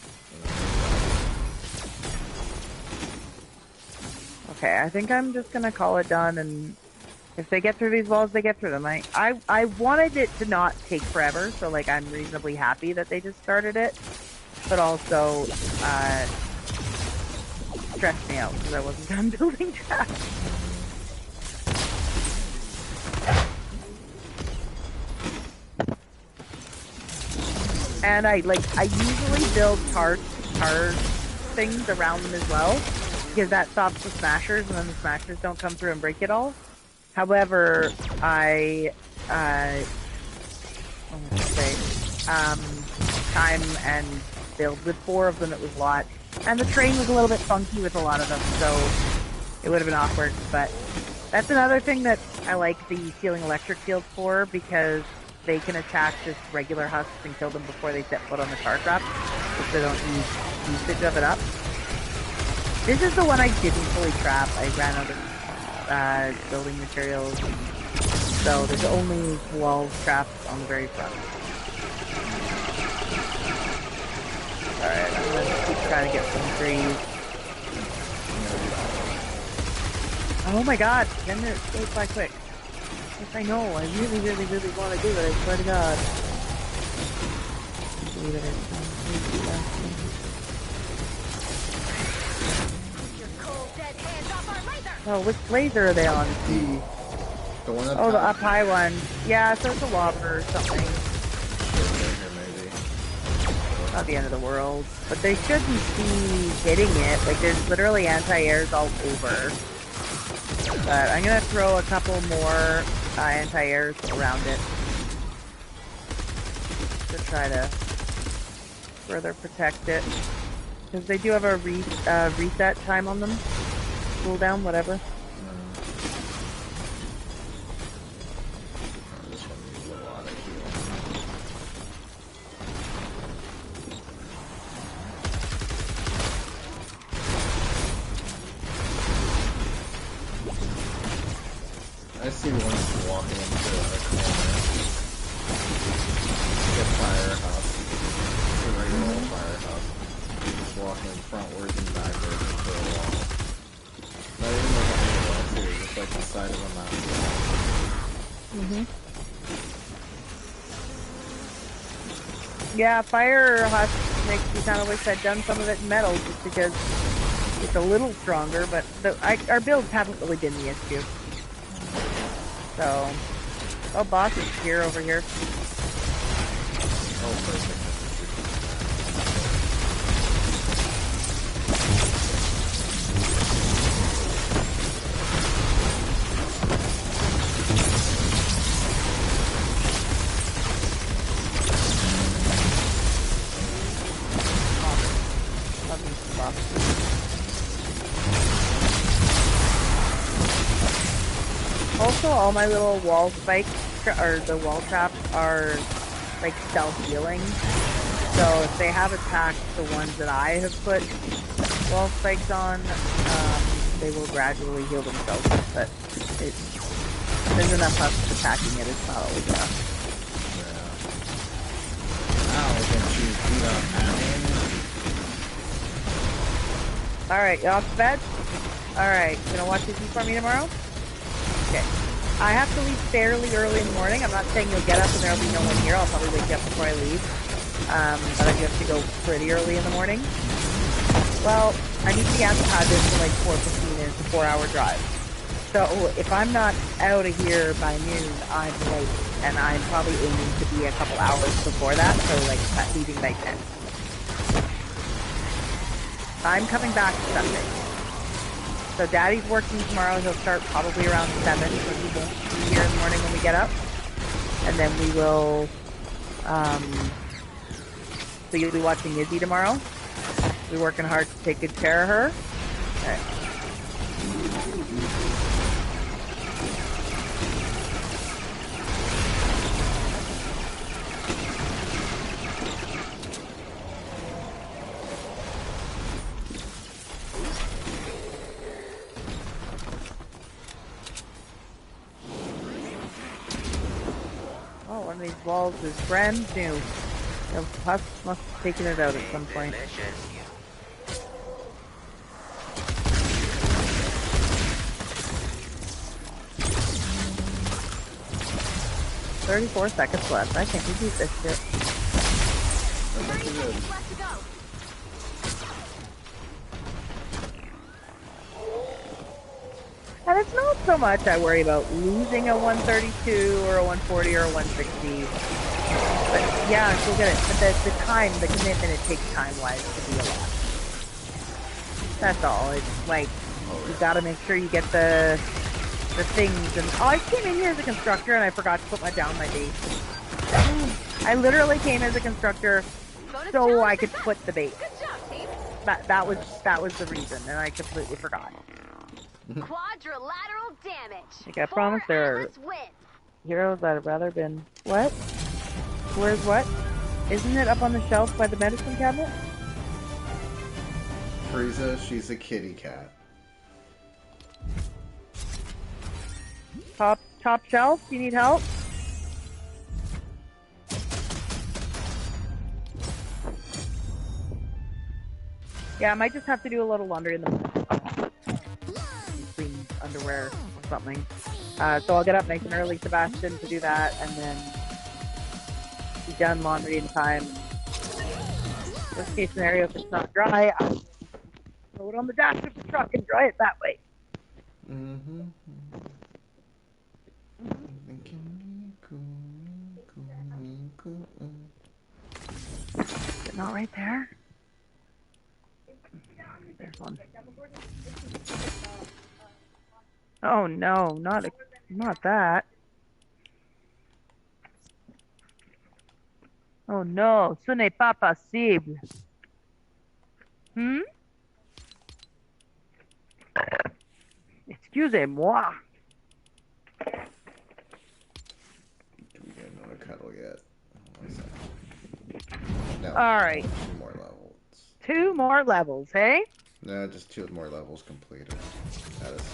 Okay, I think I'm just gonna call it done, and if they get through these walls, they get through them. I wanted it to not take forever, so like I'm reasonably happy that they just started it, but also stressed me out because I wasn't done building traps. And I usually build tar things around them as well, because that stops the smashers, and then the smashers don't come through and break it all. However, time and build with 4 of them, it was a lot. And the terrain was a little bit funky with a lot of them, so it would have been awkward. But that's another thing that I like the ceiling electric fields for, because they can attack just regular husks and kill them before they set foot on the tar trap, if they don't use usage of it up. This is the one I didn't fully trap. I ran out of building materials, so there's only wall traps on the very front. Alright, I'm gonna keep trying to get some trees. Oh my god, 10 minutes goes by quick. Yes, I know, I really, really, really want to do it, I swear to god. Oh, which laser are they on? The one up the up high one. Yeah, so it's a lobber or something. Maybe. Not the end of the world. But they shouldn't be hitting it. Like, there's literally anti-airs all over. But I'm gonna throw a couple more anti-airs around it to try to further protect it. Because they do have a reset time on them. Cooldown, whatever. This one needs a lot of healing. I see one walking into a corner. Like a firehouse. It's a regular old firehouse. Just walking frontwards and backwards into a wall. Not even like a wall too, just like the side of a mountain. Yeah, fire husk makes me kind of wish I'd done some of it in metal, just because it's a little stronger, but our builds haven't really been the issue. So, oh, boss is here over here. Oh, perfect. Also, all my little wall spikes, or the wall traps, are like self-healing. So if they have attacked the ones that I have put wall spikes on, they will gradually heal themselves. But there's enough husks attacking it, it's not always enough. Yeah. Ow, then she's beat up Alright, you off to bed? Alright, gonna watch TV for me tomorrow? Okay. I have to leave fairly early in the morning. I'm not saying you'll get up and there'll be no one here. I'll probably wake you up before I leave. But I do have to go pretty early in the morning. Well, I need to be at the Padden for like 4:15, and it's a 4-hour drive. So if I'm not out of here by noon, I'm late. And I'm probably aiming to be a couple hours before that, so like leaving by 10. I'm coming back Sunday. So Daddy's working tomorrow. He'll start probably around 7, so he won't be here in the morning when we get up. And then we will, so you'll be watching Izzy tomorrow. We're working hard to take good care of her. Okay. of these walls is brand new. The husk must have taken it out at some point. Delicious. 34 seconds left. I think we beat this shit. 30 seconds left to go. And it's not so much I worry about losing a 132 or a 140 or a 160. But yeah, she'll get it. But the time, the commitment it takes time-wise to be a lot. That's all. It's like, you gotta make sure you get the things. And oh, I came in here as a constructor and I forgot to put down my base. I literally came as a constructor so I could put the base. Good job, team. That was the reason, and I completely forgot. Quadrilateral damage. Like I promised, there are Atlas win. heroes that have rather been what? Where's what? Isn't it up on the shelf by the medicine cabinet? Frieza, she's a kitty cat. Top shelf. You need help? Yeah, I might just have to do a little laundry in the clean underwear or something. So I'll get up nice and early, Sebastian, to do that, and then be done laundry in time. Worst case scenario, if it's not dry, I'll throw it on the dash of the truck and dry it that way. Is it not right there? There's one. Oh no, not that. Oh no, ce n'est pas possible. Excusez-moi. Do we get another cuddle yet? No. Alright. 2 more levels. 2 more levels, hey? No, just 2 more levels completed. Out of 6,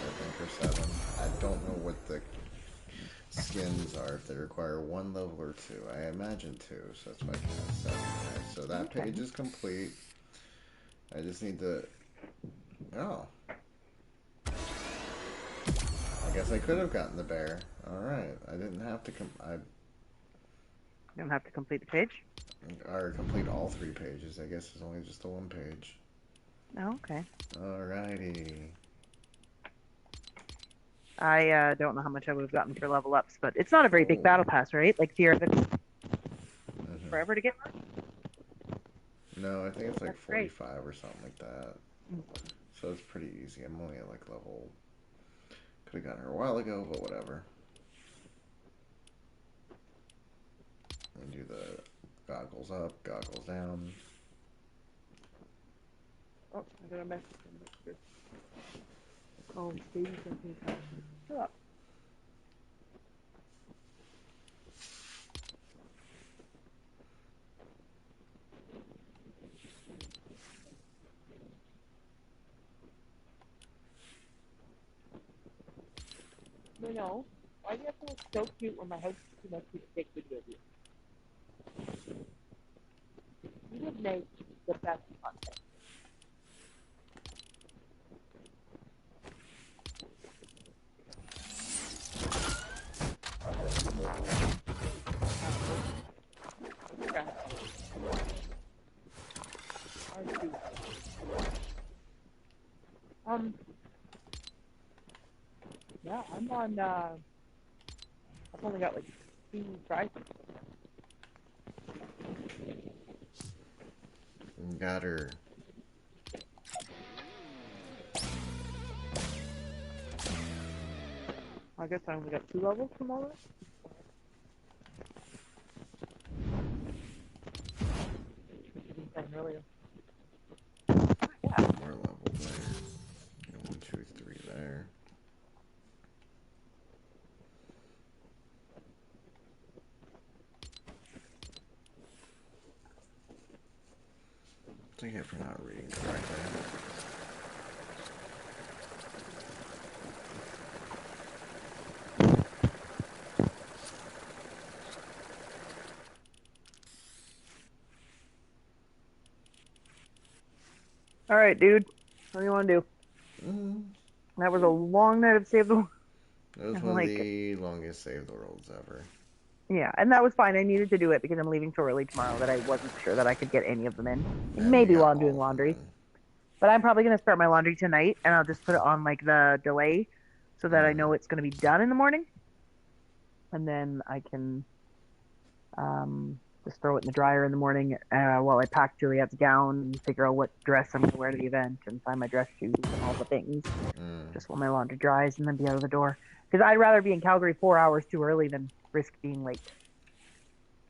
I think, or 7. I don't know what the skins are, if they require 1 level or 2. I imagine 2, so that's why I count 7. Right, so that page is complete. I just need to... Oh. I guess I could have gotten the bear. Alright, I didn't have to You don't have to complete the page? or complete all 3 pages. I guess it's only just the 1 page. Oh, okay. Alrighty. I don't know how much I would have gotten for level ups, but it's not a very big battle pass, right? Like, theoretically, forever to get one? No, I think it's like That's great. 45 or something like that. So it's pretty easy. I'm only at like level... Could have gotten her a while ago, but whatever. And do the goggles up, goggles down. Oh, I got a message from Mr. Oh, baby something. Shut up. No. Why do you have to look so cute when my house is too messy to take video of you? You would make the best content. Yeah, I'm on, I've only got like 2 tries. Got her. I guess I only got 2 levels from all this. Earlier. More levels there. 1, 2, 3 there. What's I get for not reading correctly? All right, dude. What do you want to do? Mm, That was a long night of Save the World. it was I one of like the longest Save the Worlds ever. Yeah, and that was fine. I needed to do it because I'm leaving so early tomorrow that I wasn't sure that I could get any of them in. And we Maybe got while I'm all doing of them laundry. in. But I'm probably going to start my laundry tonight, and I'll just put it on, like, the delay so that I know it's going to be done in the morning. And then I can just throw it in the dryer in the morning while I pack Juliet's gown and figure out what dress I'm going to wear to the event and find my dress shoes and all the things. Just while my laundry dries and then be out of the door. Because I'd rather be in Calgary 4 hours too early than risk being late.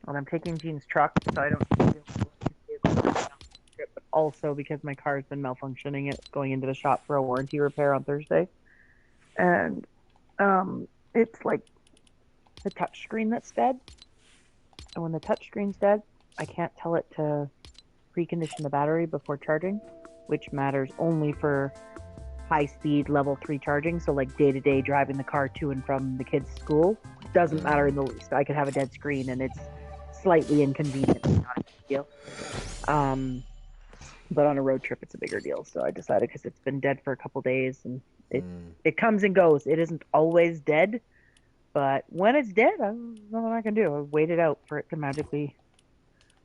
And I'm taking Jean's truck, so I don't need to trip, but also because my car's been malfunctioning, it's going into the shop for a warranty repair on Thursday. And it's like the touch screen that's dead. And when the touch screen's dead, I can't tell it to precondition the battery before charging, which matters only for high-speed level 3 charging. So like day-to-day driving the car to and from the kids' school doesn't matter in the least. I could have a dead screen and it's slightly inconvenient, not a big deal. But on a road trip, it's a bigger deal. So I decided because it's been dead for a couple days and it comes and goes. It isn't always dead, but when it's dead, I don't know what I can do. I wait it out for it to magically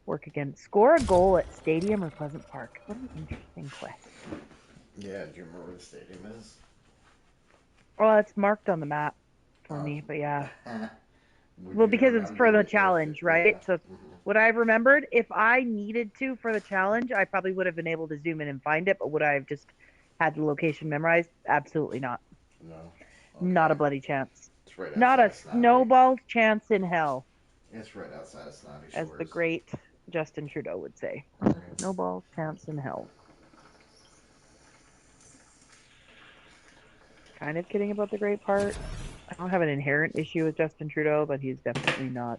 work again. Score a goal at Stadium or Pleasant Park. What an interesting quest. Yeah, do you remember where the stadium is? Well, it's marked on the map for me, but yeah. Well, because it's for the challenge, right? So would I have remembered? If I needed to for the challenge, I probably would have been able to zoom in and find it, but would I have just had the location memorized? Absolutely not. No. Okay. Not a bloody chance. It's right Not a Snotty. snowball chance in hell. It's right outside of Snotty Shores. As the great Justin Trudeau would say. Snowball chance in hell. Kind of kidding about the great part. I don't have an inherent issue with Justin Trudeau, but he's definitely not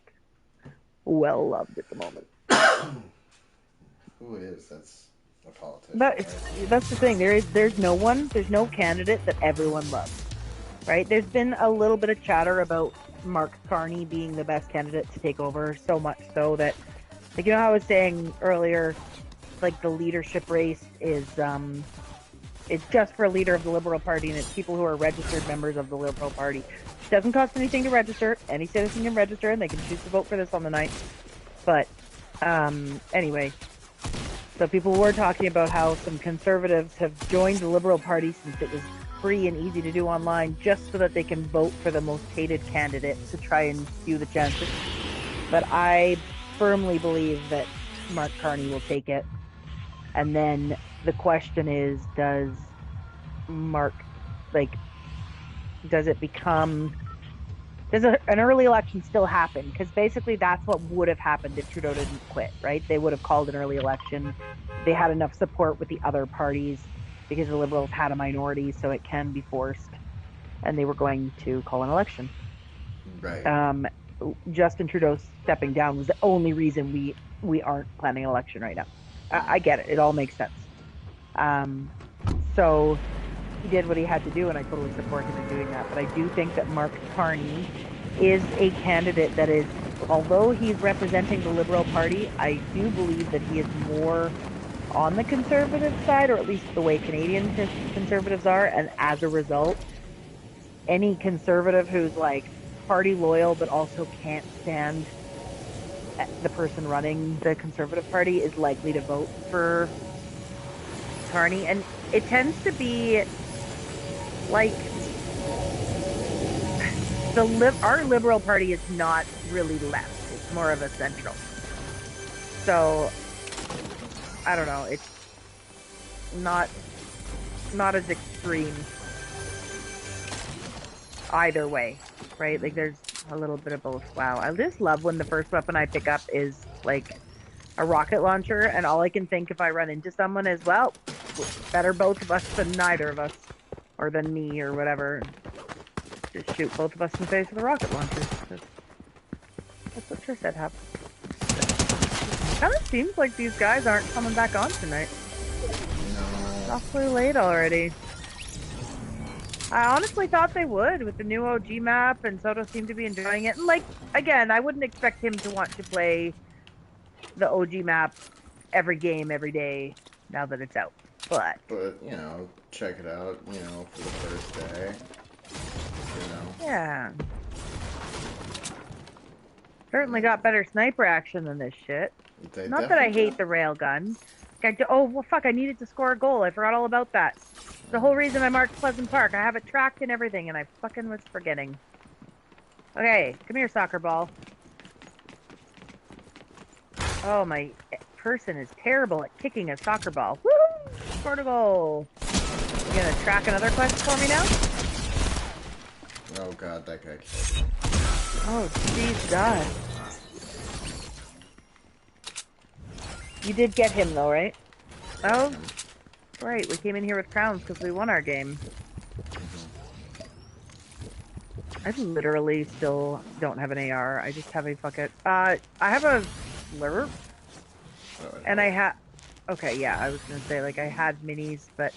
well loved at the moment. Who is? That's a politician. That's the thing. There's no candidate that everyone loves, right? There's been a little bit of chatter about Mark Carney being the best candidate to take over, so much so that, like, you know how I was saying earlier, like the leadership race is it's just for a leader of the Liberal Party, and it's people who are registered members of the Liberal Party. It doesn't cost anything to register. Any citizen can register, and they can choose to vote for this on the 9th. But anyway, so people were talking about how some conservatives have joined the Liberal Party since it was free and easy to do online, just so that they can vote for the most hated candidate to try and skew the chances. But I firmly believe that Mark Carney will take it. And then the question is, does an early election still happen? Because basically that's what would have happened if Trudeau didn't quit, right? They would have called an early election. They had enough support with the other parties because the Liberals had a minority, so it can be forced. And they were going to call an election. Right. Justin Trudeau stepping down was the only reason we aren't planning an election right now. I get it. It all makes sense. So he did what he had to do, and I totally support him in doing that. But I do think that Mark Carney is a candidate that is, although he's representing the Liberal Party, I do believe that he is more on the conservative side, or at least the way Canadian conservatives are. And as a result, any conservative who's like party loyal but also can't stand the person running the Conservative Party is likely to vote for Carney. And it tends to be like our Liberal Party is not really left. It's more of a central. So I don't know. It's not as extreme either way, right? Like there's a little bit of both. Wow, I just love when the first weapon I pick up is like a rocket launcher, and all I can think if I run into someone is, well, better both of us than neither of us, or than me, or whatever. Just shoot both of us in the face with a rocket launcher. That's what Trish said happened. Kind of seems like these guys aren't coming back on tonight. No. It's awfully late already. I honestly thought they would with the new OG map, and Soto seemed to be enjoying it. And like, again, I wouldn't expect him to want to play the OG map every game, every day, now that it's out. But you know, check it out, you know, for the first day. You know. yeah, certainly got better sniper action than this shit. They Not that I definitely hate the railgun. Oh, well, fuck, I needed to score a goal. I forgot all about that. The whole reason I marked Pleasant Park. I have it tracked and everything, and I fucking was forgetting. Okay, come here, soccer ball. Oh, my person is terrible at kicking a soccer ball. Woo! Scored a goal. You gonna track another quest for me now? Oh god, that guy killed me. Oh, jeez, God. You did get him, though, right? Oh, right. We came in here with crowns because we won our game. I literally still don't have an AR. I just have a I have a slurp. And I had... Okay, yeah, I was gonna say, like, I had minis, but...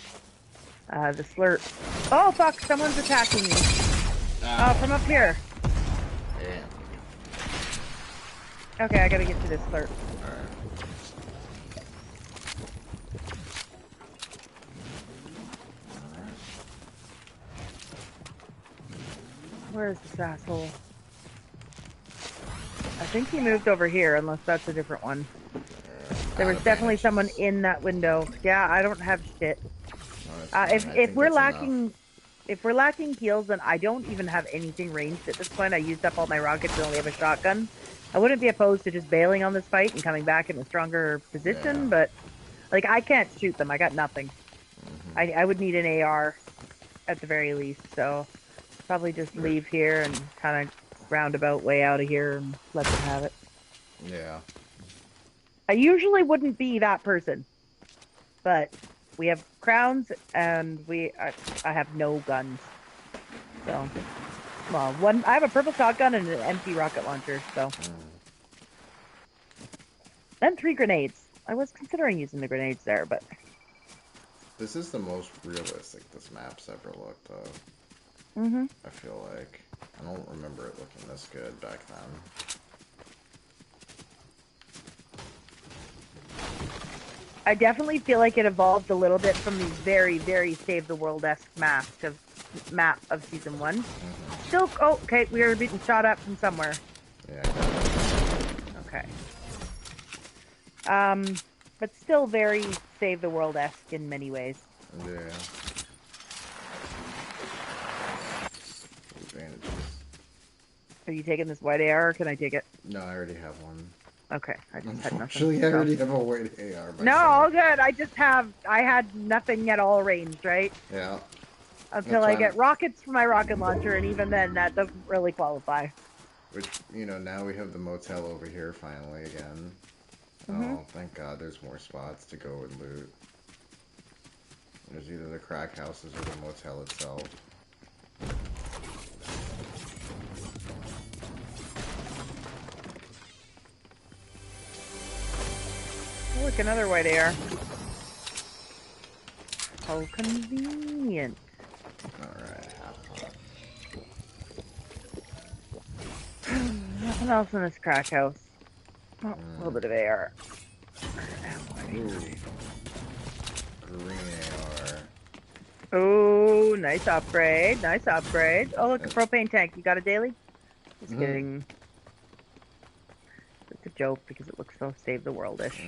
the slurp... Oh, fuck! Someone's attacking me! From up here. Damn. Okay, I gotta get to this slurp. Alright. Where is this asshole? I think he moved over here, unless that's a different one. There was definitely someone in that window. Yeah, I don't have shit. If we're lacking heals, then I don't even have anything ranged at this point. I used up all my rockets and only have a shotgun. I wouldn't be opposed to just bailing on this fight and coming back in a stronger position, but like I can't shoot them. I got nothing. I would need an AR at the very least, so probably just leave here and kind of roundabout way out of here and let them have it. Yeah. I usually wouldn't be that person, but we have crowns and I have no guns. So, well, I have a purple shotgun and an empty rocket launcher, so. And 3 grenades. I was considering using the grenades there, but. This is the most realistic this map's ever looked, though. I feel like. I don't remember it looking this good back then. I definitely feel like it evolved a little bit from the very, very Save the World-esque map of Season 1. Still, oh, okay, we are being shot at from somewhere. Yeah. Okay. But still very Save the World-esque in many ways. Yeah. Advantages. Are you taking this white AR, or can I take it? No, I already have one. Okay, I just had nothing. Actually, I already have a white AR. No, all good. I had nothing at all ranged, right? Yeah. Until I get rockets for my rocket launcher, and even then, that doesn't really qualify. Which, you know, now we have the motel over here finally again. Oh, thank God, there's more spots to go and loot. There's either the crack houses or the motel itself. Oh, look, another white AR. How convenient. Alright, have Nothing else in this crack house. Oh, a little bit of AR. Ooh. Green AR. Oh, nice upgrade. Nice upgrade. Oh, look, a propane tank. You got a daily? Just kidding. It's a joke because it looks so Save the World-ish.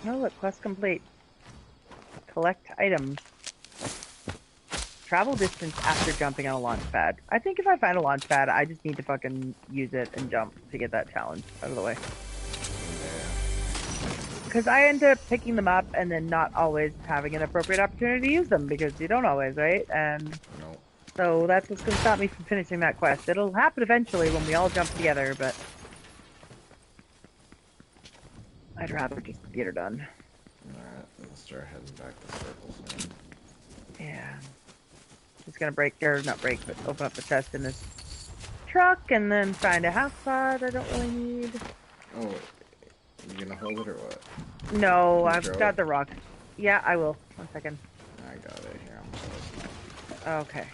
Oh, look, quest complete. Collect items. Travel distance after jumping on a launch pad. I think if I find a launch pad, I just need to fucking use it and jump to get that challenge out of the way. Because I end up picking them up and then not always having an appropriate opportunity to use them, because you don't always, right? And so that's what's going to stop me from finishing that quest. It'll happen eventually when we all jump together, but I'd rather just get her done. Alright, let's start heading back to circles then. Yeah. Just gonna not break, but open up the chest in this truck and then find a house pod I don't really need. Oh, you gonna hold it or what? No, I've got the rock. Yeah, I will. 1 second. I got it here. I'm close. Okay.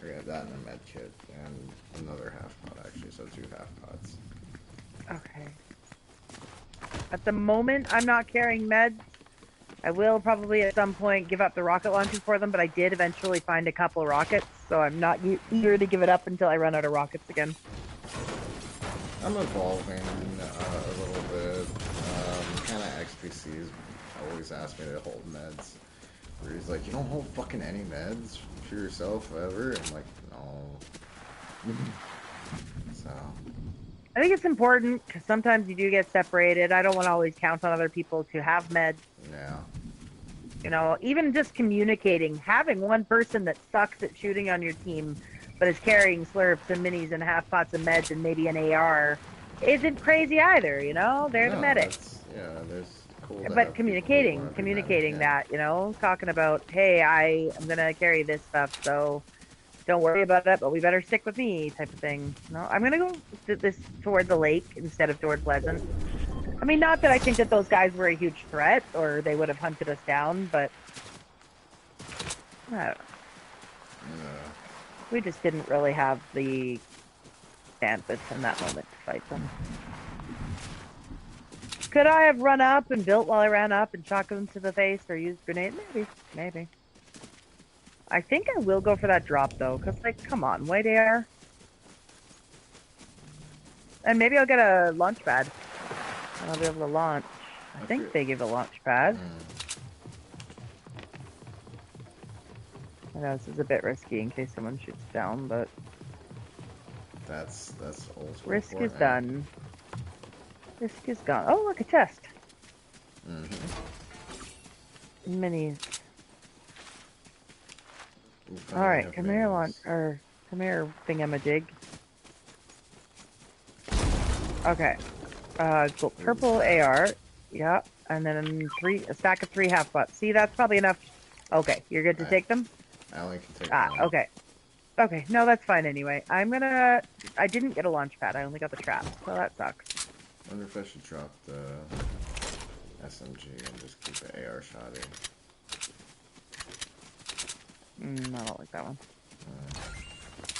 Yeah, that and a med kit and another half pot actually, so 2 half pots. Okay. At the moment, I'm not carrying meds. I will probably at some point give up the rocket launcher for them, but I did eventually find a couple of rockets, so I'm not eager to give it up until I run out of rockets again. I'm evolving a little bit. Kind of XPCs always ask me to hold meds. Where he's like, you don't hold fucking any meds for yourself ever? I'm like, no. So. I think it's important because sometimes you do get separated. I don't want to always count on other people to have meds. Yeah. You know, even just communicating, having one person that sucks at shooting on your team, but is carrying slurps and minis and half pots of meds and maybe an AR, isn't crazy either. You know, they're the medic. Yeah, there's cool. But communicating that, you know, talking about, hey, I am gonna carry this stuff, so don't worry about it, but we better stick with me, type of thing. No, I'm gonna go toward the lake instead of toward Pleasant. I mean, not that I think that those guys were a huge threat or they would have hunted us down, but I don't know. We just didn't really have the bandwidth in that moment to fight them. Could I have run up and built while I ran up and shot them to the face or used grenade? Maybe. I think I will go for that drop though, because like, come on, white AR. And maybe I'll get a launch pad. And I'll be able to launch. I think they give a launch pad. I know this is a bit risky in case someone shoots down, but that's old school. Risk is done. Risk is gone. Oh, look, a chest. Minis. Alright, come here, come here, thingamajig. Okay. Cool. Purple AR. Yeah. And then a stack of 3 half pots. See, that's probably enough. Okay, you're good to take them? I only can take one. Okay. Okay, no, that's fine anyway. I didn't get a launch pad. I only got the trap, so that sucks. I wonder if I should drop the SMG and just keep the AR shotty. I don't like that one.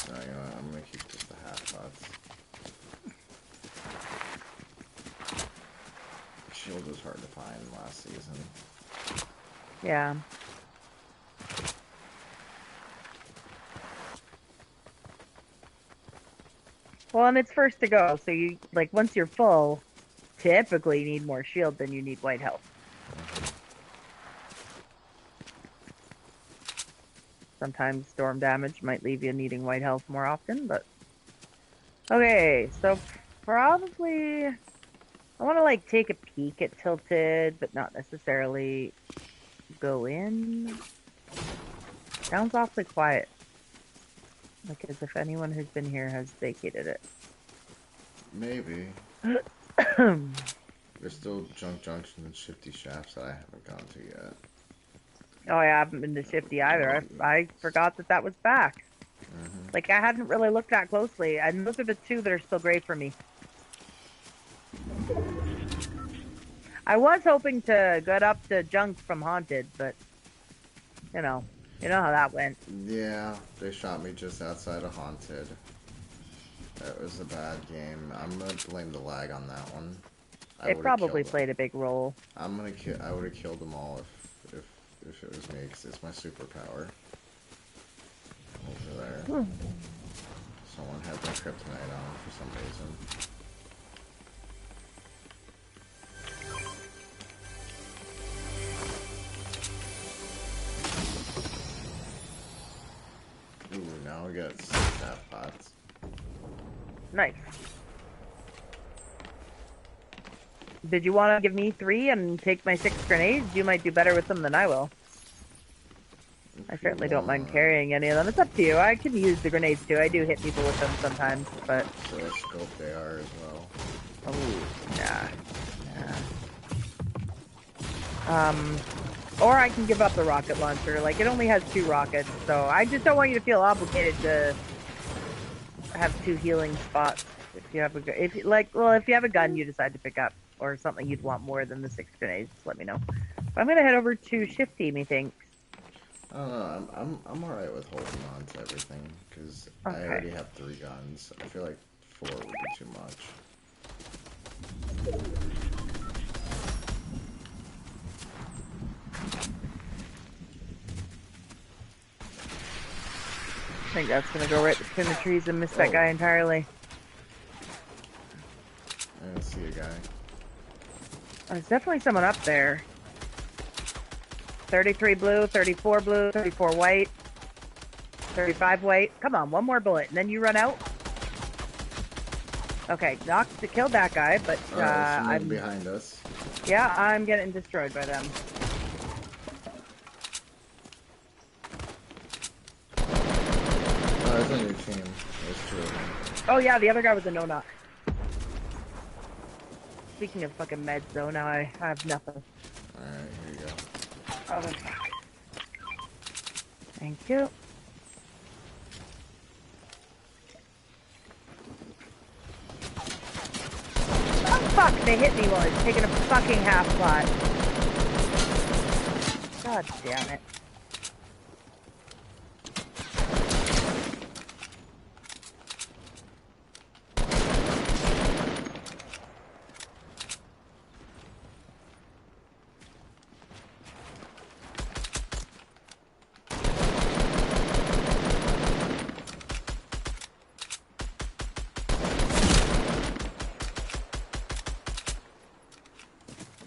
No, you know what? I'm gonna keep just the half pots. Shield was hard to find last season. Yeah. Well, and it's first to go, so you, like, once you're full, typically you need more shield than you need white health. Sometimes storm damage might leave you needing white health more often, but... Okay, so probably... I want to, like, take a peek at Tilted, but not necessarily go in. Sounds awfully quiet. Like as if anyone who's been here has vacated it. Maybe. There's still Junk Junction and Shifty Shafts that I haven't gone to yet. Oh, I haven't been to Shifty either. I forgot that was back. Like, I hadn't really looked that closely. And those are the 2 that are still great for me. I was hoping to get up to Junk from Haunted, but, you know how that went. Yeah, they shot me just outside of Haunted. That was a bad game. I'm gonna blame the lag on that one. It probably played a big role. I would have killed them all if it was me, because it's my superpower. Over there. Someone had their kryptonite on for some reason. Ooh, now we got 6 half pots. Nice. Did you want to give me 3 and take my 6 grenades? You might do better with them than I will. I certainly don't mind carrying any of them. It's up to you. I can use the grenades too. I do hit people with them sometimes, but... So scope they are as well. Oh, nah. Or I can give up the rocket launcher. Like, it only has 2 rockets, so I just don't want you to feel obligated to have 2 healing spots. If you have if you have a gun you decide to pick up, or something you'd want more than the 6 grenades, just let me know. But I'm gonna head over to Shifty, methinks. I don't know. I'm alright with holding on to everything, because because Okay. I already have 3 guns. I feel like 4 would be too much. I think that's gonna go right between the trees and miss that Oh. guy entirely. I didn't see a guy. There's definitely someone up there. 33 blue, 34 blue, 34 white, 35 white. Come on, one more bullet, and then you run out. Okay, killed that guy, but Alright, someone I'm behind us. yeah, I'm getting destroyed by them. Oh, there's a new team. There's 2 of them. Oh yeah, the other guy was a no-knock. Speaking of fucking meds, though, now I have nothing. Alright, here you go. Oh, fuck. Thank you. Oh fuck! They hit me while I was taking a fucking half spot. God damn it.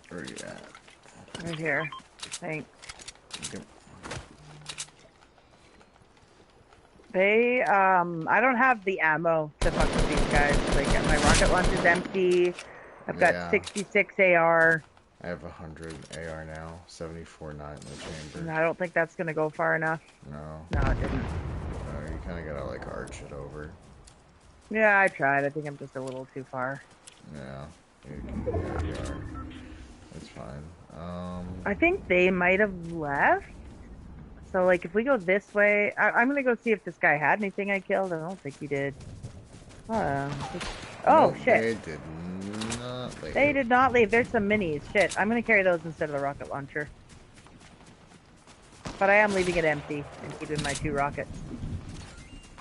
Where are you at? Right here. Thanks. Yep. They, I don't have the ammo to fuck with these guys. Like, my rocket launcher's empty. I've got Yeah. 66 AR. I have 100 AR now. 74 9 in the chamber. I don't think that's gonna go far enough. No. No, it didn't. You kind of gotta, like, arch it over. Yeah, I tried. I think I'm just a little too far. Yeah. There you are. It's fine. I think they might have left. So, like, if we go this way, I'm gonna go see if this guy had anything I killed. I don't think he did. Oh, nope, shit. They did not leave. They did not leave. There's some minis. Shit, I'm gonna carry those instead of the rocket launcher. But I am leaving it empty and keeping my 2 rockets.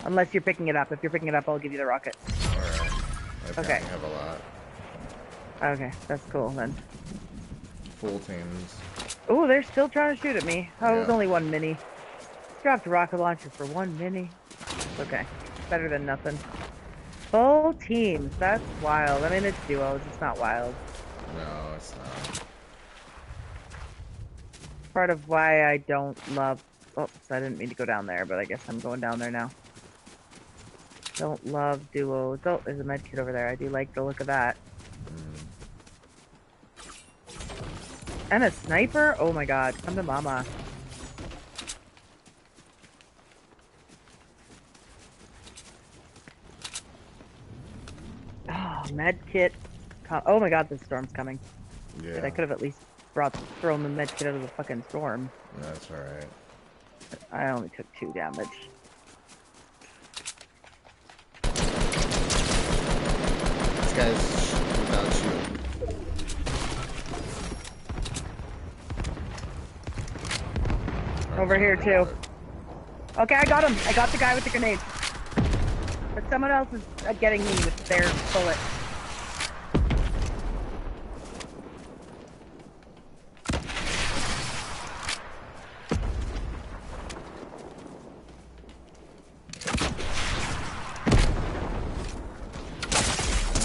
Unless you're picking it up. If you're picking it up, I'll give you the rockets. Alright. I Okay. have a lot. Okay, that's cool then. Full teams. Oh, they're still trying to shoot at me. Oh, it was Yeah. only 1 mini. Dropped a rocket launcher for 1 mini. Okay, better than nothing. Full teams. That's wild. I mean, it's duos. It's not wild. No, it's not. Part of why I don't love... Oops, I didn't mean to go down there, but I guess I'm going down there now. Don't love duos. Oh, there's a med kit over there. I do like the look of that. And a sniper? Oh my god. Come to mama. Oh, med kit. Oh my god, this storm's coming. Yeah. I could have at least thrown the med kit out of the fucking storm. That's alright. I only took 2 damage. This guy's without shield. Over here too. Okay, I got him. I got the guy with the grenade. But someone else is getting me with their bullet.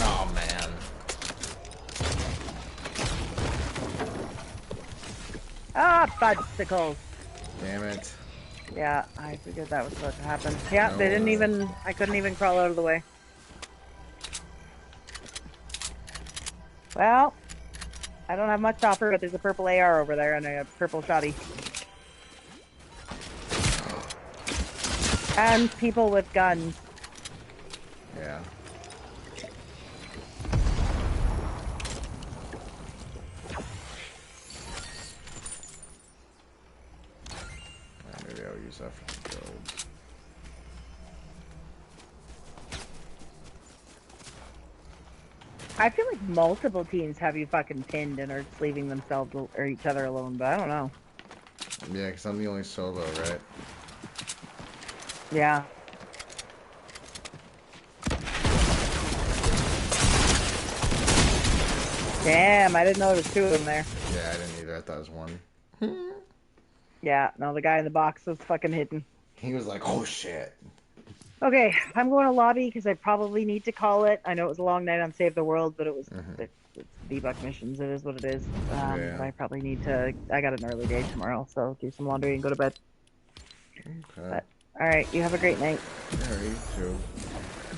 Oh man. Ah, fudgesicles. Damn it. Yeah, I figured that was supposed to happen. Yeah, No they didn't way. even... I couldn't even crawl out of the way. Well, I don't have much to offer, but there's a purple AR over there and a purple shotty. And people with guns. Yeah. Maybe I'll use that for the builds. I feel like multiple teams have you fucking pinned and are just leaving themselves or each other alone, but I don't know. Yeah, because I'm the only solo, right? Yeah. Damn, I didn't know there was two of them there. Yeah, I didn't either. I thought it was one. Yeah, no, the guy in the box was fucking hidden. He was like, "Oh shit." Okay, I'm going to lobby because I probably need to call it. I know it was a long night on Save the World, but it's debug missions. It is what it is. Yeah. I probably need to. I got an early day tomorrow, so do some laundry and go to bed. Okay. But all right, you have a great night. Yeah, you too.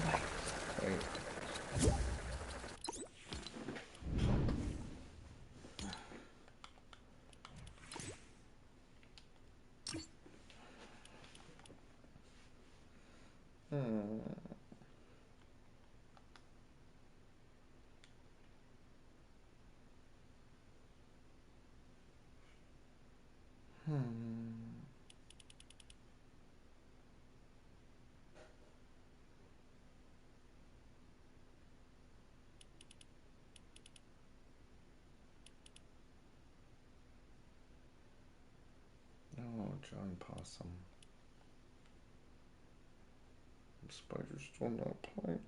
Bye. Wait. Hmm. Oh, John Possum. Spider's still not playing.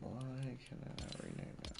Why can I not rename it?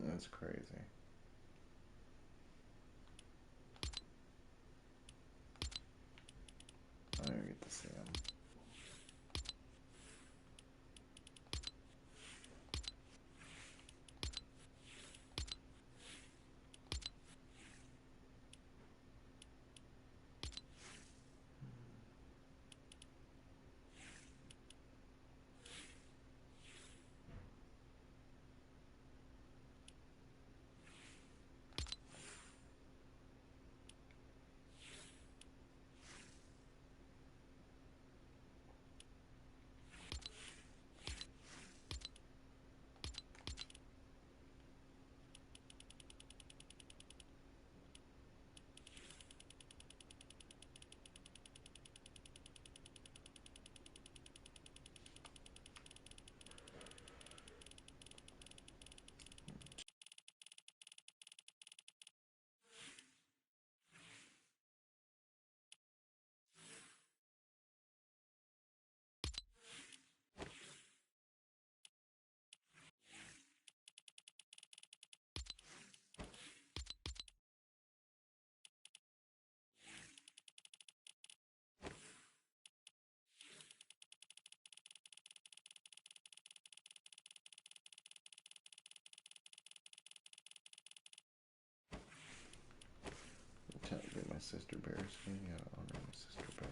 That's crazy. I don't even get to see him. Can't get my sister bear skin. Yeah, honor my sister bear.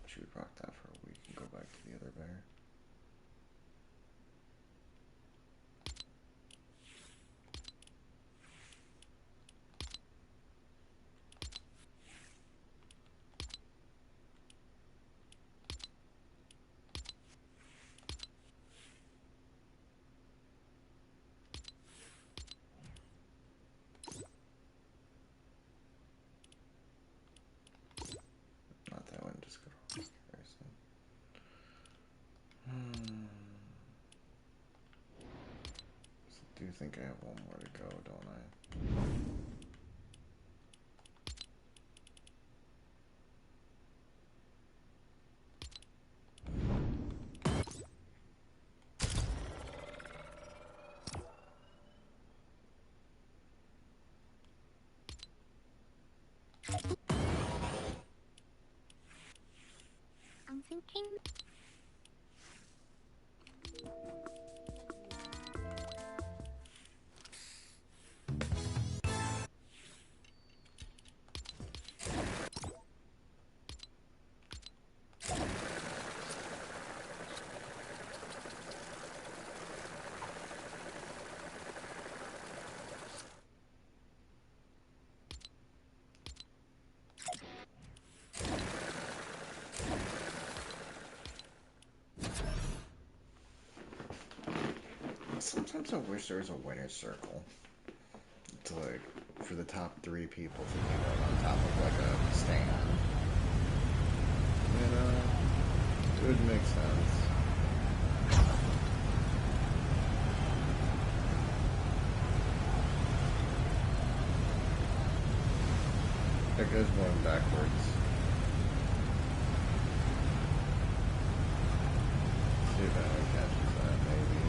Should rock that for a week and go back to the other bear. do think I have one more to go, don't I? I'm thinking. Sometimes I wish there was a winner's circle to like for the top 3 people to be like on top of like a stand. You know, it would make sense. That goes going backwards. See if anyone catches that, maybe.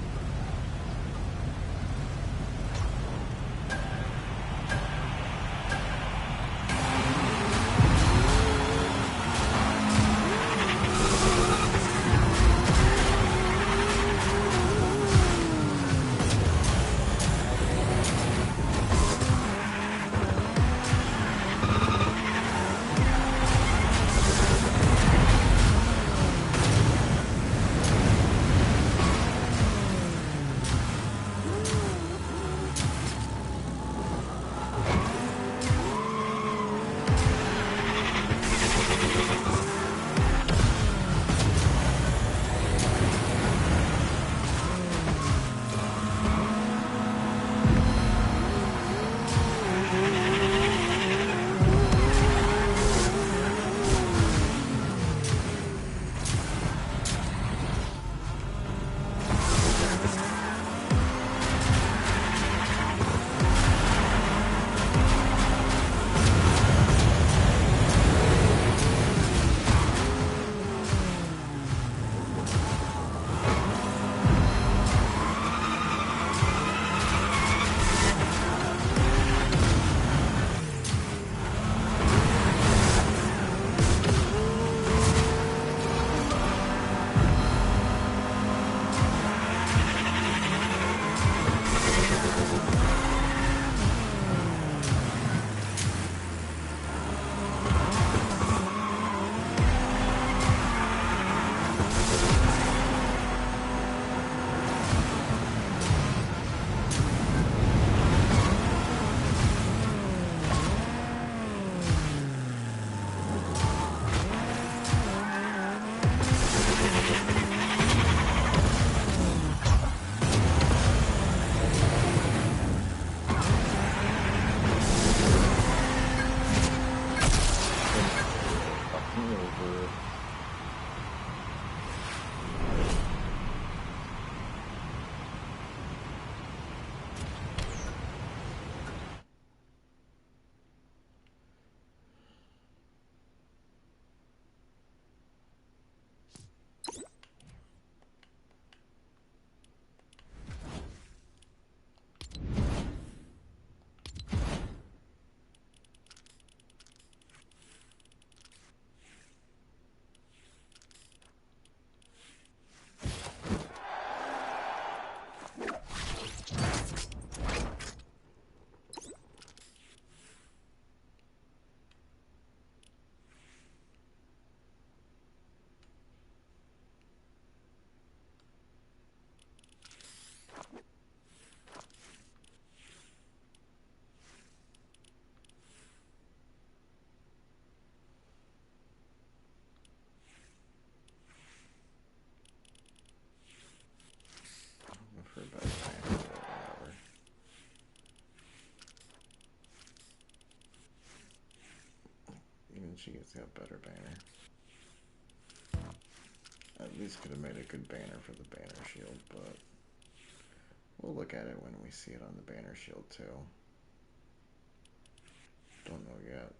For a better banner or whatever. Even she's got better banner. At least could have made a good banner for the banner shield, but We'll look at it when we see it on the banner shield too. Don't know yet.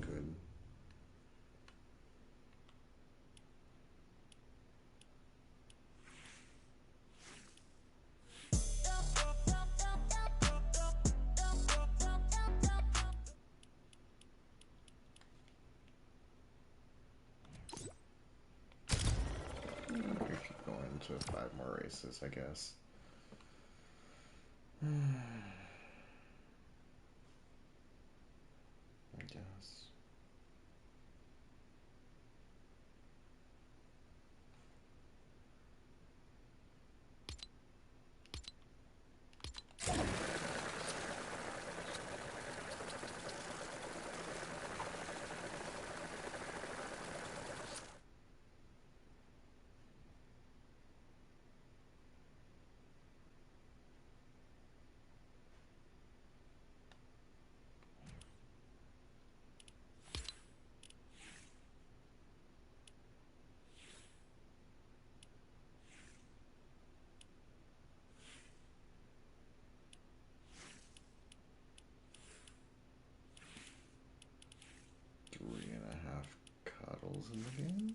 Good. We keep going to 5 more races, I guess. I guess. Three and a half cuddles in the game.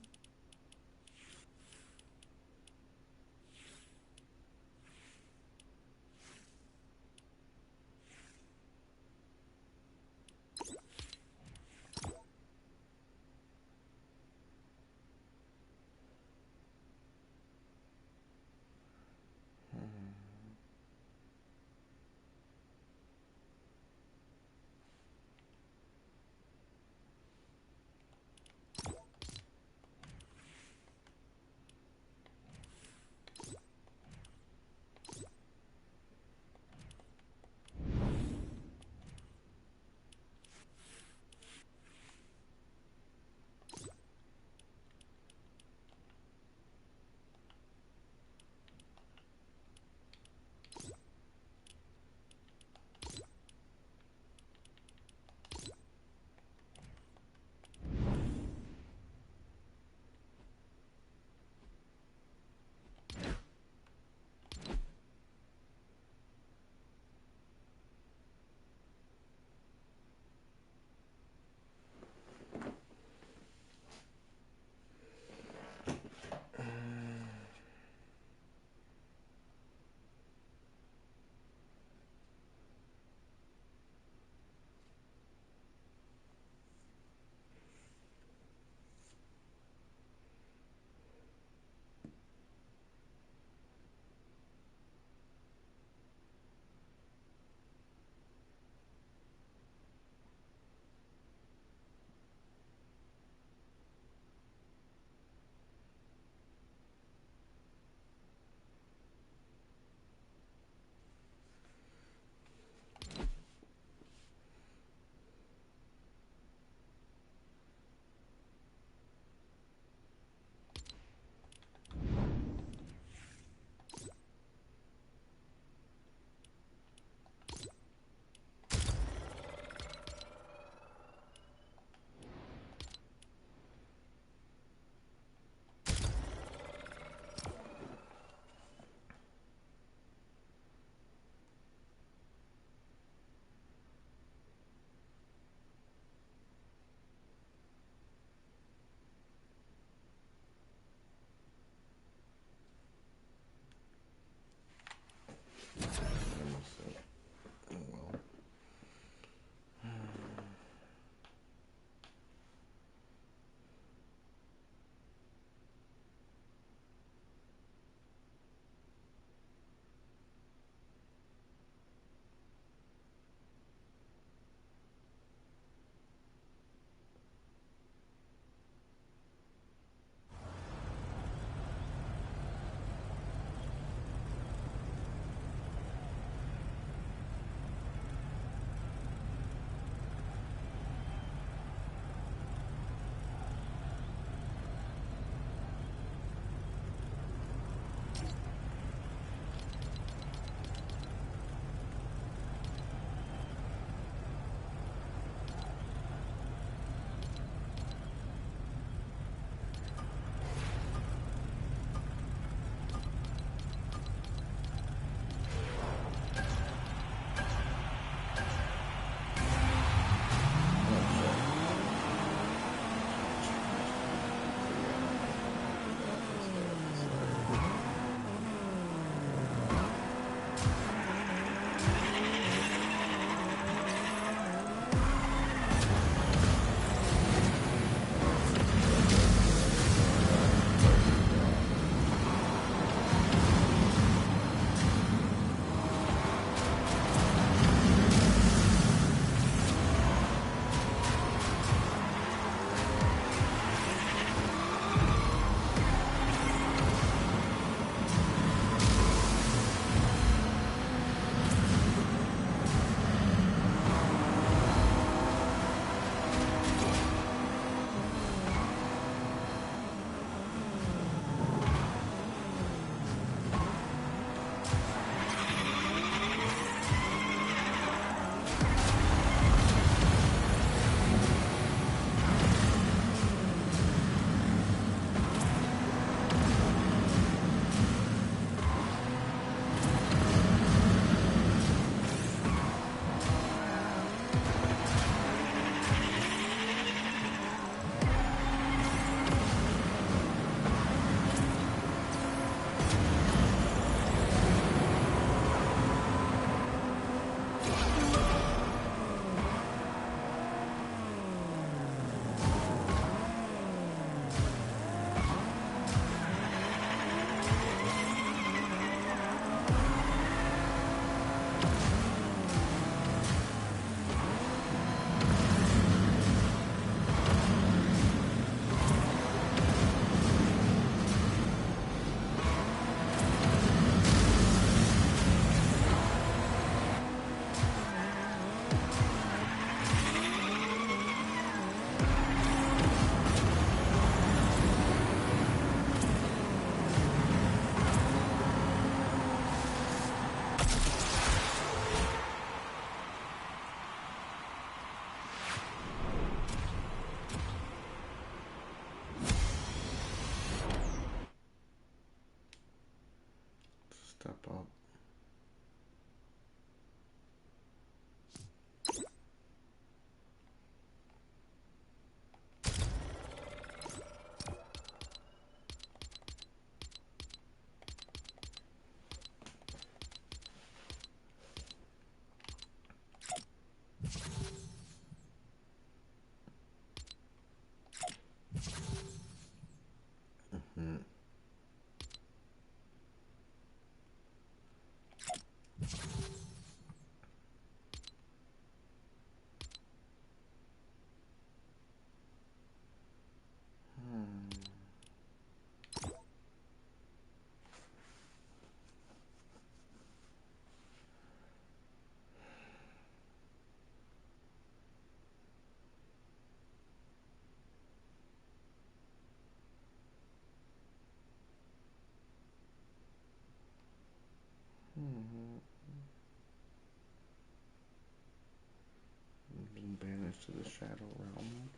Been banished to the Shadow Realm.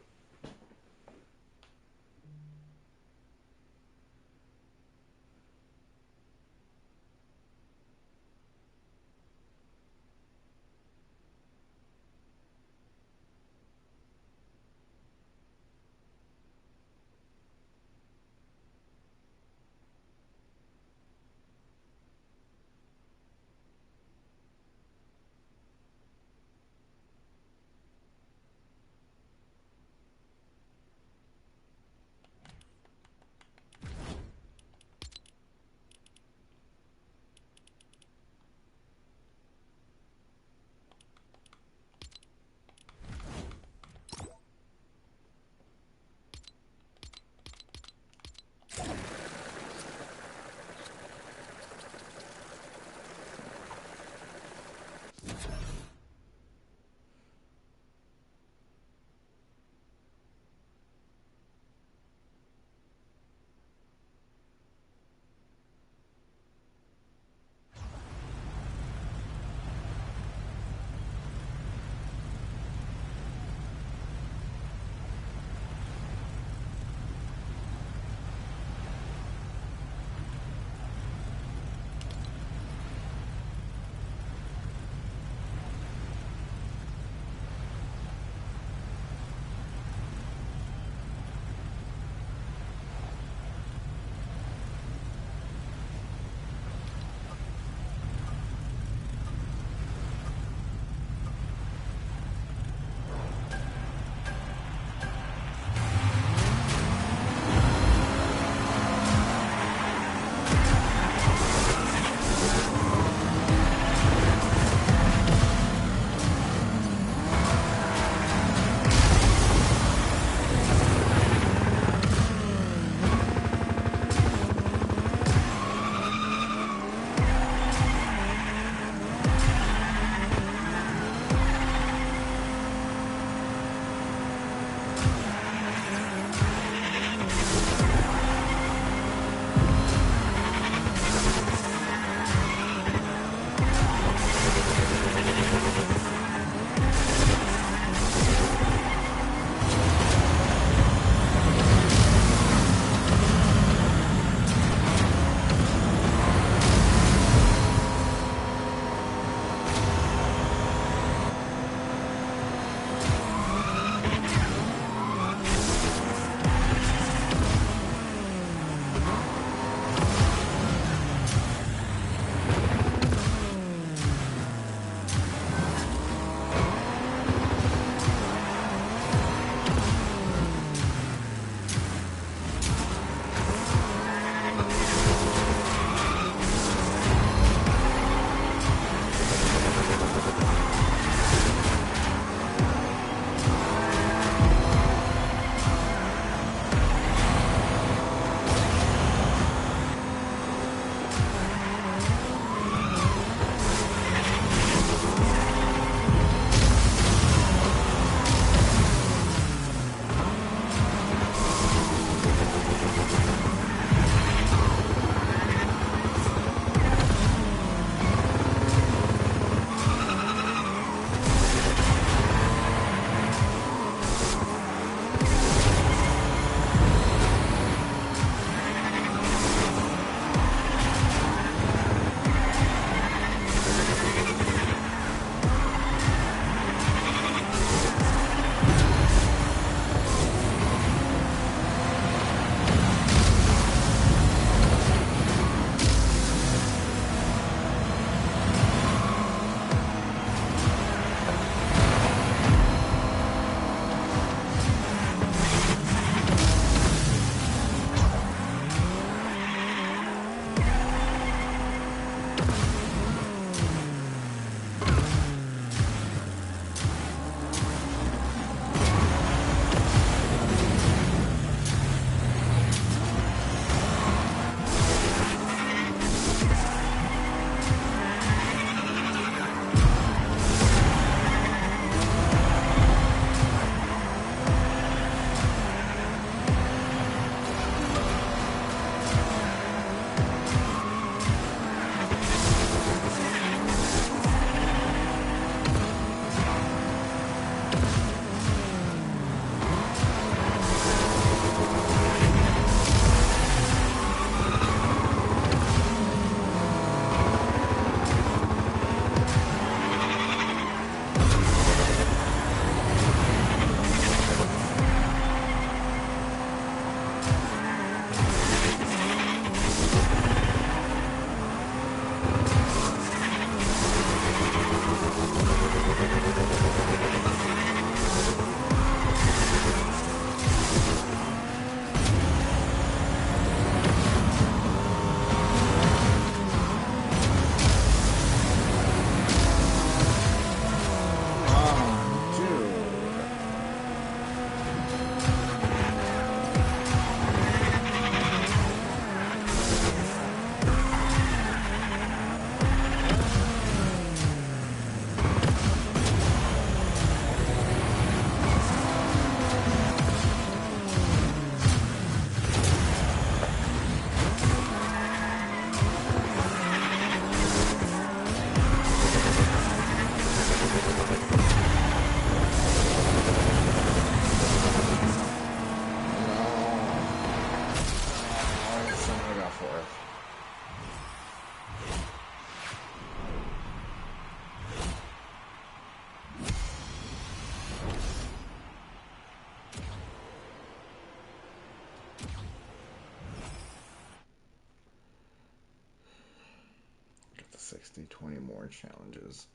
60, 20 more challenges.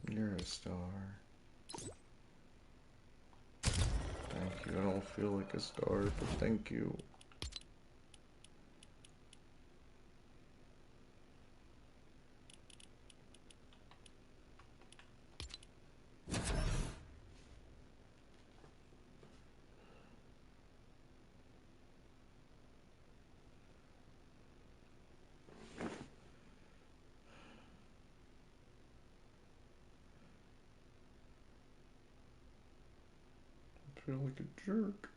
You're a star. Thank you. I don't feel like a star, but thank you. I feel like a jerk.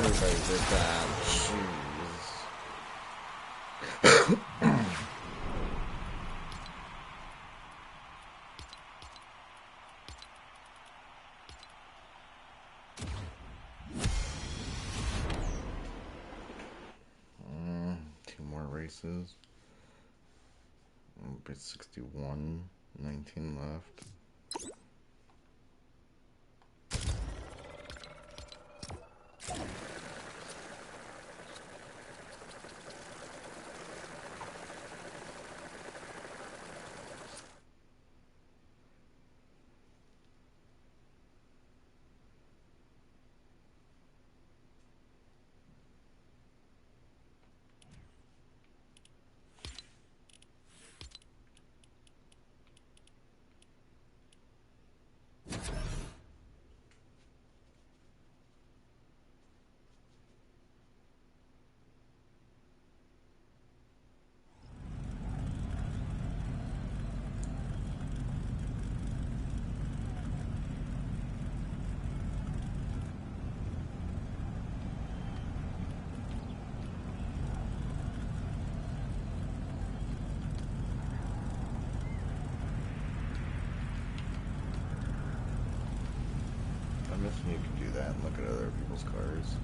Everybody did that. Jeez. Two more races. Bit 61, 19 left. do that and look at other people's cars.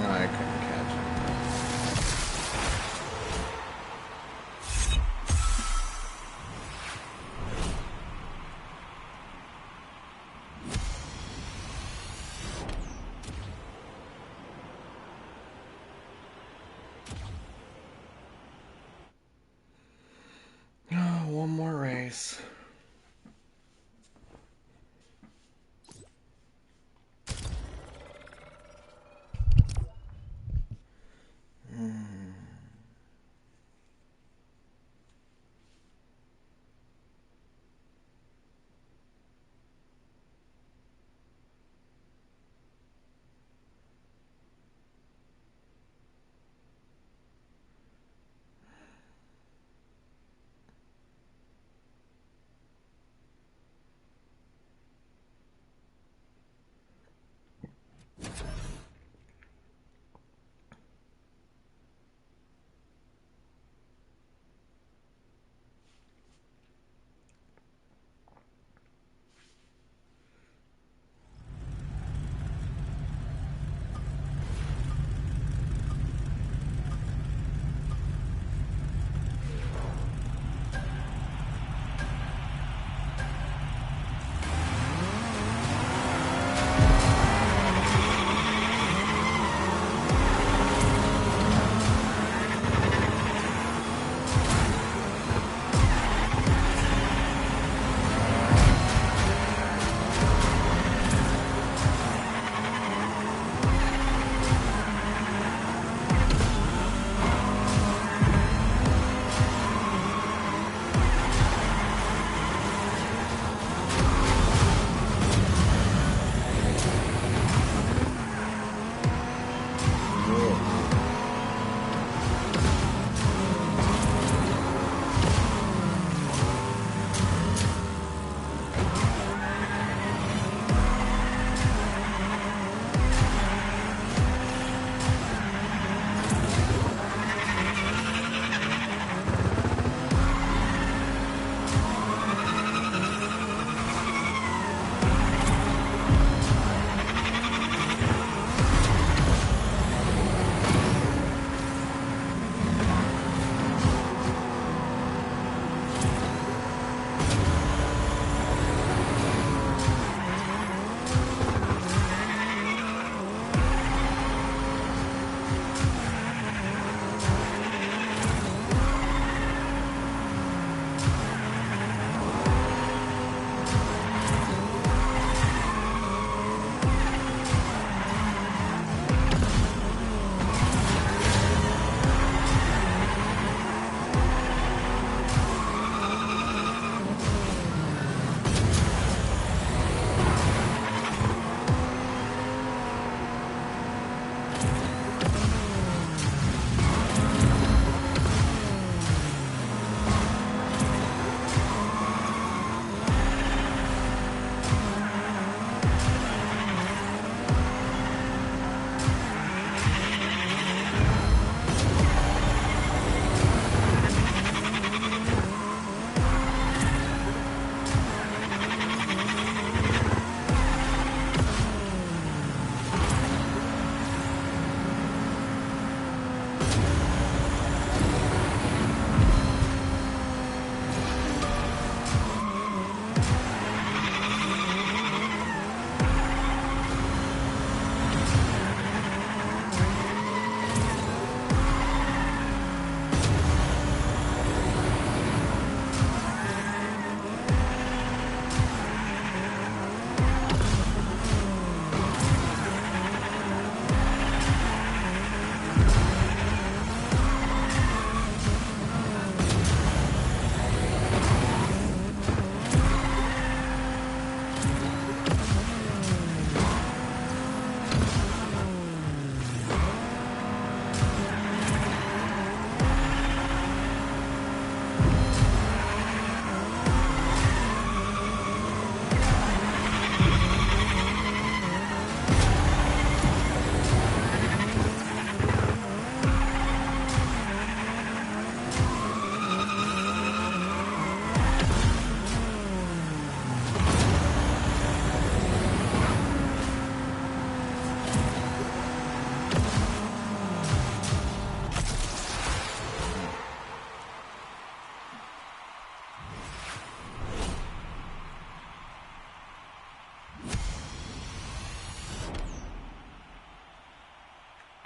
I couldn't catch it. Oh, one more race.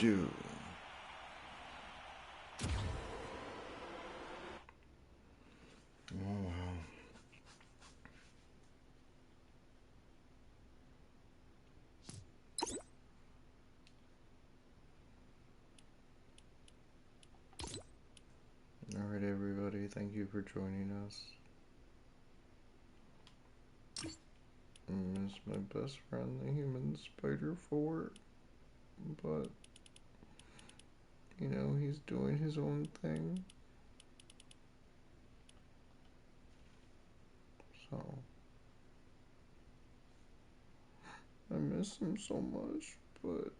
do. Oh well. Alright, everybody, thank you for joining us. I miss my best friend, the human Spider 4, but, you know, he's doing his own thing. So, I miss him so much, but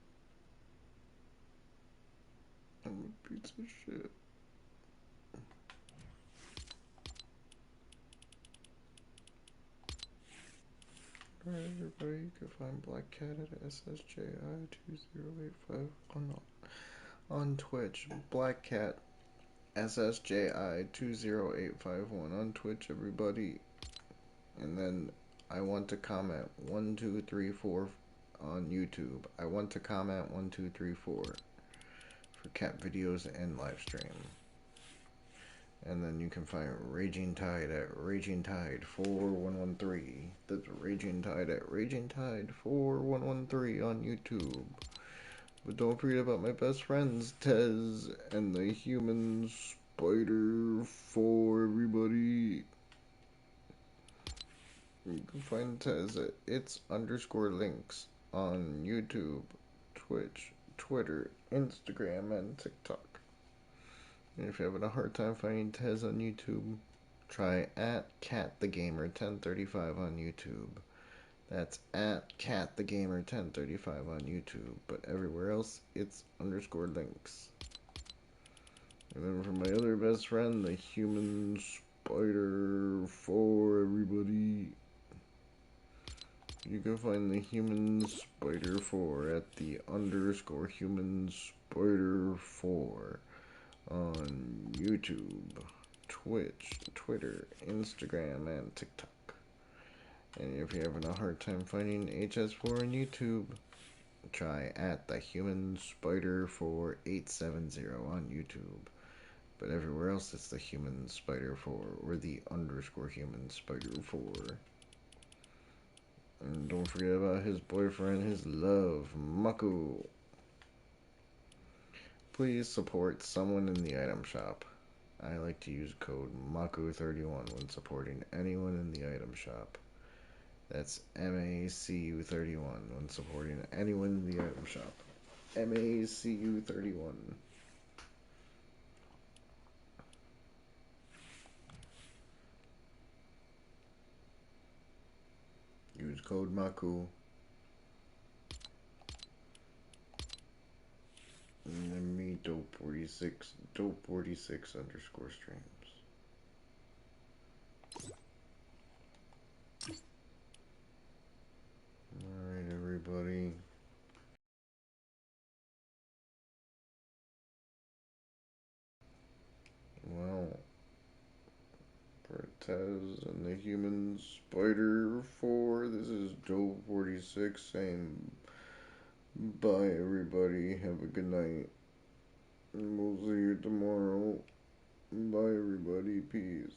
I'm a piece of shit. Alright, everybody, you can find Black Cat at SSJI2085 on Twitch. Black Cat SSJI20851 on Twitch, everybody. And then I want to comment 1, 2, 3, 4 on YouTube. I want to comment 1, 2, 3, 4 for cat videos and live stream. And then you can find Raging Tide at Raging Tide 4113. That's Raging Tide at Raging Tide 4113 on YouTube. But don't forget about my best friends, Tez and the Human Spider 4, everybody. You can find Tez at its_links on YouTube, Twitch, Twitter, Instagram, and TikTok. And if you're having a hard time finding Tez on YouTube, try at CatTheGamer1035 on YouTube. That's at CatTheGamer1035 on YouTube. But everywhere else, it's _links. And then for my other best friend, the Human Spider 4, everybody. You can find the Human Spider 4 at the _Human Spider 4 on YouTube, Twitch, Twitter, Instagram, and TikTok. And if you're having a hard time finding HS4 on YouTube, try at the Human Spider 4870 on YouTube. But everywhere else, it's the Human Spider 4 or the _Human Spider 4. And don't forget about his boyfriend, his love, Maku. Please support someone in the item shop. I like to use code MAKU31 when supporting anyone in the item shop. That's MACU31 when supporting anyone in the item shop. MACU31. Use code MAKU. And then me, Dope46, Dope46_streams. Alright, everybody. Well, for Tez and the Human Spider 4, this is Dope46 saying bye, everybody. Have a good night. And we'll see you tomorrow. Bye, everybody. Peace.